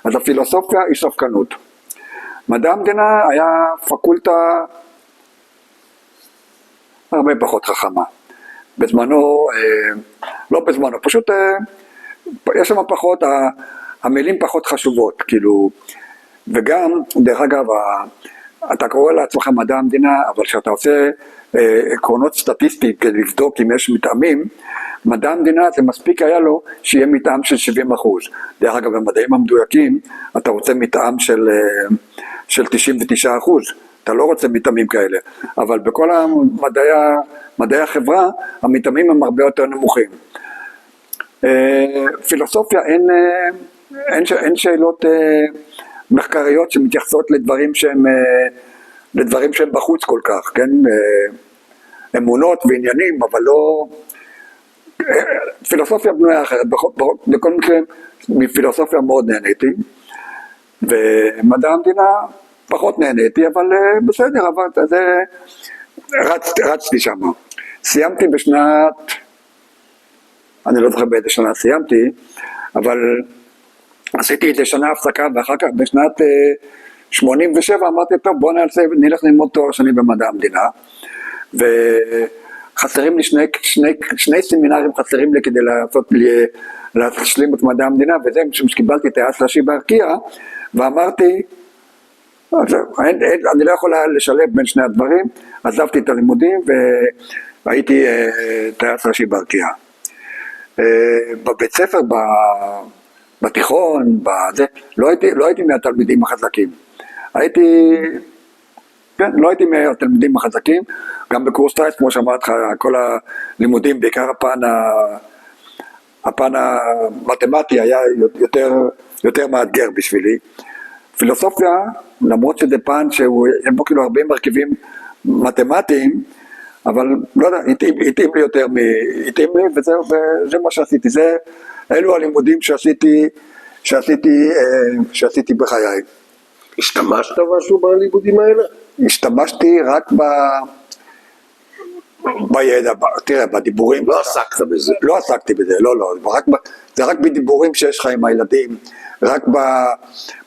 אז הפילוסופיה היא ספקנות. מדע המדינה היה פקולטה הרבה פחות חכמה. בזמנו, לא בזמנו, פשוט יש שם פחות, המילים פחות חשובות, כאילו, וגם, דרך אגב, אתה קורא לעצמך מדע המדינה, אבל כשאתה עושה עקרונות סטטיסטיים כדי לבדוק אם יש מתאמים, מדע המדינה זה מספיק היה לו שיהיה מתאם של 70%. דרך אגב, במדעים המדויקים, אתה רוצה מתאם של 99%. אתה לא רוצה מתאמים כאלה, אבל בכל מדעי החברה, המתאמים הם הרבה יותר נמוכים. פילוסופיה, אין שאלות מחקריות שמתייחסות לדברים שהם בחוץ כל כך, כן? אמונות ועניינים, אבל לא... פילוסופיה בנויה אחרת, בכל מקרה, מפילוסופיה מאוד נהניתי, ומדע המדינה פחות נהניתי, אבל בסדר, אבל זה... רצתי שם. סיימתי בשנת... אני לא זוכר באיזה שנה סיימתי, אבל עשיתי איזה שנה הפסקה, ואחר כך בשנת 87 אמרתי, טוב, בוא נלך ללמוד תואר שני במדע המדינה, וחסרים לי שני סמינרים חסרים לי כדי להשלים את מדע המדינה, וזה משום שקיבלתי טייס ראשי בהרקיע, ואמרתי, אני לא יכול לשלב בין שני הדברים, עזבתי את הלימודים והייתי טייס ראשי בהרקיע. בבית ספר, בתיכון, לא הייתי מהתלמידים החזקים. לא הייתי מהתלמידים החזקים, גם בקורס טייס, כמו שאמרתי לך, כל הלימודים, בעיקר הפן המתמטי היה יותר מאתגר בשבילי. פילוסופיה, למרות שזה פן שהם בו כאילו הרבה מרכיבים מתמטיים, אבל לא יודע, התאים לי יותר התאים לי, וזה מה שעשיתי, אלו הלימודים שעשיתי בחיי. השתמשת משהו בלימודים האלה? השתמשתי רק בידע, תראה, בדיבורים. לא עסקת בזה? לא עסקתי בזה, לא, זה רק בדיבורים שיש לך עם הילדים, רק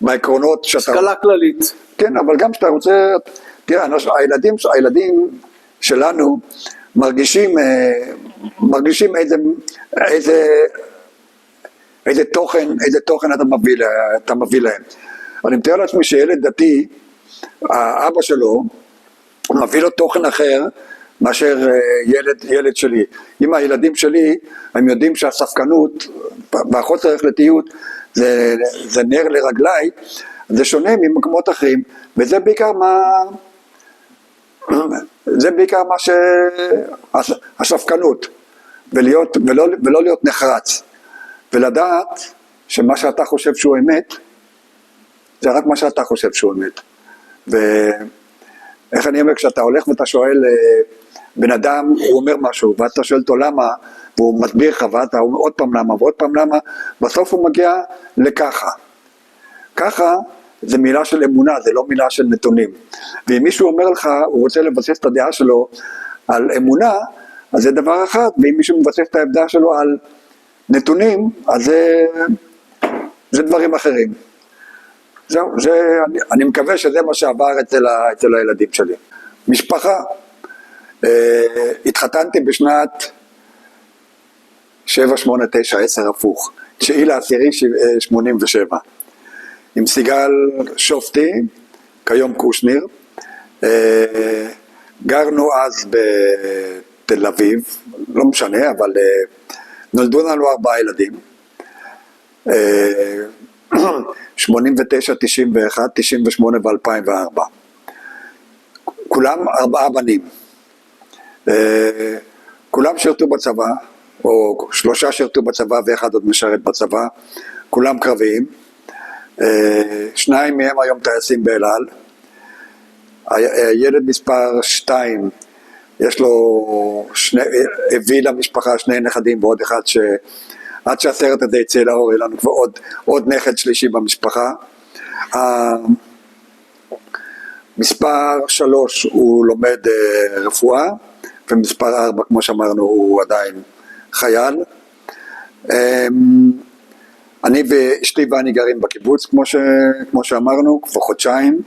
בעקרונות שאתה... השכלה כללית. כן, אבל גם שאתה רוצה, תראה, הילדים שלנו מרגישים איזה תוכן אתה מביא להם. אני מתאר לעצמי שילד דתי, האבא שלו מביא לו תוכן אחר מאשר ילד שלי. אם הילדים שלי, הם יודעים שהספקנות והחוסר החלטיות זה נר לרגלי, זה שונה ממקומות אחרים, וזה בעיקר הספקנות, ולא להיות נחרץ, ולדעת שמה שאתה חושב שהוא אמת, זה רק מה שאתה חושב שהוא אמת. ואיך אני אומר, כשאתה הולך ואתה שואל בן אדם, הוא אומר משהו, ואז אתה שואל אותו למה, והוא מסביר לך, ואתה אומר עוד פעם למה, ועוד פעם למה, בסוף הוא מגיע לככה. ככה זה מילה של אמונה, זה לא מילה של נתונים. ואם מישהו אומר לך, הוא רוצה לבסס את הדעה שלו על אמונה, אז זה דבר אחד, ואם מישהו מבסס את העמדה שלו על נתונים, אז זה דברים אחרים. זהו, אני מקווה שזה מה שעבר אצל הילדים שלי. משפחה, התחתנתי בשנת 7, 8, 9, 10 הפוך, 9/10/87, עם סיגל שופטי, כיום קושניר, גרנו אז בתל אביב, לא משנה, אבל נולדו לנו 4 ילדים, 89, 91, 98 ו-2004, כולם 4 בנים, כולם שירתו בצבא, או 3 שירתו בצבא ואחד עוד משרת בצבא, כולם קרביים, 2 מהם היום טייסים באל על, ילד מספר 2, יש לו הביא למשפחה 2 נכדים ועוד אחד עד שהסרט הזה יצא לאור, יהיה לנו כבר עוד נכד שלישי במשפחה. מספר 3 הוא לומד רפואה, ומספר 4 כמו שאמרנו הוא עדיין חייל. אני ואשתי ואני גרים בקיבוץ כמו שאמרנו כבר חודשיים,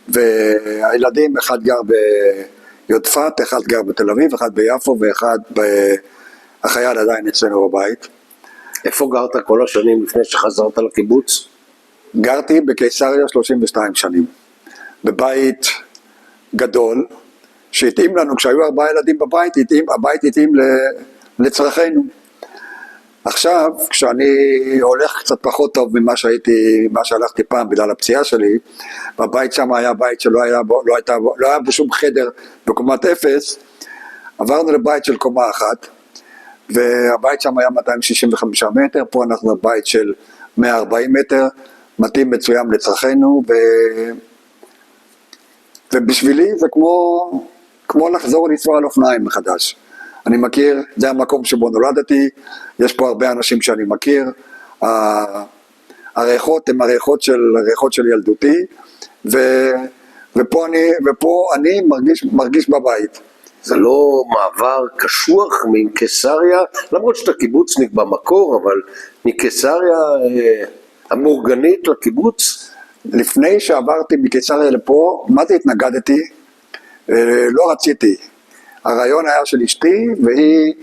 והילדים אחד גר ביודפת, אחד גר בתל אביב, אחד ביפו ואחד החייל עדיין אצלנו בבית. איפה גרת כל השנים לפני שחזרת לקיבוץ? גרתי בקיסריה 32 שנים, בבית גדול, שהתאים לנו, כשהיו 4 ילדים בבית, הבית התאים לצרכינו. עכשיו, כשאני הולך קצת פחות טוב ממה שהלכתי פעם בגלל הפציעה שלי, והבית שם היה בית שלא היה בו שום חדר בקומת 0, עברנו לבית של קומה 1, והבית שם היה 265 מטר, פה אנחנו בבית של 140 מטר, מתאים מצוין לצרכינו, ובשבילי זה כמו לחזור לנסוע על אופניים מחדש. אני מכיר, זה המקום שבו נולדתי, יש פה הרבה אנשים שאני מכיר, הריחות הן הריחות של ילדותי, ופה אני מרגיש בבית. זה לא מעבר קשוח מקיסריה, למרות שאתה קיבוצניק במקור, אבל מקיסריה המורגנית לקיבוץ? לפני שעברתי מקיסריה לפה, מה זה התנגדתי? לא רציתי. הרעיון היה של אשתי, והיא,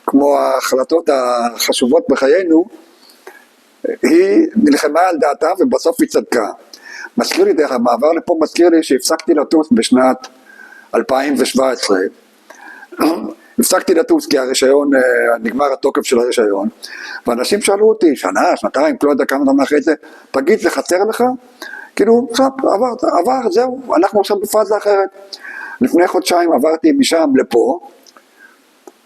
כמו ההחלטות החשובות בחיינו, היא נלחמה על דעתה ובסוף היא צדקה. מזכיר לי, דרך המעבר לפה מזכיר לי שהפסקתי לטוס בשנת 2017, הפסקתי לטוס כי הרישיון, נגמר התוקף של הרישיון, ואנשים שאלו אותי, שנה, שנתיים, לא יודע כמה זמן אחרי זה, תגיד, זה חסר לך? כאילו, עבר, זהו, אנחנו עכשיו בפאזה אחרת. לפני חודשיים עברתי משם לפה,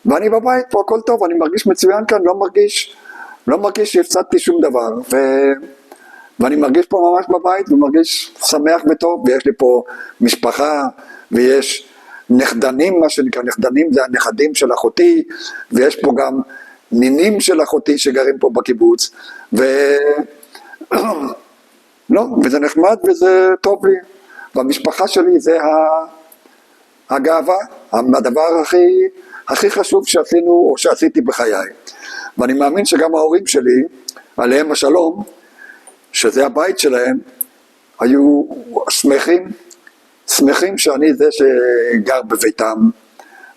ואני בבית פה, הכל טוב, אני מרגיש מצוין כאן, לא מרגיש שהפסדתי שום דבר, ואני מרגיש פה ממש בבית, ומרגיש שמח וטוב, ויש לי פה משפחה, ויש נכדנים, מה שנקרא נכדנים, זה הנכדים של אחותי, ויש פה גם נינים של אחותי שגרים פה בקיבוץ, לא, וזה נחמד וזה טוב לי, והמשפחה שלי זה הגאווה, הדבר הכי חשוב שעשינו או שעשיתי בחיי, ואני מאמין שגם ההורים שלי, עליהם השלום, שזה הבית שלהם, היו שמחים שאני זה שגר בביתם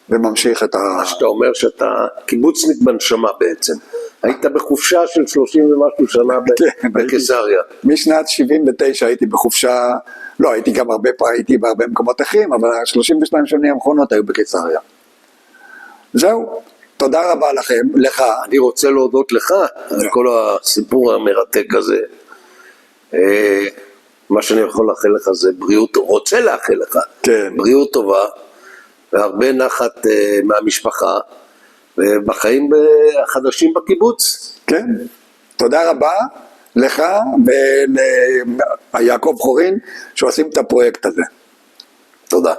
וממשיך את מה שאתה אומר שאתה קיבוצניק בנשמה בעצם. היית בחופשה של 30 ומשהו שנה בקיסריה. משנת 79 הייתי בחופשה, לא הייתי גם הייתי בהרבה מקומות אחרים, אבל 32 שנים האחרונות היו בקיסריה. זהו, תודה רבה לכם, לך. אני רוצה להודות לך על כל הסיפור המרתק הזה. מה שאני יכול לאחל לך זה בריאות, רוצה לאחל לך, כן. בריאות טובה, והרבה נחת מהמשפחה, ובחיים החדשים בקיבוץ. כן, תודה רבה לך וליעקב חורין שעושים את הפרויקט הזה. תודה.